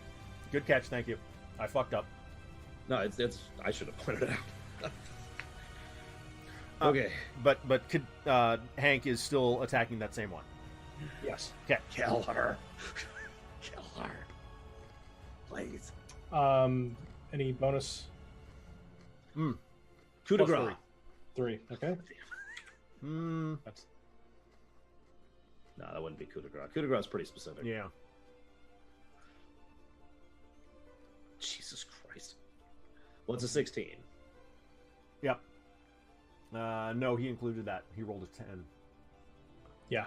Good catch. Thank you. I fucked up. No, it's I should have pointed it out. Okay. But Hank is still attacking that same one. Yes. Okay. Kill her. Kill her. Please. Any bonus? Coup de Plus grace. 3. Okay. That's No, that wouldn't be coup de grace. Coup de grace is pretty specific. yeah. Jesus Christ. What's a 16? Yep. No, he included that. He rolled a 10. Yeah.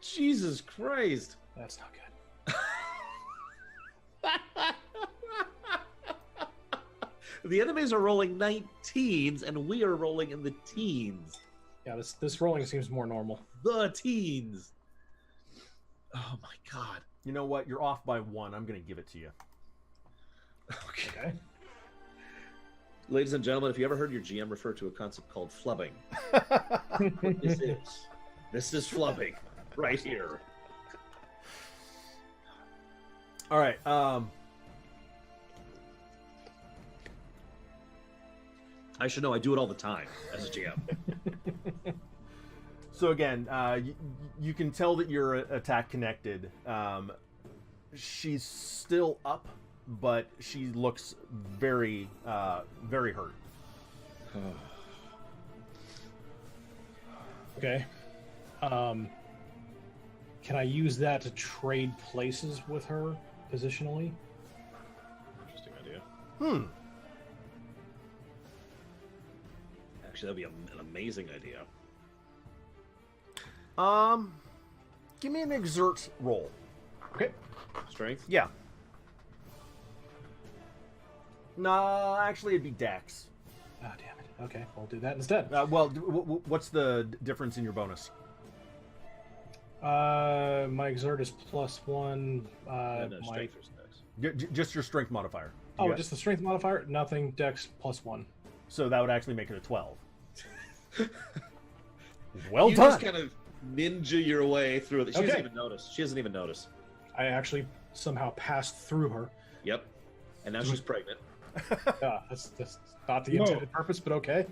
Jesus Christ. That's not good. The enemies are rolling 19s, and we are rolling in the teens. Yeah, this rolling seems more normal. The teens. Oh my god. You know what? You're off by 1. I'm going to give it to you. Okay. Ladies and gentlemen, if you ever heard your GM refer to a concept called flubbing, what this is flubbing right here. All right. I should know. I do it all the time as a GM. So again, you can tell that your attack connected. She's still up, but she looks very, very hurt. Okay. Can I use that to trade places with her positionally? Interesting idea. Actually, that'd be an amazing idea. Give me an exert roll. Okay. Strength? Yeah. No, actually, it'd be Dex. Oh, damn it. Okay, we'll do that instead. Well, what's the difference in your bonus? My exert is +1. No, My... strength or dex. Just your strength modifier. Oh, just the strength modifier? Nothing. Dex +1. So that would actually make it a 12. Well You done. just kind of ninja your way through it. She doesn't Okay. even notice. She doesn't even notice. I actually somehow passed through her. Yep. And now she's pregnant. That's not the intended purpose, but okay.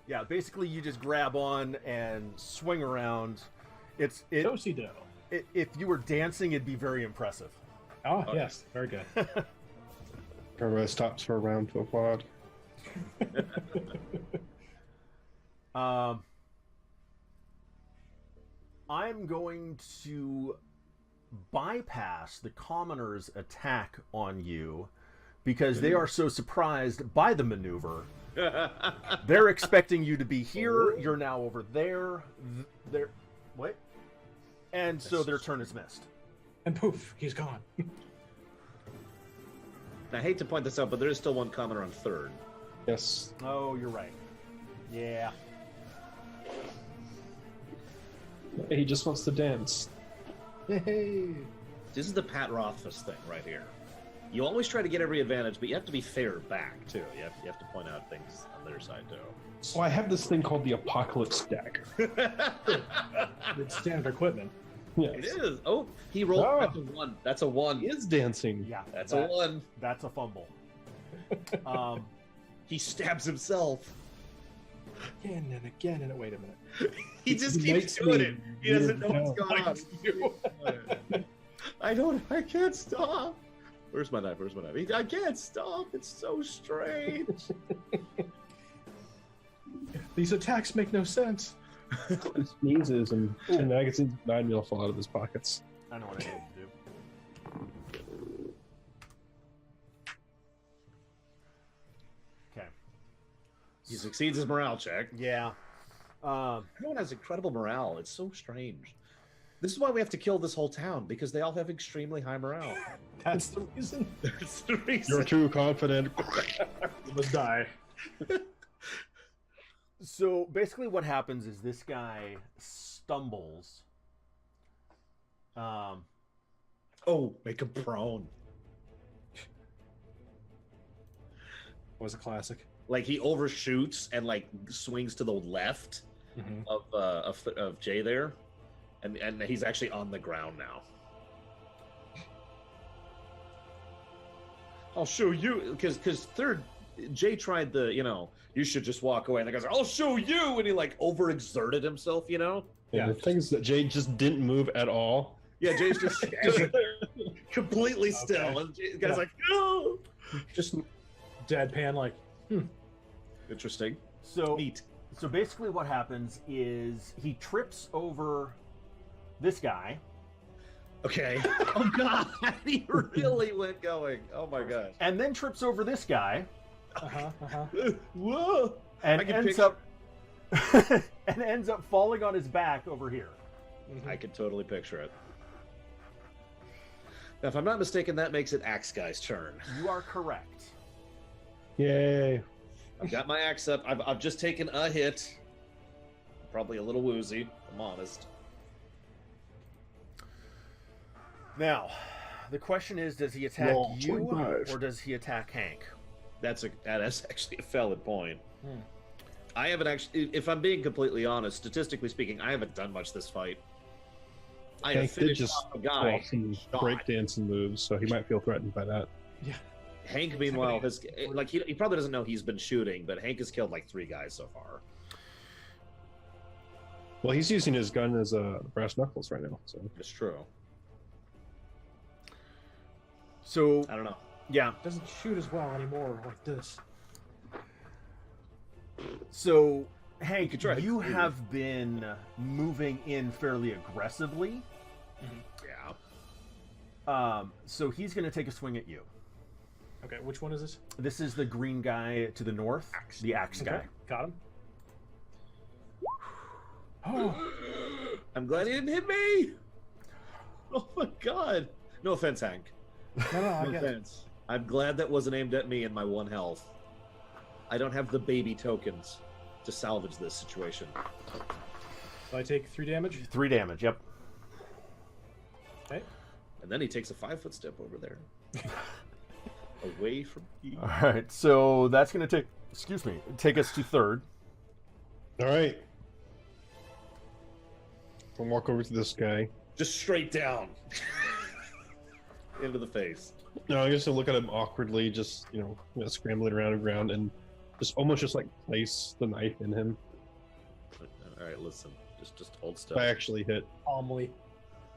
Yeah, basically you just grab on and swing around. Do-si-do. If you were dancing, it'd be very impressive. Oh, yes. Very good. Everybody stops for a round to applaud. I'm going to bypass the commoner's attack on you because they are so surprised by the maneuver. They're expecting you to be here. You're now over there. There. What? And so their turn is missed. And poof, he's gone. I hate to point this out, but there is still one commoner on third. Yes. Oh, you're right. Yeah. He just wants to dance. Hey. This is the Pat Rothfuss thing right here. You always try to get every advantage, but you have to be fair back, too. You have to point out things on their side, too. So I have this thing called the Apocalypse Dagger. It's standard equipment. Yes. It is. Oh, he rolled. Oh. That's a 1. That's a 1. He is dancing. Yeah, That's a 1. That's a fumble. He stabs himself. Again and again and wait a minute. He just He keeps makes doing me it. He doesn't know what's weird going on. I can't stop. Where's my knife? I can't stop. It's so strange. These attacks make no sense. He sneezes and magazines of 9 mil fall out of his pockets. I know what I need to do. Okay. He succeeds his morale check. Yeah. Everyone has incredible morale. It's so strange. This is why we have to kill this whole town, because they all have extremely high morale. That's the reason. That's the reason. You're too confident. You must die. So basically what happens is this guy stumbles. Oh, make him prone. Was a classic. Like he overshoots and like swings to the left of Jay there, and he's actually on the ground now. I'll show you, because third Jay tried the, you should just walk away, and the guy's like, I'll show you, and he like overexerted himself, And Yeah. the thing is that Jay just didn't move at all. Yeah, Jay's just completely still, and the guy's like, no. Just deadpan, like, Interesting. So Neat. So basically what happens is he trips over this guy. Okay. Oh god, he really went going. Oh my god. And then trips over this guy. Whoa. And I can ends picture- up and ends up falling on his back over here. I can totally picture it. Now, if I'm not mistaken, that makes it Axe Guy's turn. You are correct. Yay. I've got my axe up. I've just taken a hit. Probably a little woozy, I'm honest. Now, the question is, does he attack Roll you 25. or does he attack Hank? That is actually a valid point. I haven't actually, if I'm being completely honest, statistically speaking, I haven't done much this fight. I have Hank did finished just off a guy. some shot. breakdancing moves, so he might feel threatened by that. Hank, meanwhile, has like he probably doesn't know he's been shooting, but Hank has killed like 3 guys so far. Well, he's using his gun as a brass knuckles right now. So It's true. So, I don't know. yeah. doesn't shoot as well anymore like this. So, Hank, could try to you clear. have been moving in fairly aggressively. Yeah. So he's going to take a swing at you. Okay, which one is this? This is the green guy to the north, the axe guy. Okay, got him. Oh, I'm glad he didn't hit me. Oh my god. No offense, Hank. no, I No get it. offense. I'm glad that wasn't aimed at me and my 1 health. I don't have the baby tokens to salvage this situation. So I take 3 damage. 3 damage, yep. Okay. And then he takes a 5-foot step over there. Away from me. All right, so that's going to take us to third. all right, I'll walk over to this guy. Just straight down. Into the face. No, I guess I'll look at him awkwardly, just scrambling around the ground, and just like place the knife in him. Alright, listen. Just hold If still. I actually hit, Calmly.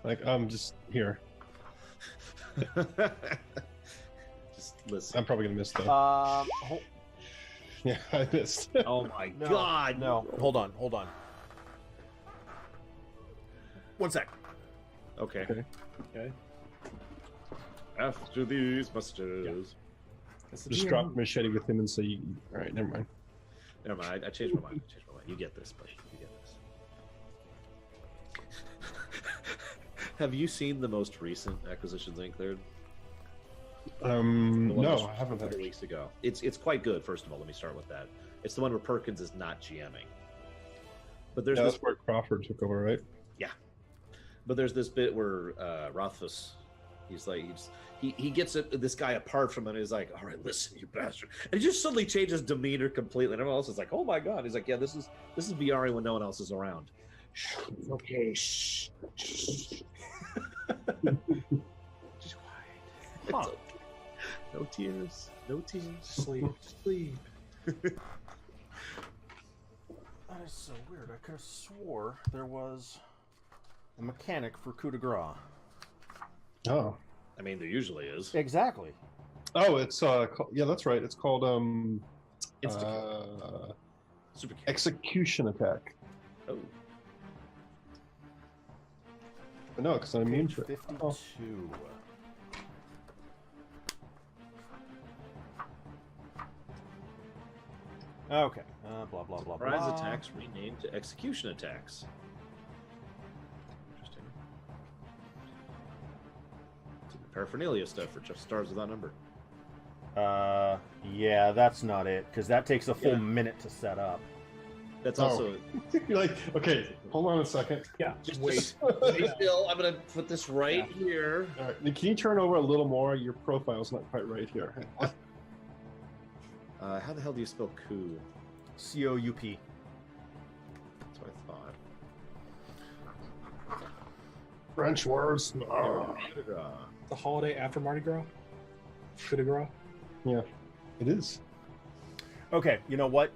like I'm just here. Just listen. I'm probably gonna miss though. Yeah, I missed. Oh my No, god. No, hold on. 1 sec. Okay. Okay. After these messages. That's the Just GM. drop the machete with him and say, "All right, never mind." Never mind. I changed my mind. You get this, buddy. You get this. Have you seen the most recent Acquisitions Inc. there? The one No, that's I haven't. 3 Actually. weeks ago. It's quite good. First of all, let me start with that. It's the one where Perkins is not GMing. But there's Yeah, this that's where Crawford took over, right? But there's this bit where Rothfuss, he's like, he gets this guy apart from him, and he's like, all right, listen, you bastard. And he just suddenly changes demeanor completely. And everyone else is like, oh my God. He's like, yeah, this is VRing when no one else is around. Shh, okay, shh. Just quiet. Huh. It's okay. No tears. No tears. Sleep. Sleep. That is so weird. I could have swore there was a mechanic for coup de grace. Oh. I mean, there usually is. Exactly. Oh, it's yeah, that's right. It's called Super kick. execution attack. Oh. But no, because I'm immune Page to it. 52. Oh. Okay. Blah, blah, blah, Surprise blah. attacks renamed to execution attacks. Interesting. Paraphernalia stuff for just stars without number. Yeah, that's not it, because that takes a full Yeah. minute to set up. That's Oh. also. You're like, okay, hold on a second. Yeah. Just Wait. wait still. I'm gonna put this right here. All right, can you turn over a little more? Your profile's not quite right here. How the hell do you spell coup? COUP. That's what I thought. French words. The holiday after Mardi Gras. Coup de grace. Yeah, it is. Okay, you know what?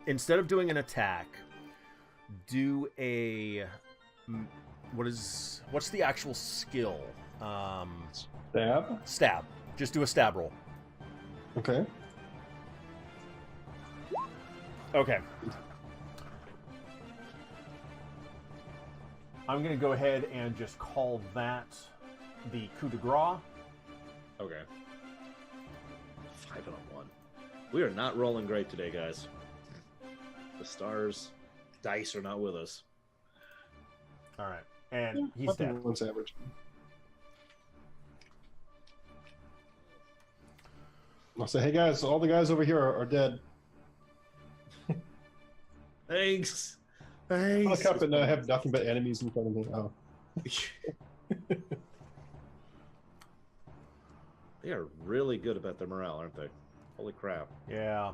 Instead of doing an attack, do a what's the actual skill? Stab. Stab. Just do a stab roll. Okay. Okay. I'm gonna go ahead and just call that the coup de grace. Okay. 5 on 1. We are not rolling great today, guys. The stars, dice are not with us. All right, and he's dead. Everyone's average. I'll say, hey guys, all the guys over here are dead. Thanks. I Thanks. look up and I have nothing but enemies in front of me. Oh. They are really good about their morale, aren't they? Holy crap. Yeah.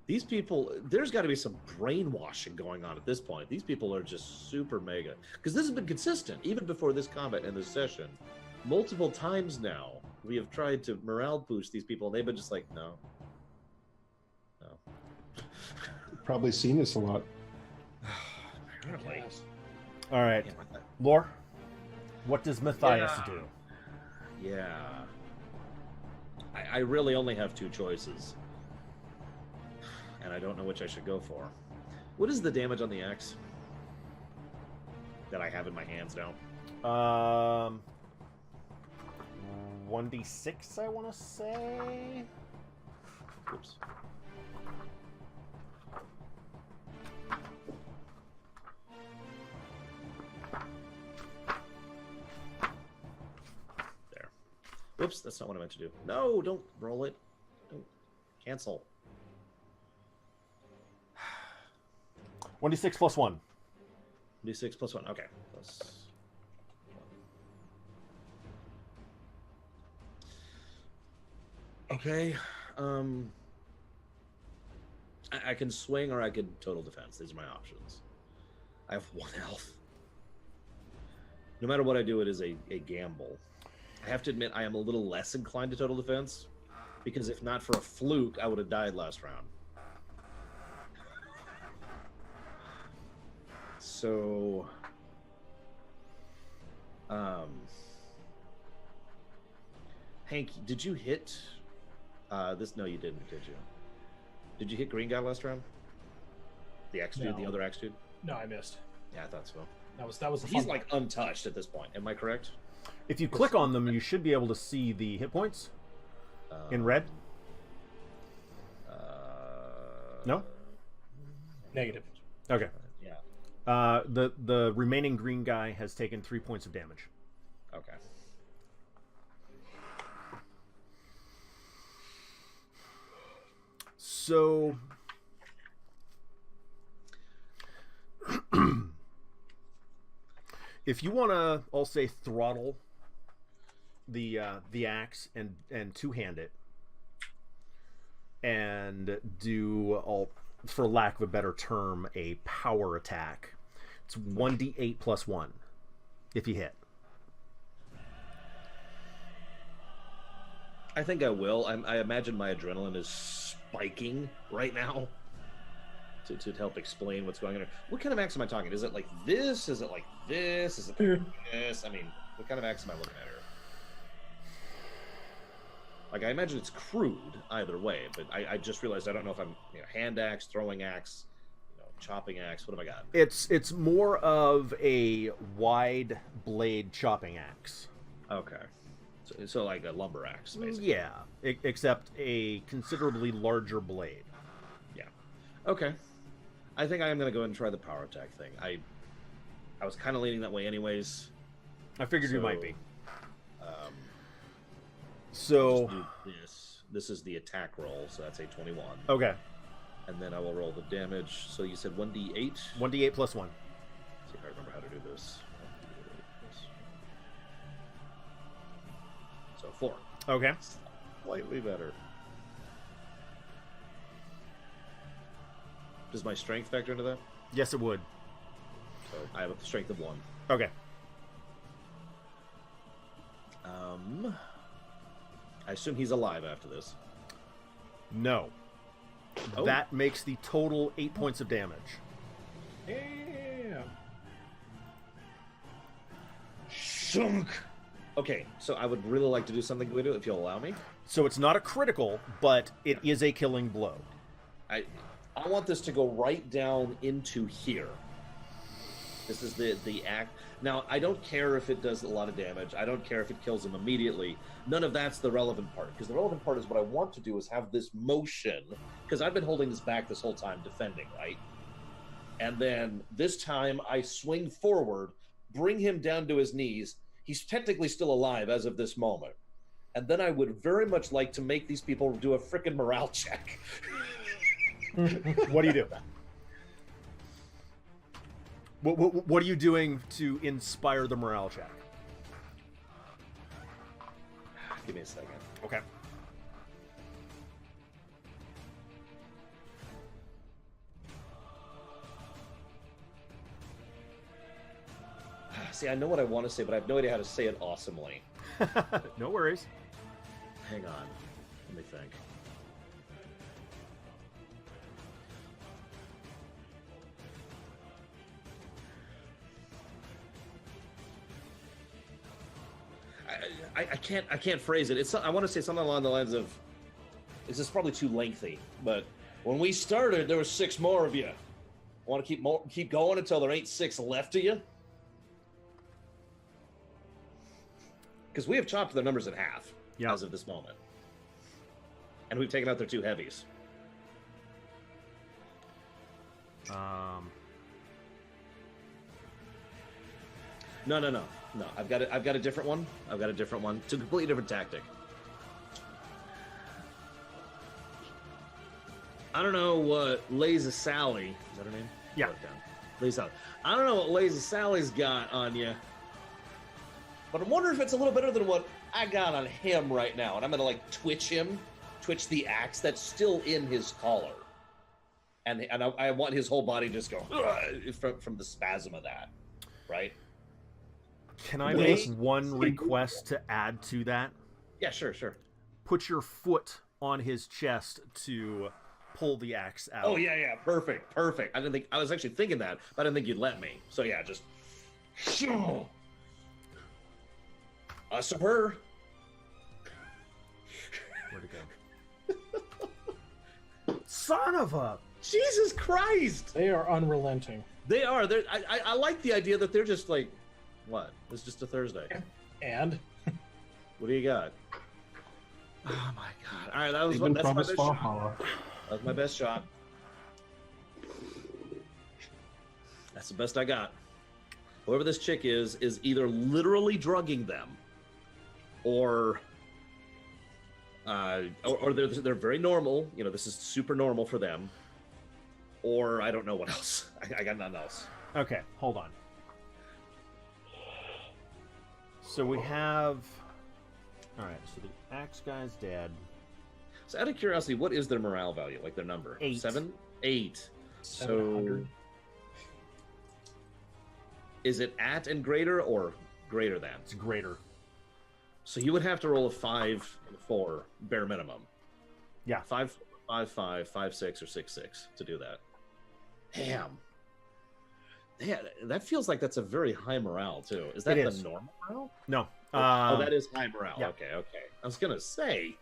These people, there's got to be some brainwashing going on at this point. These people are just super mega. Because this has been consistent, even before this combat and this session. Multiple times now, we have tried to morale boost these people, and they've been just like, no. No. Probably seen this a lot. Apparently. Yes. All right, Yeah. Lore. What does Matthias Yeah. do? Yeah. I really only have 2 choices. And I don't know which I should go for. What is the damage on the axe that I have in my hands now? 1d6, I want to say. Oops. There. Whoops, that's not what I meant to do. No, don't roll it. Don't cancel. 1d6 plus 1. D6 plus 1. Okay. Plus 1. Okay. I can swing or I could total defense. These are my options. I have 1 health. No matter what I do, it is a gamble. I have to admit, I am a little less inclined to total defense because if not for a fluke, I would have died last round. So, Hank, did you hit this? No, you didn't, did you? Did you hit green guy last round? The axe dude, the No. other axe dude? No, I missed. Yeah, I thought so. That was the He's fun like untouched at this point. Am I correct? If you click on them, you should be able to see the hit points in red. No? negative. Okay. Yeah. The remaining green guy has taken 3 points of damage. Okay. So if you want to, I'll say, throttle the axe and two-hand it, and do, for lack of a better term, a power attack. It's 1d8 plus 1 if you hit. I think I will. I imagine my adrenaline is spiking right now to help explain what's going on. What kind of axe am I talking? Is it like this? Is it like this? Is it like this? I mean, what kind of axe am I looking at here? Like, I imagine it's crude either way, but I just realized I don't know if I'm hand axe, throwing axe, chopping axe. What have I got? It's more of a wide blade chopping axe. Okay. So like a lumber axe, basically. Yeah, except a considerably larger blade. Yeah. Okay. I think I am going to go ahead and try the power attack thing. I was kind of leaning that way anyways. I figured you might be. So this is the attack roll, so that's a 21. Okay. And then I will roll the damage. So you said 1d8? 1d8 plus 1. Let's see if I remember how to do this. 1d8 plus... So 4. Okay. Slightly better. Does my strength factor into that? Yes, it would. So I have a strength of 1. Okay. I assume he's alive after this. No. Oh. That makes the total 8 points of damage. Yeah. Shunk! Okay, so I would really like to do something with it if you'll allow me. So it's not a critical, but it is a killing blow. I want this to go right down into here. This is the act. Now, I don't care if it does a lot of damage. I don't care if it kills him immediately. None of that's the relevant part. Because the relevant part is what I want to do is have this motion. Because I've been holding this back this whole time, defending, right? And then this time I swing forward, bring him down to his knees. He's technically still alive as of this moment. And then I would very much like to make these people do a frickin' morale check. What do you do? What are you doing to inspire the morale check? Give me a second. Okay. See, I know what I want to say, but I have no idea how to say it awesomely. No worries. Hang on. Let me think. I can't phrase it. I want to say something along the lines of, this is probably too lengthy, but when we started, there were 6 more of you. Want to keep going until there ain't 6 left of you? Because we have chopped their numbers in half as of this moment. And we've taken out their 2 heavies. No. I've got a different one. It's a completely different tactic. I don't know what Lazy Sally, is that her name? Yeah. Lazy Sally. I don't know what Lazy Sally's got on you, but I'm wondering if it's a little better than what I got on him right now. And I'm gonna twitch the axe that's still in his collar, and I want his whole body just go from the spasm of that, right? Can I make one request to add to that? Yeah, sure. Put your foot on his chest to pull the axe out. Oh yeah, perfect. I was actually thinking that, but I didn't think you'd let me. So yeah, just us or her. Where'd it go? Son of a Jesus Christ! They are unrelenting. They are. I like the idea that they're just like, what? It's just a Thursday. And what do you got? Oh my god! All right, that's my best shot. That's my best shot. That's the best I got. Whoever this chick is either literally drugging them, or they're very normal. This is super normal for them. Or I don't know what else. I got nothing else. Okay, hold on. So we have... Alright, so the axe guy's dead. So out of curiosity, what is their morale value? Like their number? 8. 7? 8. 700. So... Is it at and greater or greater than? It's greater. So you would have to roll a 5 and a 4, bare minimum. Yeah. 5, 5, 5, 5, 6, or 6, 6 to do that. Damn. Yeah, that feels like that's a very high morale, too. Is that It the is. normal morale? No. Oh, that is high morale. Yeah. Okay. I was going to say.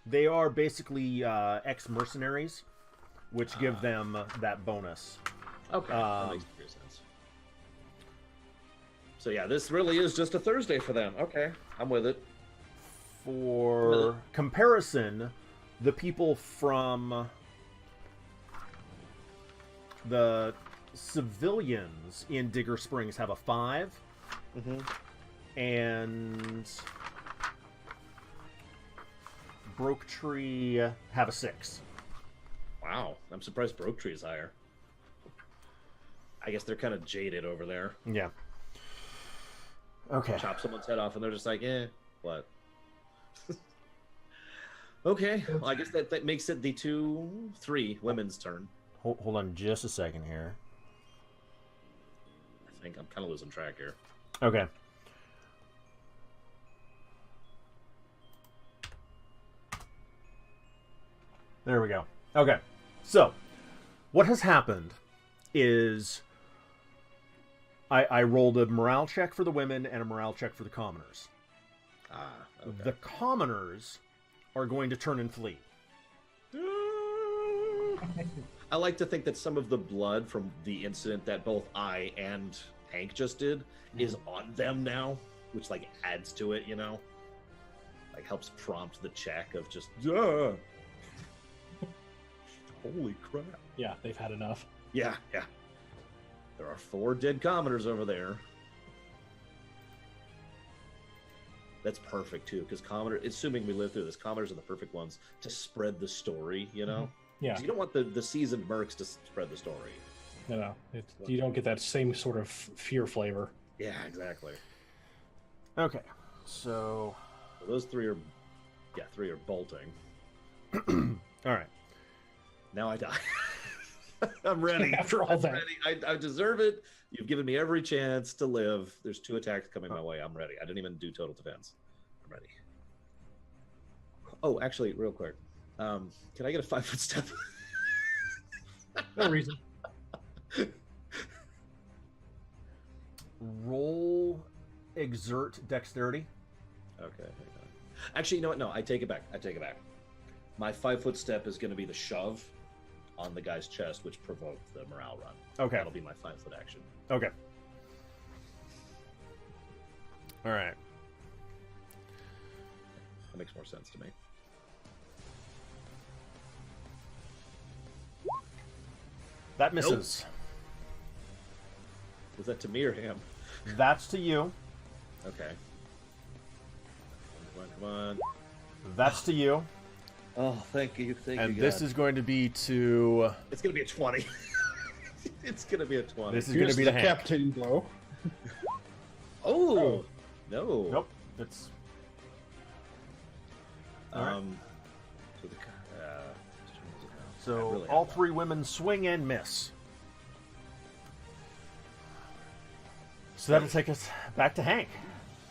They are basically ex-mercenaries, which give them that bonus. Okay, that makes sense. So yeah, this really is just a Thursday for them. Okay, I'm with it. For comparison, the people from the civilians in Digger Springs have a 5, and Broke Tree have a 6. Wow, I'm surprised Broke Tree is higher. I guess they're kind of jaded over there. Yeah. Okay. Chop someone's head off and they're just like, what? Okay, well, I guess that makes it the 3 women's turn. Hold on just a second here. I think I'm kind of losing track here. Okay. There we go. Okay. So, what has happened is I rolled a morale check for the women and a morale check for the commoners. Okay. The commoners are going to turn and flee. I like to think that some of the blood from the incident that both I and Hank just did is on them now, which like adds to it, like helps prompt the check of just holy crap. Yeah, they've had enough. Yeah. There are 4 dead commoners over there. That's perfect too, because assuming we live through this, commoners are the perfect ones to spread the story, Yeah. You don't want the seasoned mercs to spread the story. No. You don't get that same sort of fear flavor. Yeah, exactly. Okay. So those 3 are bolting. all right. Now I die. I'm ready. After all that. Ready. I deserve it. You've given me every chance to live. There's 2 attacks coming my way. I'm ready. I didn't even do total defense. I'm ready. Oh, actually, real quick. Can I get a 5-foot step? No reason. Roll exert dexterity. Okay. Actually, you know what? No, I take it back. My 5-foot step is going to be the shove on the guy's chest, which provoked the morale run. Okay. That'll be my 5-foot action. Okay. All right. That makes more sense to me. That misses. Was that to me or him? That's to you. Okay. Come on. That's to you. Oh, thank you. And this is going to be to... It's going to be a 20. It's going to be a 20. This is going to be the Hank. decapitating blow. Oh! No. Nope. It's... All right. So really all 3 women swing and miss. So that'll take us back to Hank.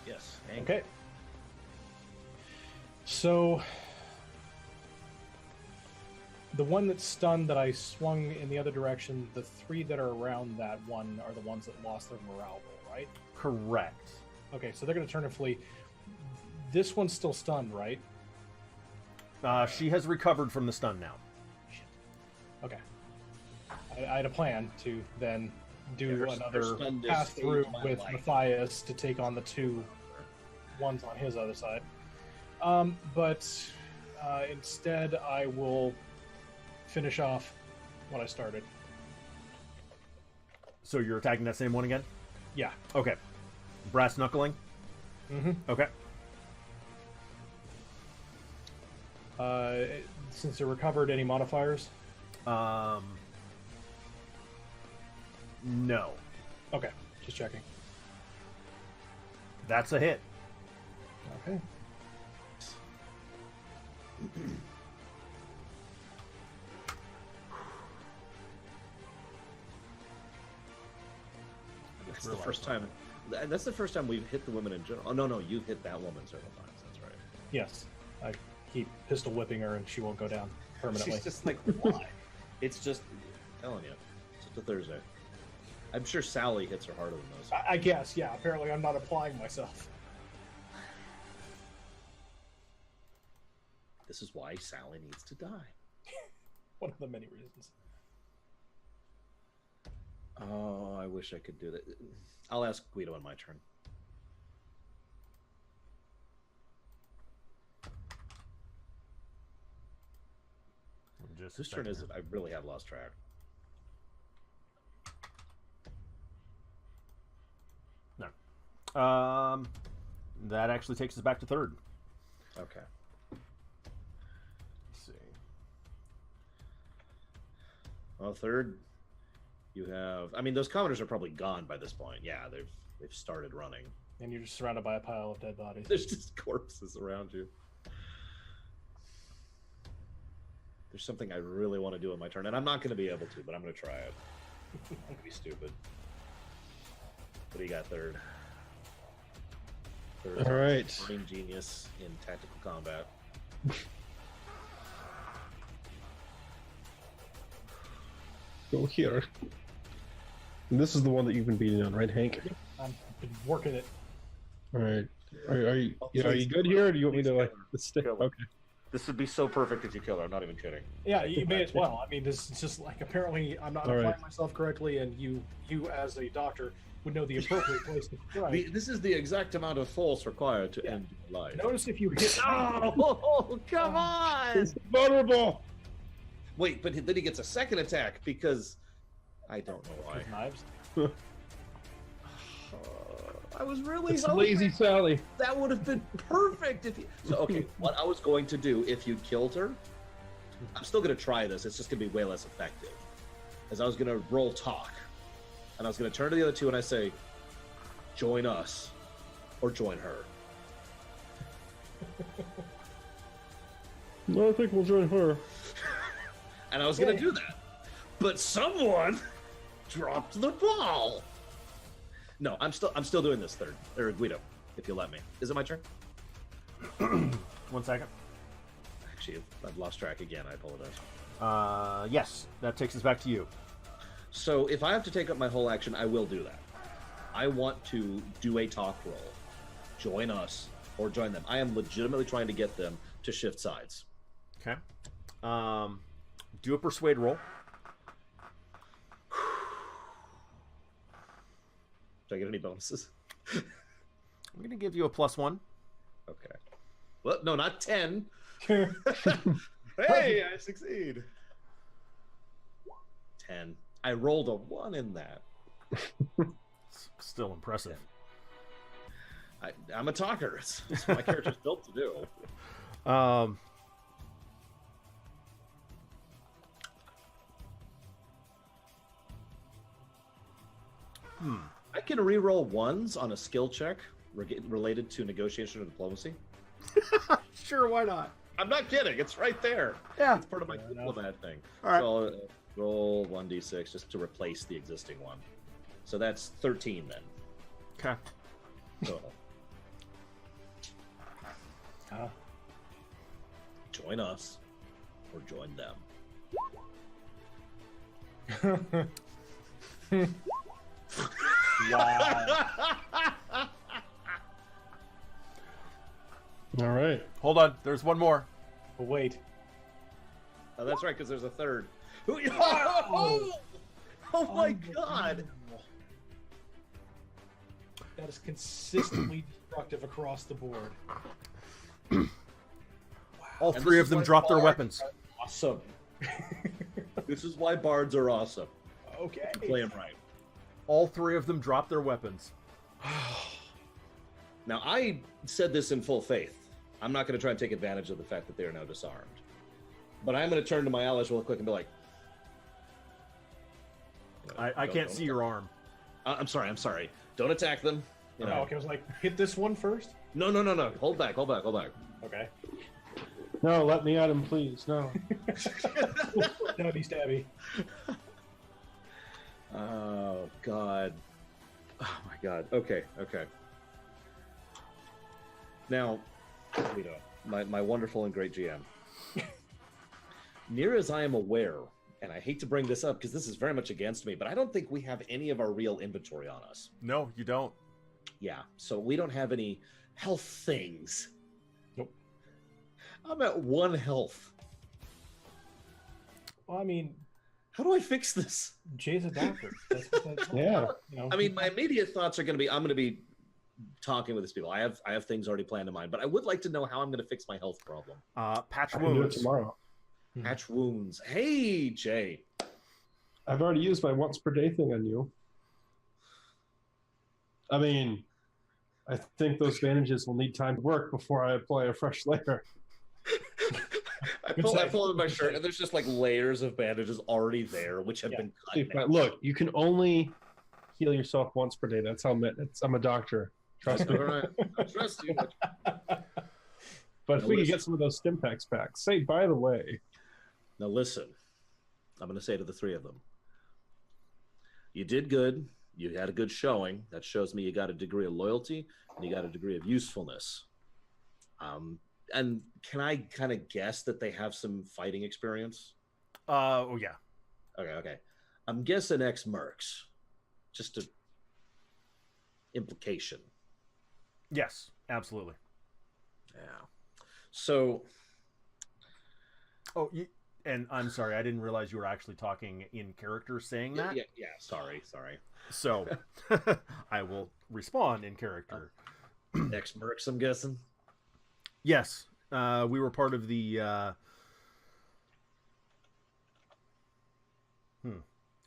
Yes. Hank. Okay. So the one that's stunned that I swung in the other direction, the 3 that are around that one are the ones that lost their morale roll, right? Correct. Okay, so they're going to turn and flee. This one's still stunned, right? She has recovered from the stun now. Shit. Okay. I had a plan to then do her another stun pass saved through my with life. Matthias to take on the 2 ones on his other side. But instead, I will finish off what I started. So you're attacking that same one again? Yeah. Okay. Brass knuckling? Mm-hmm. Okay. Since it recovered, any modifiers? No. Okay, just checking. That's a hit. Okay. It's the first time That's the first time we've hit the women in general. Oh, no, you've hit that woman several times. That's right. Yes. I keep pistol whipping her and she won't go down permanently. She's just like, why? It's just, I'm telling you, it's just a Thursday. I'm sure Sally hits her harder than those. I guess, yeah. Apparently I'm not applying myself. This is why Sally needs to die. One of the many reasons. Oh, I wish I could do that. I'll ask Guido on my turn. Whose turn is it? I really have lost track. No. That actually takes us back to third. Okay. Let's see. Well, third, you have. I mean, those commoners are probably gone by this point. Yeah, they've started running. And you're just surrounded by a pile of dead bodies. There's just corpses around you. There's something I really want to do on my turn, and I'm not going to be able to, but I'm going to try it. I'm going to be stupid. What do you got, third? Third, All right. Brain genius in tactical combat. Go here. And this is the one that you've been beating on, right, Hank? I've been working it. All right. Are you good here, or do you want me to like stay? Kill her. Okay. This would be so perfect if you kill her. I'm not even kidding. Yeah, you may as well. I mean, this is just like apparently I'm not All applying right. myself correctly, and you as a doctor would know the appropriate place to try. This is the exact amount of force required to end your life. Notice if you hit. Oh, come on! It's vulnerable. Wait, but then he gets a second attack because I don't know why. With knives. I was really It's hoping lazy Sally. that would have been perfect if you. So okay, what I was going to do if you killed her, I'm still going to try this. It's just going to be way less effective. As I was going to roll talk, and I was going to turn to the other two and I say, "Join us, or join her." No, I think we'll join her. And I was going to do that, but someone dropped the ball. No, I'm still doing this third. Or Guido, if you'll let me. Is it my turn? 1 second. Actually, I've lost track again. I apologize. Yes, that takes us back to you. So if I have to take up my whole action, I will do that. I want to do a talk roll. Join us or join them. I am legitimately trying to get them to shift sides. Okay. Do a persuade roll. Do I get any bonuses? I'm going to give you a +1. Okay. Well, no, not 10. Hey, Hey, I succeed. 10. I rolled a 1 in that. Still impressive. I'm a talker. It's what my character's built to do. I can reroll ones on a skill check related to negotiation or diplomacy. Sure, why not? I'm not kidding. It's right there. Yeah. It's part of my diplomat thing. All right. So I'll roll 1d6 just to replace the existing one. So that's 13 then. Okay. Total. Join us or join them. wow. All right. Hold on. There's one more. But wait. Oh, that's right, because there's a third. Oh my god! That is consistently destructive across the board. All And three this of is them why dropped their bards weapons. are Awesome. This is why bards are awesome. Okay. Play them right. All three of them dropped their weapons. Now, I said this in full faith. I'm not going to try and take advantage of the fact that they are now disarmed. But I'm going to turn to my allies real quick and be like... I can't see your arm. I'm sorry. Don't attack them. You know. Oh, okay, I was like, hit this one first? No. Hold back. Okay. No, let me at him, please. No. Stabby, stabby. Oh, God. Oh my god. Okay. Now, Guido, my wonderful and great GM. Near as I am aware, and I hate to bring this up because this is very much against me, but I don't think we have any of our real inventory on us. No, you don't. Yeah, so we don't have any health things. Nope. I'm at 1 health. Well, I mean, how do I fix this? Jay's a doctor. Yeah. You know, I mean, my immediate thoughts are going to be, I'm going to be talking with these people. I have things already planned in mind, but I would like to know how I'm going to fix my health problem. Patch I can do it wounds. tomorrow. Patch wounds. Hey, Jay. I've already used my once per day thing on you. I mean, I think those bandages will need time to work before I apply a fresh layer. I pull up my shirt, and there's just like layers of bandages already there, which have been cut. But look, you can only heal yourself once per day. That's how I'm a doctor. Trust me. All right. I trust you. But if we could get some of those Stimpaks packs, say, by the way. Now listen, I'm going to say to the three of them, you did good. You had a good showing. That shows me you got a degree of loyalty and you got a degree of usefulness. And can I kind of guess that they have some fighting experience? Oh, yeah. Okay. I'm guessing ex-mercs. Just a implication. Yes, absolutely. Yeah. So... Oh, and I'm sorry, I didn't realize you were actually talking in character saying that. Yeah, sorry. So, I will respond in character. Ex-mercs, I'm guessing? Yes, we were part of the... I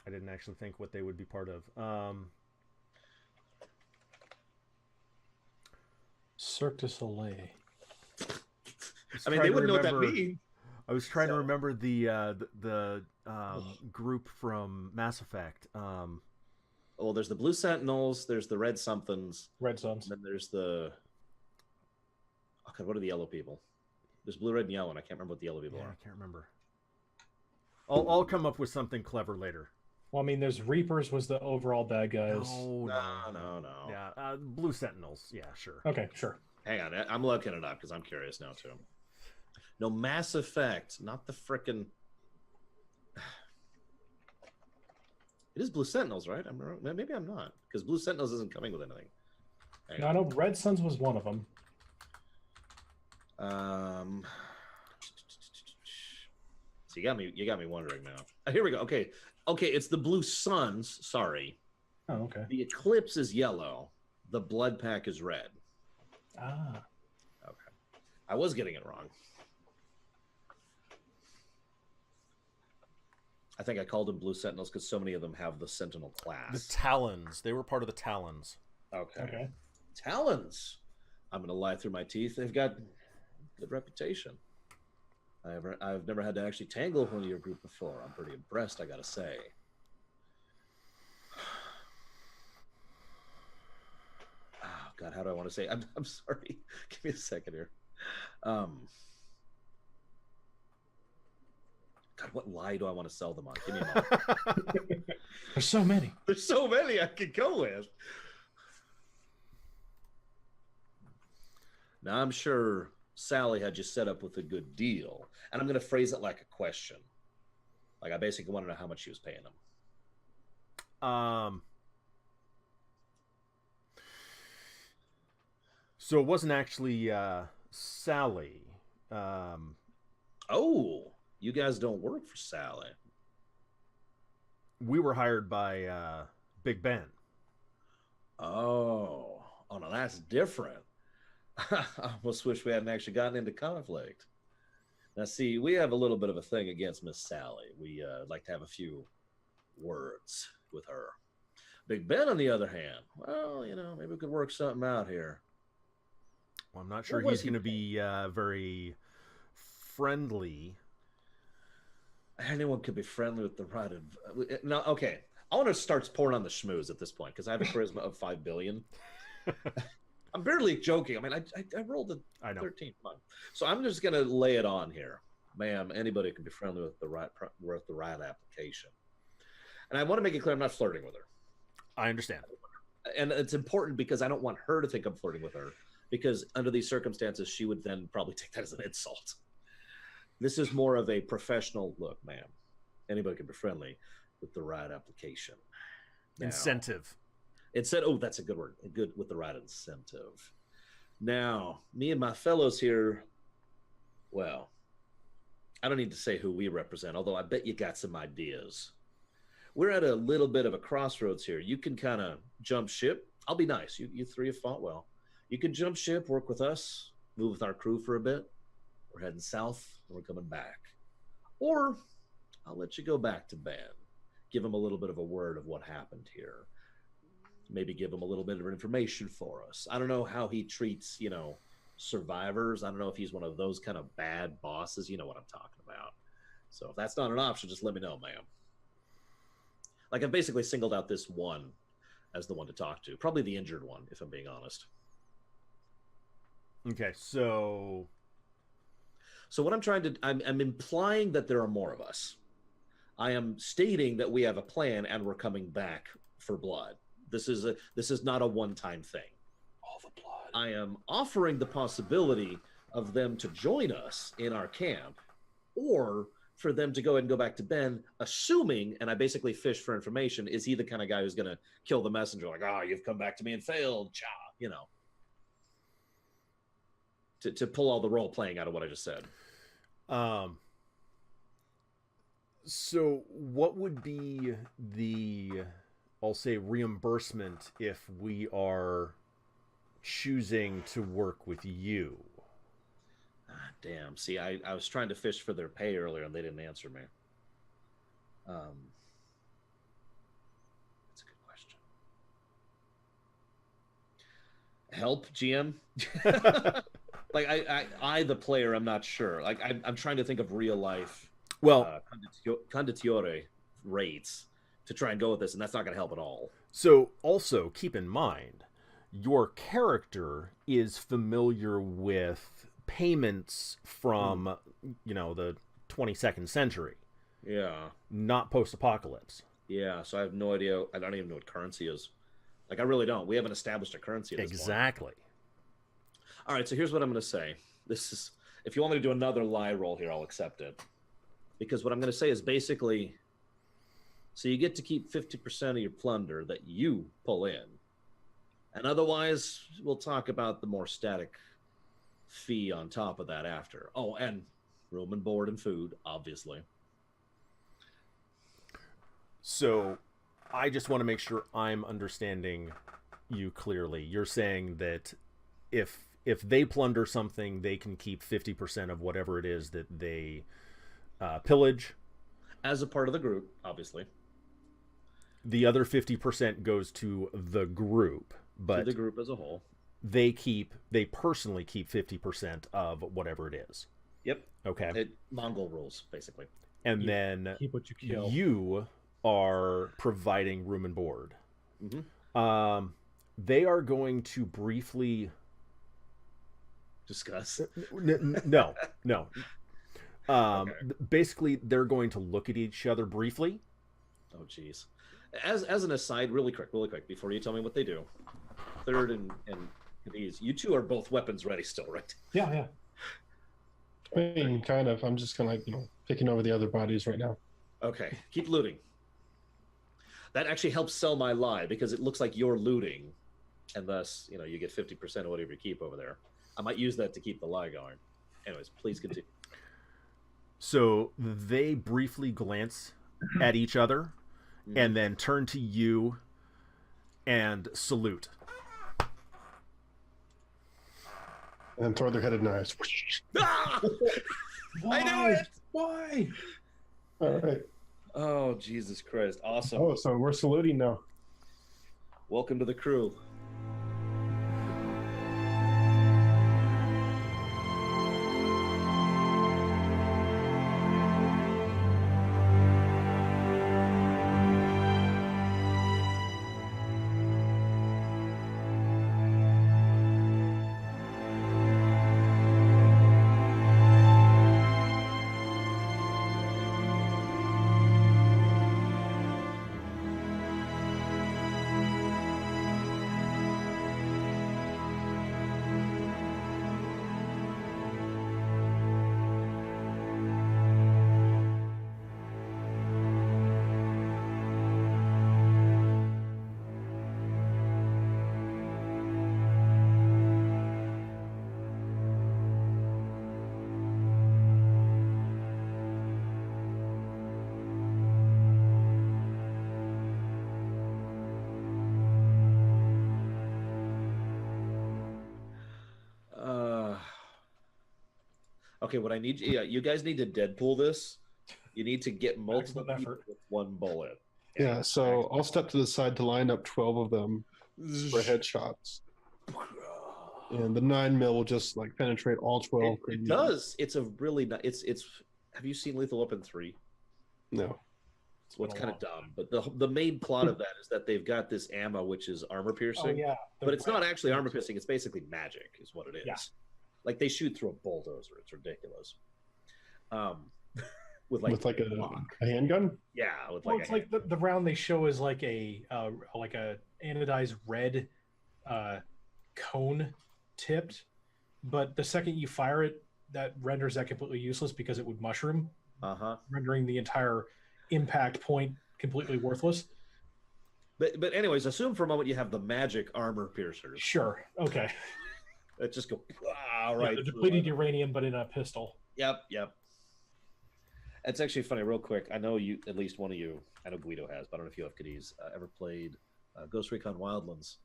didn't actually think what they would be part of. Cirque du Soleil. I mean, they wouldn't know what that means. I was trying to remember the group from Mass Effect. Well, there's the Blue Sentinels, there's the Red Somethings. Red Suns. And then there's the... Oh, God, what are the yellow people? There's blue, red, and yellow, and I can't remember what the yellow people are. I can't remember. I'll come up with something clever later. Well, I mean, there's Reapers was the overall bad guys. No. Yeah, Blue Sentinels. Yeah, sure. Okay, sure. Hang on, I'm looking it up because I'm curious now, too. No, Mass Effect, not the frickin'... It is Blue Sentinels, right? Maybe I'm not, because Blue Sentinels isn't coming with anything. No, I know Red Suns was one of them. So you got me wondering now. Here we go. Okay, it's the Blue Suns. Sorry. Oh, okay. The Eclipse is yellow. The Blood Pack is red. Ah. Okay. I was getting it wrong. I think I called them Blue Sentinels because so many of them have the Sentinel class. The Talons. They were part of the Talons. Okay. Talons. I'm going to lie through my teeth. They've got good reputation. I've never had to actually tangle with one of your group before. I'm pretty impressed, I got to say. Oh, God, how do I want to say? I'm sorry. Give me a second here. God, what lie do I want to sell them on? Give me a moment. There's so many. There's so many I could go with. Now, I'm sure Sally had you set up with a good deal. And I'm going to phrase it like a question. Like, I basically want to know how much she was paying them. So it wasn't actually Sally. Oh, you guys don't work for Sally. We were hired by Big Ben. Oh, no, that's different. I almost wish we hadn't actually gotten into conflict. Now, see, we have a little bit of a thing against Miss Sally. We like to have a few words with her. Big Ben, on the other hand, well, maybe we could work something out here. Well, I'm not sure he's going to be very friendly. Anyone could be friendly with the right of... No, okay. I want to start pouring on the schmooze at this point because I have a charisma of 5 billion. I'm barely joking. I mean, I rolled a 13. Come on. So I'm just going to lay it on here. Ma'am, anybody can be friendly with the right application. And I want to make it clear I'm not flirting with her. I understand. and it's important because I don't want her to think I'm flirting with her, because under these circumstances, she would then probably take that as an insult. This is more of a professional look, ma'am. Anybody can be friendly with the right application. Now, Incentive. oh, that's a good word. Good with the right incentive. Now, me and my fellows here, well, I don't need to say who we represent, although I bet you got some ideas. We're at a little bit of a crossroads here. You can kind of jump ship. I'll be nice. You three have fought well. You can jump ship, work with us, move with our crew for a bit. We're heading south, and we're coming back. Or I'll let you go back to Ben. Give him a little bit of a word of what happened here. Maybe give him a little bit of information for us. I don't know how he treats, survivors. I don't know if he's one of those kind of bad bosses. You know what I'm talking about. So if that's not an option, just let me know, ma'am. Like, I've basically singled out this one as the one to talk to. Probably the injured one, if I'm being honest. Okay, so what I'm implying that there are more of us. I am stating that we have a plan and we're coming back for blood. This is not a one-time thing. All the blood. I am offering the possibility of them to join us in our camp, or for them to go ahead and go back to Ben, assuming, and I basically fish for information, is he the kind of guy who's going to kill the messenger? Like, you've come back to me and failed, cha, to pull all the role playing out of what I just said. So what would be the, I'll say, reimbursement if we are choosing to work with you? Damn. See, I was trying to fish for their pay earlier and they didn't answer me. That's a good question. Help, GM? Like, I, the player, I'm not sure. Like, I'm trying to think of real life condittiore rates to try and go with this, and that's not going to help at all. So also keep in mind, your character is familiar with payments from, the 22nd century. Yeah. Not post-apocalypse. Yeah, so I have no idea. I don't even know what currency is. Like, I really don't. We haven't established a currency at this point. Exactly. All right, so here's what I'm going to say. This is, if you want me to do another lie roll here, I'll accept it. Because what I'm going to say is basically, so you get to keep 50% of your plunder that you pull in. And otherwise, we'll talk about the more static fee on top of that after. Oh, and room and board and food, obviously. So I just want to make sure I'm understanding you clearly. You're saying that if they plunder something, they can keep 50% of whatever it is that they pillage. As a part of the group, obviously. The other 50% goes to the group, but to the group as a whole. They personally keep 50% of whatever it is. Yep. Okay. Mongol rules, basically. And then keep what you kill. You are providing room and board. Mm-hmm. They are going to briefly discuss. No. Okay. Basically, they're going to look at each other briefly. Oh, geez. As an aside, really quick, before you tell me what they do. Third and these, you two are both weapons ready still, right? Yeah. I mean, kind of. I'm just kind of picking over the other bodies right now. Okay, keep looting. That actually helps sell my lie, because it looks like you're looting, and thus, you get 50% of whatever you keep over there. I might use that to keep the lie going. Anyways, please continue. So they briefly glance at each other and then turn to you and salute. And throw their headed knives. Ah! I knew it! Why? All right. Oh, Jesus Christ. Awesome. Oh, so we're saluting now. Welcome to the crew. Okay, what I need, you guys need to Deadpool this. You need to get multiple Maximum people effort. with one bullet. Yeah, so I'll step to the side to line up 12 of them for headshots. And the 9mm will just like penetrate all 12. It does. It's a really it's. Have you seen Lethal Weapon 3? No. Well, it's kind of dumb, but the main plot of that is that they've got this ammo which is armor piercing. Oh yeah, but it's not actually armor piercing. It's basically magic, is what it is. Yeah. Like they shoot through a bulldozer. It's ridiculous. With like a handgun. Yeah, with well, it's like the round they show is like a anodized red cone tipped, but the second you fire it, that renders that completely useless because it would mushroom, rendering the entire impact point completely worthless. But anyways, assume for a moment you have the magic armor piercers. Sure. Okay. That just go right. Yeah, the depleted uranium, but in a pistol. Yep. It's actually funny, real quick. I know you, at least one of you, I know Guido has, but I don't know if you have Cadiz, ever played Ghost Recon Wildlands.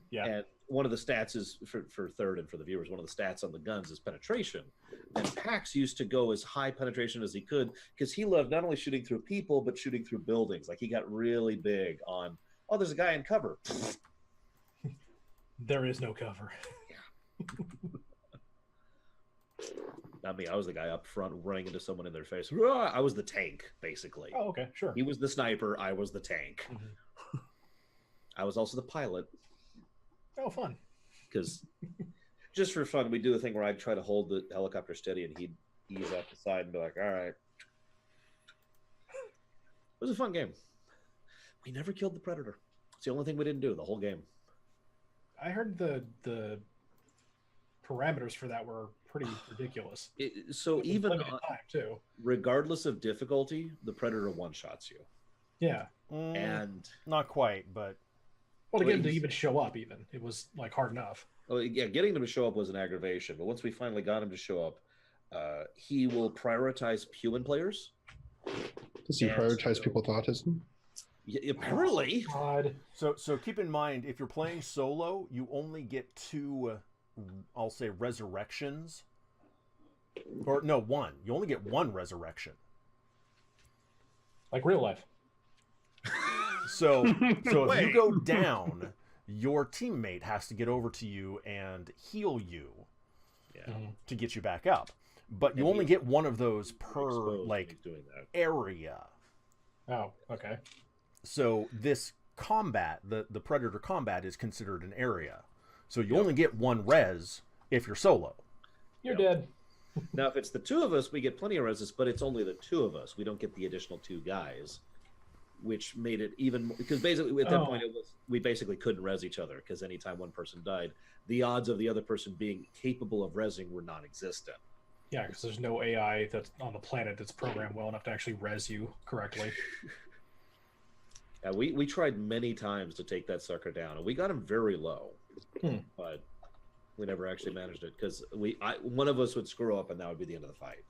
Yeah. And one of the stats is, for third and for the viewers, one of the stats on the guns is penetration. And Pax used to go as high penetration as he could because he loved not only shooting through people, but shooting through buildings. Like he got really big on, oh, there's a guy in cover. There is no cover. Not me. I was the guy up front running into someone in their face. I was the tank, basically. Oh, okay, sure. He was the sniper. I was the tank. Mm-hmm. I was also the pilot. Oh, fun. Because just for fun, we do a thing where I'd try to hold the helicopter steady and he'd ease off the side and be like, all right. It was a fun game. We never killed the Predator. It's the only thing we didn't do the whole game. I heard the parameters for that were pretty ridiculous. So even time too, regardless of difficulty, the Predator one-shots you. Yeah. And not quite, but well, to get him to even show up, even it was like hard enough. Oh yeah, getting him to show up was an aggravation. But once we finally got him to show up, he will prioritize human players. Does he prioritize people with autism? Yeah, apparently. God. So keep in mind, if you're playing solo, you only get 2, I'll say, resurrections. Or no, 1. You only get 1 resurrection. Like real life. So if you go down, your teammate has to get over to you and heal you to get you back up. But you only get 1 of those per like area. Oh, okay. So this combat, the Predator combat, is considered an area. So you only get 1 res if you're solo. You're dead. Now, if it's the 2 of us, we get plenty of reses, but it's only the 2 of us. We don't get the additional 2 guys, which made it even more, because basically at that point we basically couldn't res each other because anytime one person died, the odds of the other person being capable of resing were non-existent. Yeah, because there's no AI that's on the planet that's programmed well enough to actually res you correctly. Yeah, we tried many times to take that sucker down, and we got him very low, but we never actually managed it because one of us would screw up, and that would be the end of the fight.